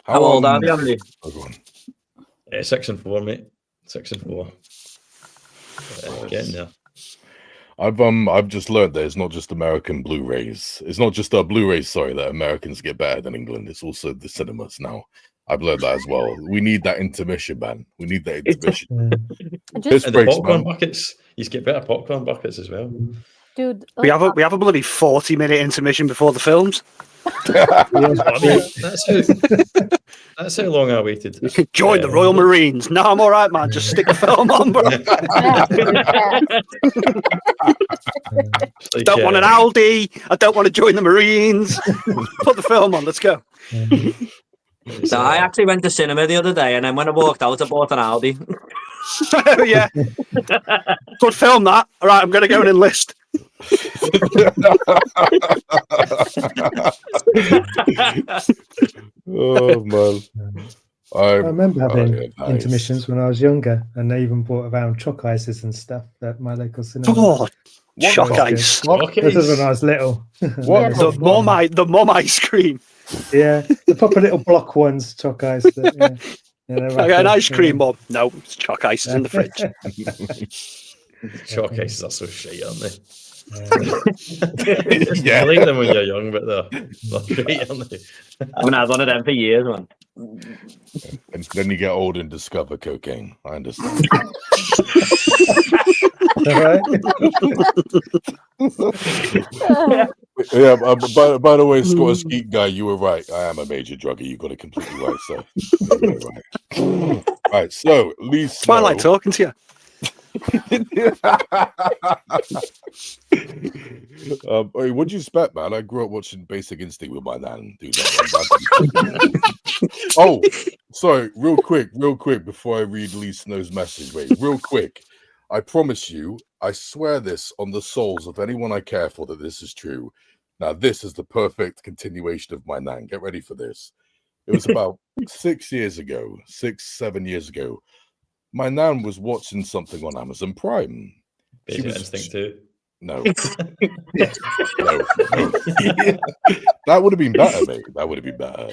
How old are you? 6 and 4, mate. 6 and 4. Getting there. I've just learned that it's not just American Blu-rays. It's not just Blu-rays, sorry, that Americans get better than England. It's also the cinemas now. I've learned that as well. We need that intermission, man. We need that intermission. The popcorn buckets. You get better popcorn buckets as well. Dude, we have a bloody 40-minute intermission before the films. That's how long I waited. You could join the Royal Marines. No, I'm all right, man. Just stick the film on, bro. Don't want an Aldi. I don't want to join the Marines. Put the film on. Let's go. So I actually went to cinema the other day, and then when I walked out, I bought an Aldi. Yeah. Good film, that. All right, I'm going to go and enlist. Oh man, I remember having intermissions when I was younger, and they even brought around Choc-Ices and stuff at my local cinema. Oh, Choc-Ice! This is when I was little. The mom ice cream. Yeah, the proper little block ones, Choc-Ice. I got an ice cream, Mom. No, it's Choc-Ices in the fridge. Choc-Ices are so shit, aren't they? I like them when you're young, but they're great, aren't they? I haven't had one of them for years, man. And then you get old and discover cocaine. I understand. Yeah, by the way, Scottish Geek guy, you were right. I am a major druggie. You got it completely right, sir. Right. Right, so Leigh, I like talking to you. What do you expect, man? I grew up watching Basic Instinct with my nan. Dude, oh, sorry, real quick, before I read Leigh Snow's message, wait, real quick. I promise you, I swear this on the souls of anyone I care for that this is true. Now, this is the perfect continuation of my nan. Get ready for this. It was about 7 years ago. My nan was watching something on Amazon Prime. Basic Instinct 2. No. No. That would have been better, mate. That would have been better.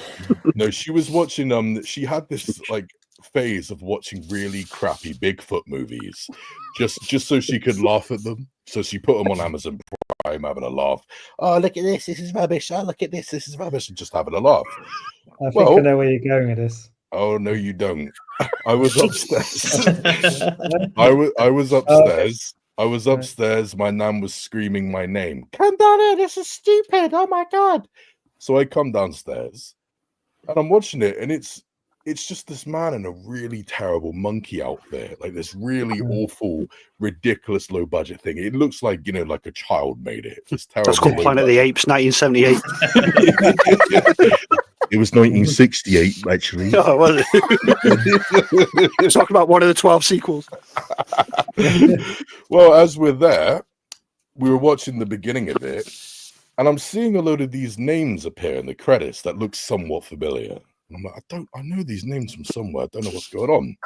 No, she was watching. She had this like phase of watching really crappy Bigfoot movies, just so she could laugh at them. So she put them on Amazon Prime, having a laugh. Oh, look at this! This is rubbish. Oh, look at this! This is rubbish, and just having a laugh. I think I know where you're going with this. Oh no, you don't. I was upstairs. I was upstairs. I was upstairs. My nan was screaming my name. Come down here. This is stupid. Oh my god. So I come downstairs. And I'm watching it, and it's just this man in a really terrible monkey outfit, like this really awful, ridiculous low budget thing. It looks like, you know, like a child made it. It's terrible. That's called Planet of the Apes, 1978. It was 1968, actually. Oh, was it? Talking about one of the 12 sequels. Well, as we're there, we were watching the beginning of it, and I'm seeing a load of these names appear in the credits that look somewhat familiar. And I'm like, I know these names from somewhere. I don't know what's going on.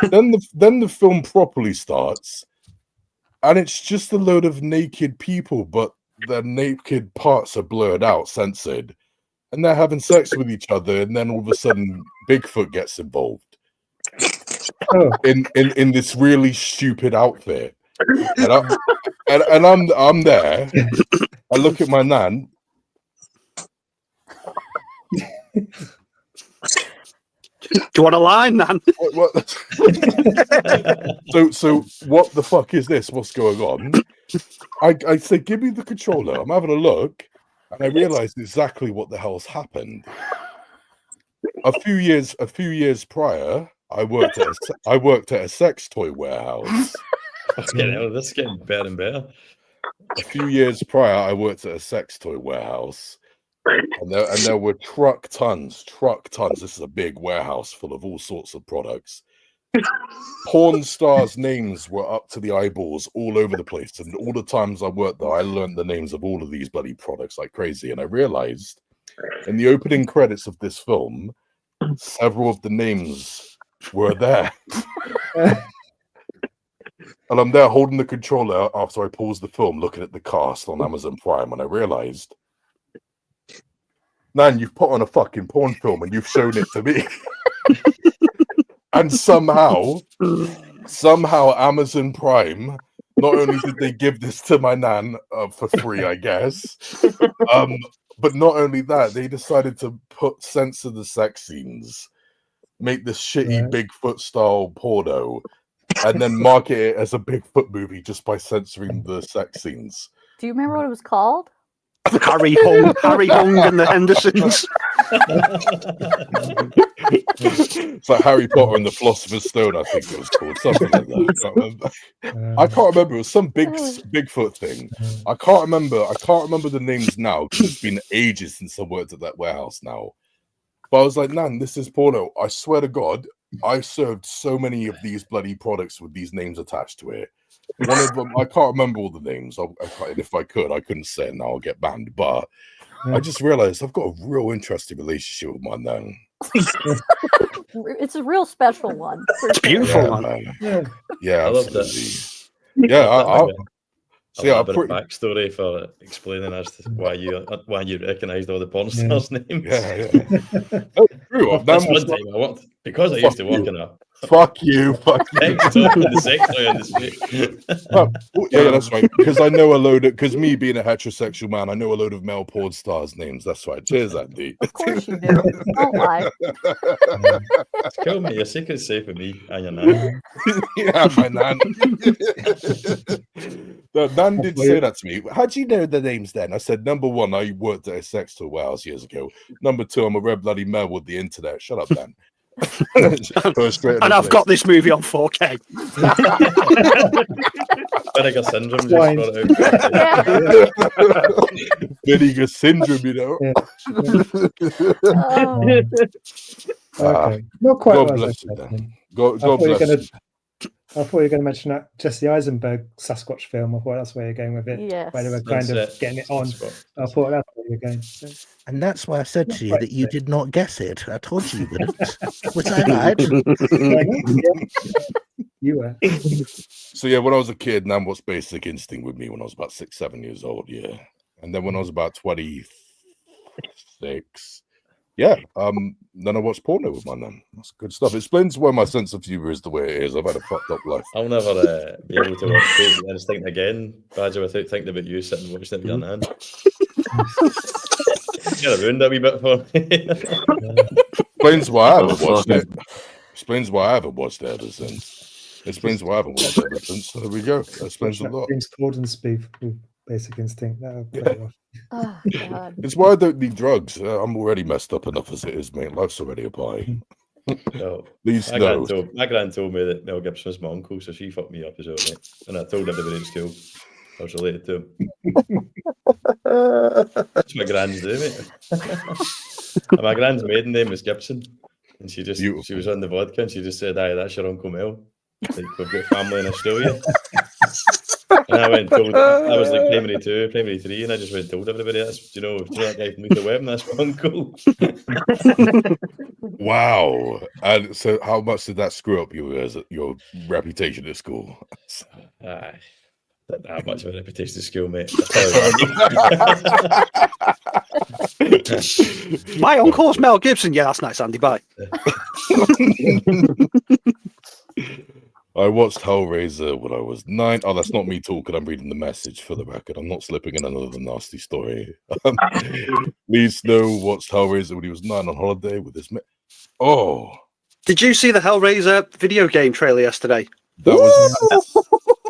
then the film properly starts, and it's just a load of naked people, but their naked parts are blurred out, censored, and they're having sex with each other. And then all of a sudden, Bigfoot gets involved in this really stupid outfit. And I'm there. I look at my nan. Do you want a line, Nan? What? So what the fuck is this? What's going on? I say, give me the controller. I'm having a look, and I realized exactly what the hell's happened. A few years prior, I worked at a sex toy warehouse. This is getting better and better. A few years prior, I worked at a sex toy warehouse. And there were truck tons. This is a big warehouse full of all sorts of products. Porn stars' names were up to the eyeballs all over the place. And all the times I worked there, I learned the names of all of these bloody products like crazy. And I realized in the opening credits of this film, several of the names were there. And I'm there holding the controller after I paused the film, looking at the cast on Amazon Prime, and I realized, Nan, you've put on a fucking porn film and you've shown it to me. And somehow Amazon Prime, not only did they give this to my nan for free, I guess, but not only that, they decided to censor the sex scenes, make this shitty Bigfoot style porno, and then market it as a Bigfoot movie just by censoring the sex scenes. Do you remember what it was called? Harry Hung and the Hendersons. It's like Harry Potter and the Philosopher's Stone, I think it was called, something like that. I can't remember. It was some Bigfoot thing. I can't remember the names now because it's been ages since I worked at that warehouse now. But I was like, Nan, this is porno. I swear to God, I served so many of these bloody products with these names attached to it. One of them, I can't remember all the names. If I could, I couldn't say it now. I'll get banned. But I just realized I've got a real interesting relationship with my nan. It's a real special one. It's a beautiful one. Man. Yeah, I love that. Yeah, a bit of backstory for explaining as to why you recognised all the porn stars' names. Yeah. True. That's one time I worked because I used to work in a. Fuck you. in the sex toy industry. Yeah, that's right. Because I know because me being a heterosexual man, I know a load of male porn stars' names. That's right. Cheers, Andy. Of course you do. Don't lie. It's cool, mate. Your secret's safe with me and your nan. Yeah, my nan. No, Nan did say that to me. How do you know the names then? I said, number one, I worked at a sex toy warehouse years ago. Number two, I'm a red bloody male with the internet. Shut up, Dan. And I've got this movie on 4K. Vinegar syndrome just brought out. Vinegar syndrome, you know. Okay. Not quite. God bless you, Dan. God bless you. I thought you were going to mention that Jesse Eisenberg Sasquatch film. I thought that's where you're going with it. Yes. Where they were kind of getting it on. I thought that's where you're going. So. And that's why I said to you that you did not guess it. I told you wouldn't. Was I right? You were. So yeah, when I was a kid, Nan watched Basic Instinct with me when I was about 6-7 years old. Yeah, and then when I was about 26. Yeah, then I watched porno with my nan. That's good stuff. It explains why my sense of humor is the way it is. I've had a fucked up life. I'll never be able to watch Basic Instinct again, Badger, without thinking about you sitting watching it with your nan. You ruined that wee bit for me. Explains why I haven't watched it. Explains why I haven't watched it ever since. Explains why I haven't watched it ever since. So there we go. That explains a lot. James Corden spoof. Basic Instinct. That'll play it off. Oh, God. It's why I don't need drugs. I'm already messed up enough as it is, mate. Life's already a pie. No, Please my no. gran told me that Mel Gibson was my uncle, so she fucked me up as well, mate. And I told everybody at school I was related to him. That's my gran's do, mate. And my gran's maiden name was Gibson, and she was on the vodka, and she just said, "Aye, that's your Uncle Mel. Like, we've got family in Australia." And I went and told, I was like primary 2, primary 3, and I just went and told everybody, "That's, do you know that guy from Meet the Web? That's my uncle." Wow. And so how much did that screw up your reputation at school? Aye. Not that much of a reputation at school, mate. My uncle's Mel Gibson. Yeah, that's nice, Andy. Bye. I watched Hellraiser when I was 9. Oh, that's not me talking. I'm reading the message for the record. I'm not slipping in another nasty story. Lee Snow watched Hellraiser when he was 9 on holiday with his Oh. Did you see the Hellraiser video game trailer yesterday? That was...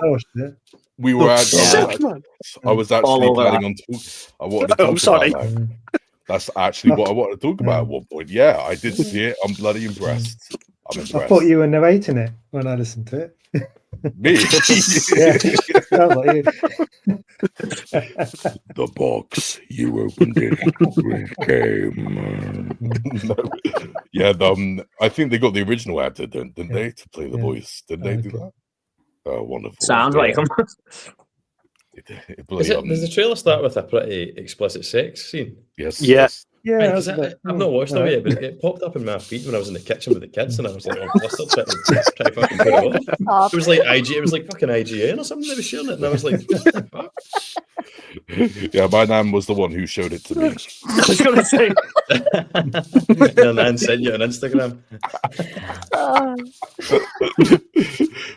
Oh, shit. We were actually... I was actually planning on... I wanted to talk sorry. about that. That's actually what I wanted to talk about at one point. Yeah, I did see it. I'm bloody impressed. I'm impressed. I thought you were narrating it when I listened to it. Me? Yeah, sounds like you. The box, you opened it with game. Yeah, I think they got the original actor, didn't they, to play the voice? Did they do that? Oh, wonderful. Sounds like him. Does the trailer start with a pretty explicit sex scene? Yes. Yes. Yeah, I've not watched it yet, but it popped up in my feed when I was in the kitchen with the kids, and I was like, "Oh, flustered, trying to fucking put it off." It was like it was like fucking IGN or something. They were sharing it, and I was like, "What the fuck?" Yeah, my nan was the one who showed it to me. I was going to say. Your nan sent you on Instagram.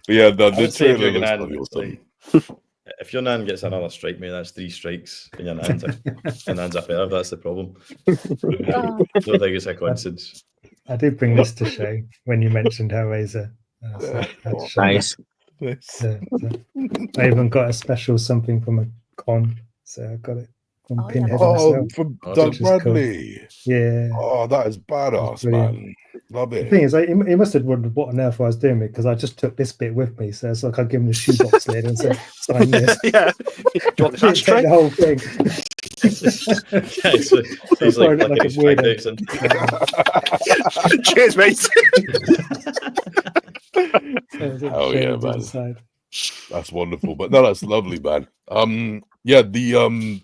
Yeah, the trailer looks pretty awesome. If your nan gets another strike, mate, that's 3 strikes, and your nan's a pair. That's the problem. I don't think it's a coincidence. I did bring this to show when you mentioned Hellraiser. Nice. I even got a special something from a con, so I got it from Pinhead myself. From Doug Bradley. Cool. Yeah. Oh, that is badass, man. Love it. The thing is, he must have wondered what on earth I was doing because I just took this bit with me. So it's like I give him the shoebox lid and said, "Sign this." Yeah. Do you want this ashtray? The whole thing. Yeah, so he's like a weirdo. Cheers, mate. Oh yeah, man. That's wonderful. But no, that's lovely, man. Yeah, the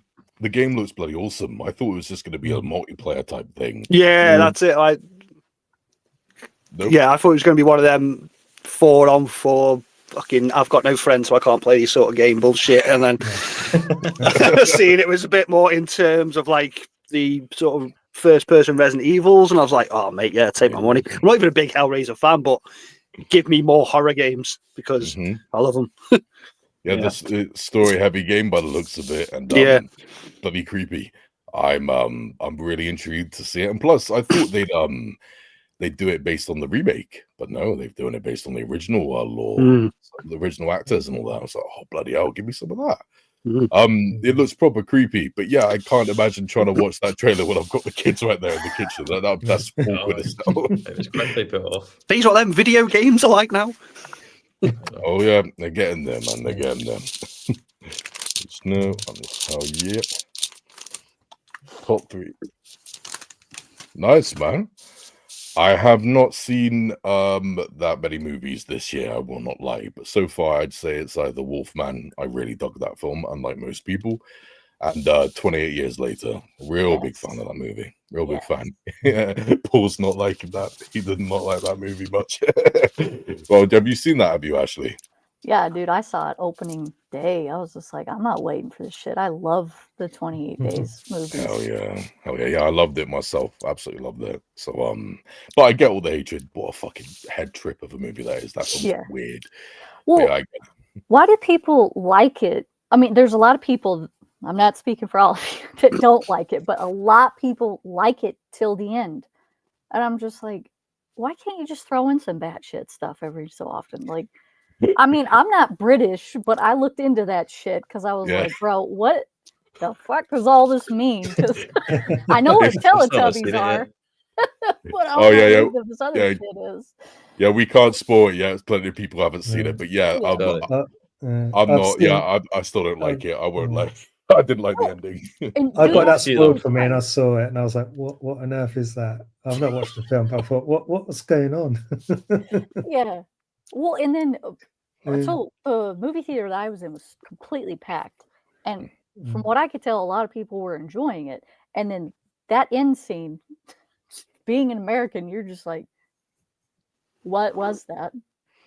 game looks bloody awesome. I thought it was just going to be a multiplayer type thing. Yeah, that's it. Nope. Yeah, I thought it was going to be one of them 4-on-4 fucking I've got no friends so I can't play these sort of game bullshit. And then seeing it was a bit more in terms of like the sort of first person Resident Evils, and I was like, oh mate, yeah, take my money. I'm not even a big Hellraiser fan, but give me more horror games because I love them. Yeah, this story heavy game by the looks of it, and bloody creepy. I'm really intrigued to see it, and plus I thought they'd do it based on the remake, but no, they're doing it based on the original lore, the original actors and all that. I was like, oh bloody hell, give me some of that. It looks proper creepy, but yeah, I can't imagine trying to watch that trailer when I've got the kids right there in the kitchen. That's awkward as hell. It was quickly put off. These are what them video games are like now. Oh yeah, they're getting there, man. They're getting there. No, top 3. Nice, man. I have not seen that many movies this year, I will not lie, but so far I'd say it's either Wolfman, I really dug that film, unlike most people, and 28 Years Later, real big fan of that movie, real big fan. Paul's not liking that, he did not like that movie much. Well, have you seen that, have you, Ashley? Yeah, dude, I saw it opening day. I was just like, I'm not waiting for this shit. I love the 28 Days movies. Hell yeah. I loved it myself. Absolutely loved it. So, but I get all the hatred. What a fucking head trip of a movie that is. That's weird. Well, yeah, why do people like it? I mean, there's a lot of people, I'm not speaking for all of you, that don't like it, but a lot of people like it till the end. And I'm just like, why can't you just throw in some batshit stuff every so often? Like, I mean, I'm not British, but I looked into that shit because I was Yeah. like, bro, what the fuck does all this mean? Because I know what I've still not seen Teletubbies it are, yet. but I Oh, don't yeah, know yeah, what this other yeah. shit is. Yeah, we can't spoil it yet. Plenty of people haven't seen it, but yeah, Yeah. Sorry. I'm I've not. seen- Yeah, I still don't like it. I won't yeah. like. I didn't like the Oh. ending. And I they got that actually spoiled for me, and I tried. saw it, and I was like, "What on earth is that?" I've not watched the film, but I thought, "What was going on?" Yeah. Well, and then Yeah. so the movie theater that I was in was completely packed, and from Mm. what I could tell, a lot of people were enjoying it. And then that end scene, being an American, you're just like, what was that?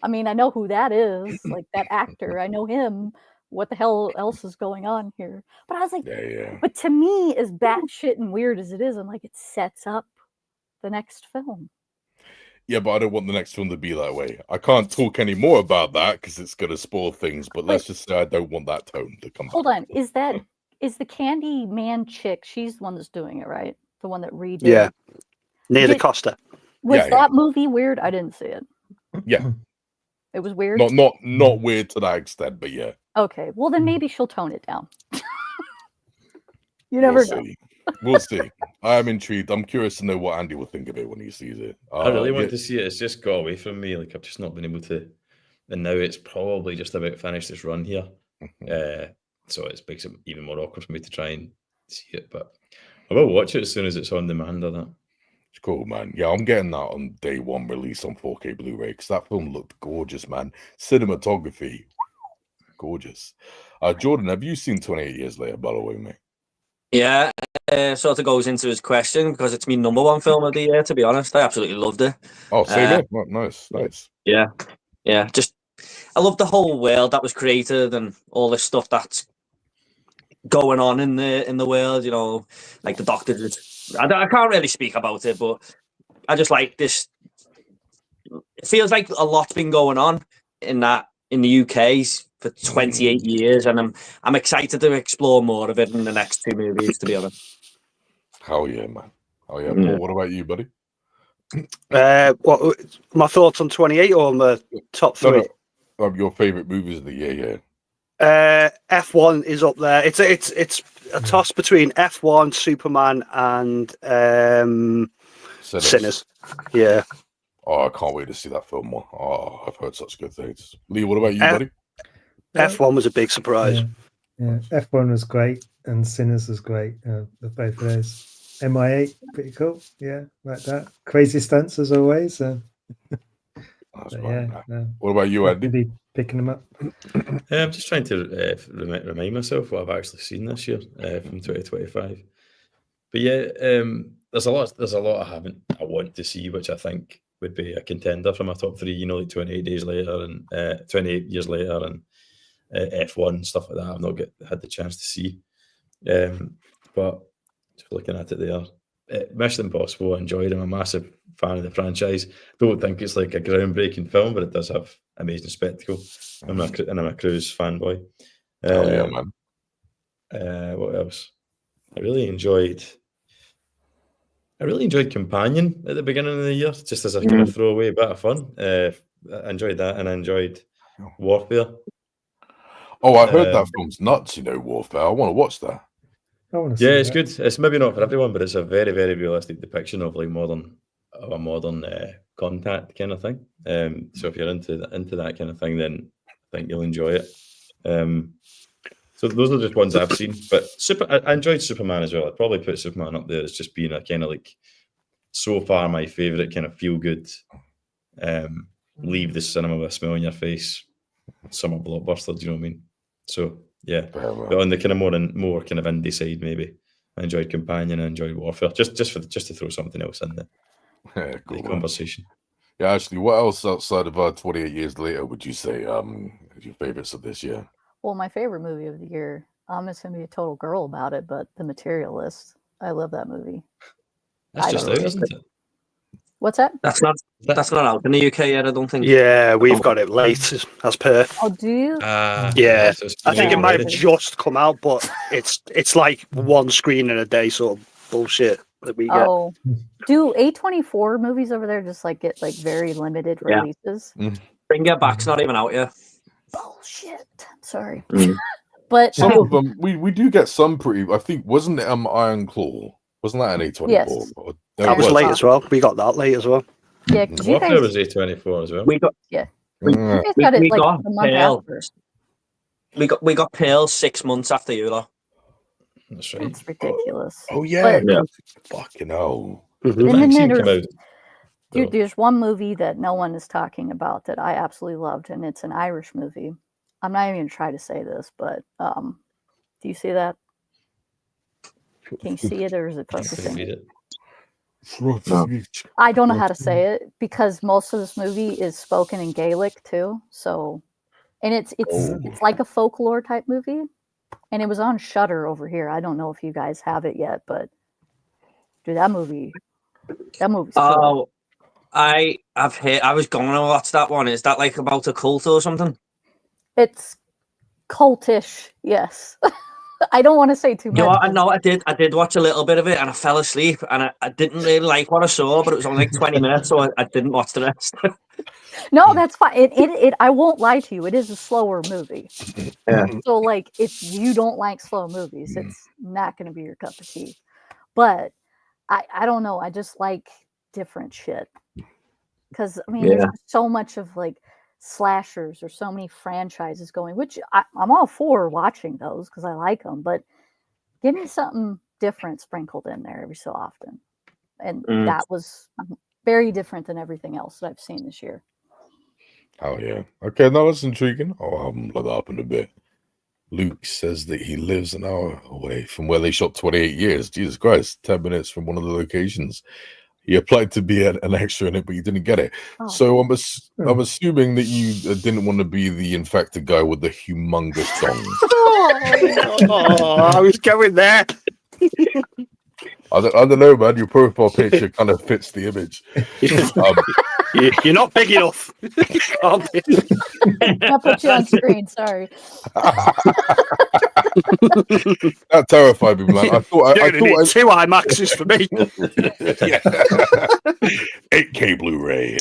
I mean, I know who that is, like that actor. I know him. What the hell else is going on here? But I was like, Yeah. but to me, as batshit and weird as it is, I'm like, it sets up the next film. Yeah, but I don't want the next film to be that way. I can't talk any more about that because it's going to spoil things. But let's just say I don't want that tone to come Hold back. on, is the Candy Man chick? She's the one that's doing it, right? The one that redid. Yeah. Near the Did- Costa. Was Yeah, that movie weird? I didn't see it. Yeah, It was weird. not weird to that extent, but yeah. Okay, well then maybe she'll tone it down. You never know. See. We'll see. I am intrigued. I'm curious to know what Andy will think of it when he sees it. I really want yeah. to see it. It's just got away from me. Like I've just not been able to. And now it's probably just about finished its run here. So it makes it even more awkward for me to try and see it. But I will watch it as soon as it's on demand or that. It's cool, man. Yeah, I'm getting that on day one release on 4K Blu-ray because that film looked gorgeous, man. Cinematography, gorgeous. Jordan, have you seen 28 Years Later, by the way, mate? Yeah, sort of goes into his question because it's my number one film of the year, to be honest. I absolutely loved it. Oh, same here. Nice. Yeah. Just, I love the whole world that was created and all this stuff that's going on in the world, you know, like the Doctor did. I can't really speak about it, but I just like this. It feels like a lot's been going on in the UK for 28 years, and I'm excited to explore more of it in the next two movies, to be honest. Hell yeah, man. Oh yeah. Yeah. Paul, what about you, buddy? What my thoughts on 28 or my top three? No. Your favorite movies of the year, F1 is up there. It's a toss between F1, Superman, and Sinners. Yeah. Oh, I can't wait to see that film more. Oh, I've heard such good things. Leigh, what about you, buddy? F1 was a big surprise. Yeah, F1 was great, and Sinners was great. The both of those. MI8, pretty cool. Yeah, like that. Crazy stunts as always. That's But right, yeah, man. What about you, Andy? Be picking them up. I'm just trying to remind myself what I've actually seen this year from 2025. But yeah, there's a lot I want to see, which I think would be a contender for my top three. You know, like 28 Days Later and 28 Years Later and F1 stuff like that. I've not had the chance to see, but just looking at it there, Mission Impossible. I enjoyed. I'm a massive fan of the franchise. Don't think it's like a groundbreaking film, but it does have amazing spectacle. I'm a Cruise fanboy. Oh yeah, man. What else? I really enjoyed Companion at the beginning of the year, just as a kind of throwaway bit of fun. I enjoyed that, and I enjoyed Warfare. Oh, I heard that film's nuts. You know, Warfare. I want to watch that. Yeah, it's good. It's maybe not for everyone, but it's a very, very realistic depiction of like a modern contact kind of thing. So if you're into that kind of thing, then I think you'll enjoy it. So those are just ones I've seen. But I enjoyed Superman as well. I'd probably put Superman up there as just being a kind of like so far my favorite kind of feel good. Leave the cinema with a smile on your face. Summer blockbuster. Do you know what I mean? So yeah, but on the kind of more kind of indie side, maybe I enjoyed Companion. I enjoyed Warfare. Just to throw something else in the conversation. Yeah, actually, what else outside of 28 Years Later would you say your favorites of this year? Well, my favorite movie of the year, I'm just gonna be a total girl about it, but The Materialist. I love that movie. That's just out, isn't it? What's that? That's not out in the UK yet, I don't think. Yeah, we've got it late as per. Oh, do you? Yeah, I think it might have just come out, but it's like one screen in a day sort of bullshit that we get. Oh, do A24 movies over there just like get like very limited releases? Bring It Back's not even out yet. bullshit. Sorry. Mm. But Some of them, we do get some pretty. I think wasn't it Iron Claw? Wasn't that an A24? Yes. That was late as well. We got that late as well. yeah, because you Walker guys, was A24 as well. We got you Mm. guys got it we like got a month Pearl. after. we got Pearl 6 months after you lot. That's right. It's ridiculous. Oh yeah, Yeah. fucking hell. And then Vaccine came there's, out. dude, there's one movie that no one is talking about that I absolutely loved, and it's an Irish movie. I'm not even gonna try to say this, but do you see that? Can you see it, or is it Couldn't focusing? read it. I don't know how to say it because most of this movie is spoken in Gaelic too. So, and it's like a folklore type movie, and it was on Shudder over here. I don't know if you guys have it yet, but dude, that movie's cool. Oh, I've heard. I was going to watch that one. Is that like about a cult or something? It's cultish, yes. I don't want to say too much. No, I did watch a little bit of it and I fell asleep and I didn't really like what I saw, but it was only like 20 minutes, so I didn't watch the rest. No, that's fine. It I won't lie to you. It is a slower movie. Yeah. So like if you don't like slow movies, it's not going to be your cup of tea. But I don't know. I just like different shit. Because I mean, there's so much of like slashers or so many franchises going, which I'm all for watching those because I like them, but give me something different sprinkled in there every so often. And that was very different than everything else that I've seen this year. Oh yeah. Okay, now that's intriguing. I'll look that up in a bit. Luke says that he lives an hour away from where they shot 28 years. Jesus Christ, 10 minutes from one of the locations. He applied to be an extra in it, but you didn't get it. Oh. So I'm assuming that you didn't want to be the infected guy with the humongous thongs. Oh, I was going there. I don't know, man. Your profile picture kind of fits the image. You're not big enough. I'll put you on screen. Sorry. That terrified me, man. I thought You're gonna need 2 IMAXs for me. 8K Blu-ray.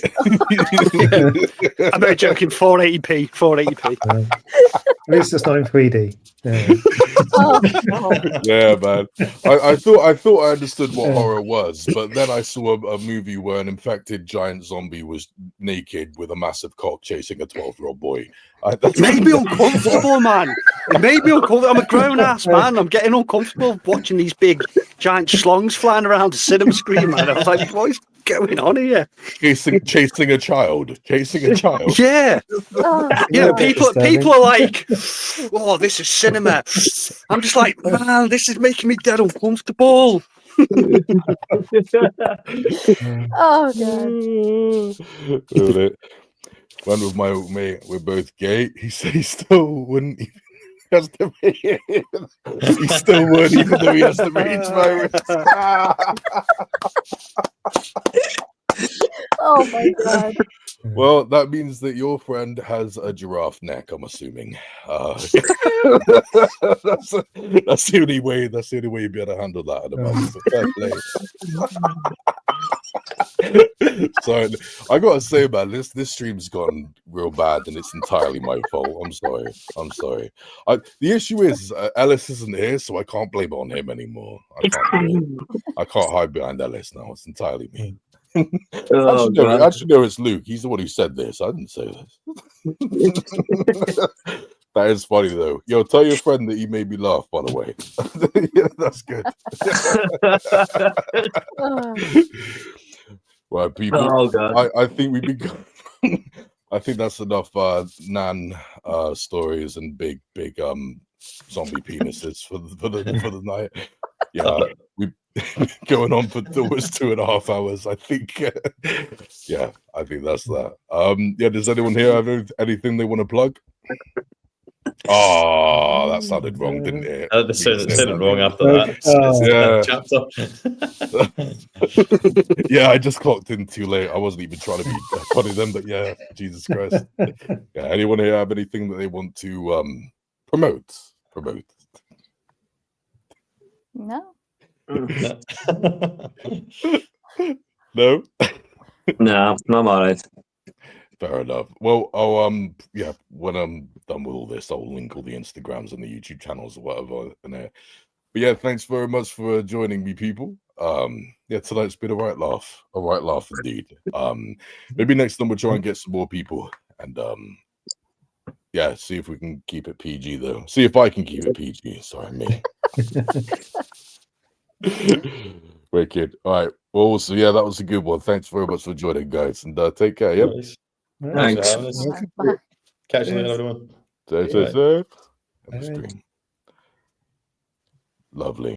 I'm not joking. 480p. 480p. At least it's not in 3D. Yeah, man. I thought I understood what horror was, but then I saw a movie where an infected giant zombie was naked with a massive cock chasing a 12-year-old boy. It made me uncomfortable, man. It made me uncomfortable. I'm a grown-ass man. I'm getting uncomfortable watching these big giant schlongs flying around the cinema screen, man. I was like, what is going on here? Chasing a child. Yeah. You know, people are like, oh, this is cinema. I'm just like, man, this is making me dead uncomfortable. Oh god. One with my old mate, we're both gay. He said he still wouldn't even has to be. He still would, even though he has to reach my Oh my god. Well, that means that your friend has a giraffe neck, I'm assuming. That's the only way. That's the only way you'd be able to handle that at the moment. So fair play. So I gotta say, man, this stream's gone real bad, and it's entirely my fault. I'm sorry. The issue is Ellis isn't here, so I can't blame it on him anymore. I can't hide behind Ellis now. It's entirely me. Actually, no, it's Luke. He's the one who said this. I didn't say this. That is funny though. Yo, tell your friend that he made me laugh, by the way. Yeah, that's good. Right, people. Oh god. I think we've been I think that's enough Nan stories and big zombie penises for the night. Yeah, we going on for almost 2.5 hours. I think yeah, I think that's that. Yeah, does anyone here have anything they want to plug? Oh, that sounded wrong, didn't it? That sounded wrong after that. Yeah. Yeah, I just clocked in too late. I wasn't even trying to be funny then, but yeah, Jesus Christ. Yeah, anyone here have anything that they want to promote? No. No? No, I'm all right. Fair enough. Well, I'll yeah, when I'm done with all this, I'll link all the Instagrams and the YouTube channels or whatever in there. But yeah, thanks very much for joining me, people. Yeah, tonight's been a right laugh indeed. Maybe next time we'll try and get some more people and yeah, see if we can keep it PG though. See if I can keep it PG. Sorry, me. Wicked. All right. Well, so yeah, that was a good one. Thanks very much for joining, guys, and take care. Yep. Nice. Thanks. For having us. Catch you later, everyone. Stay safe. Bye. Lovely.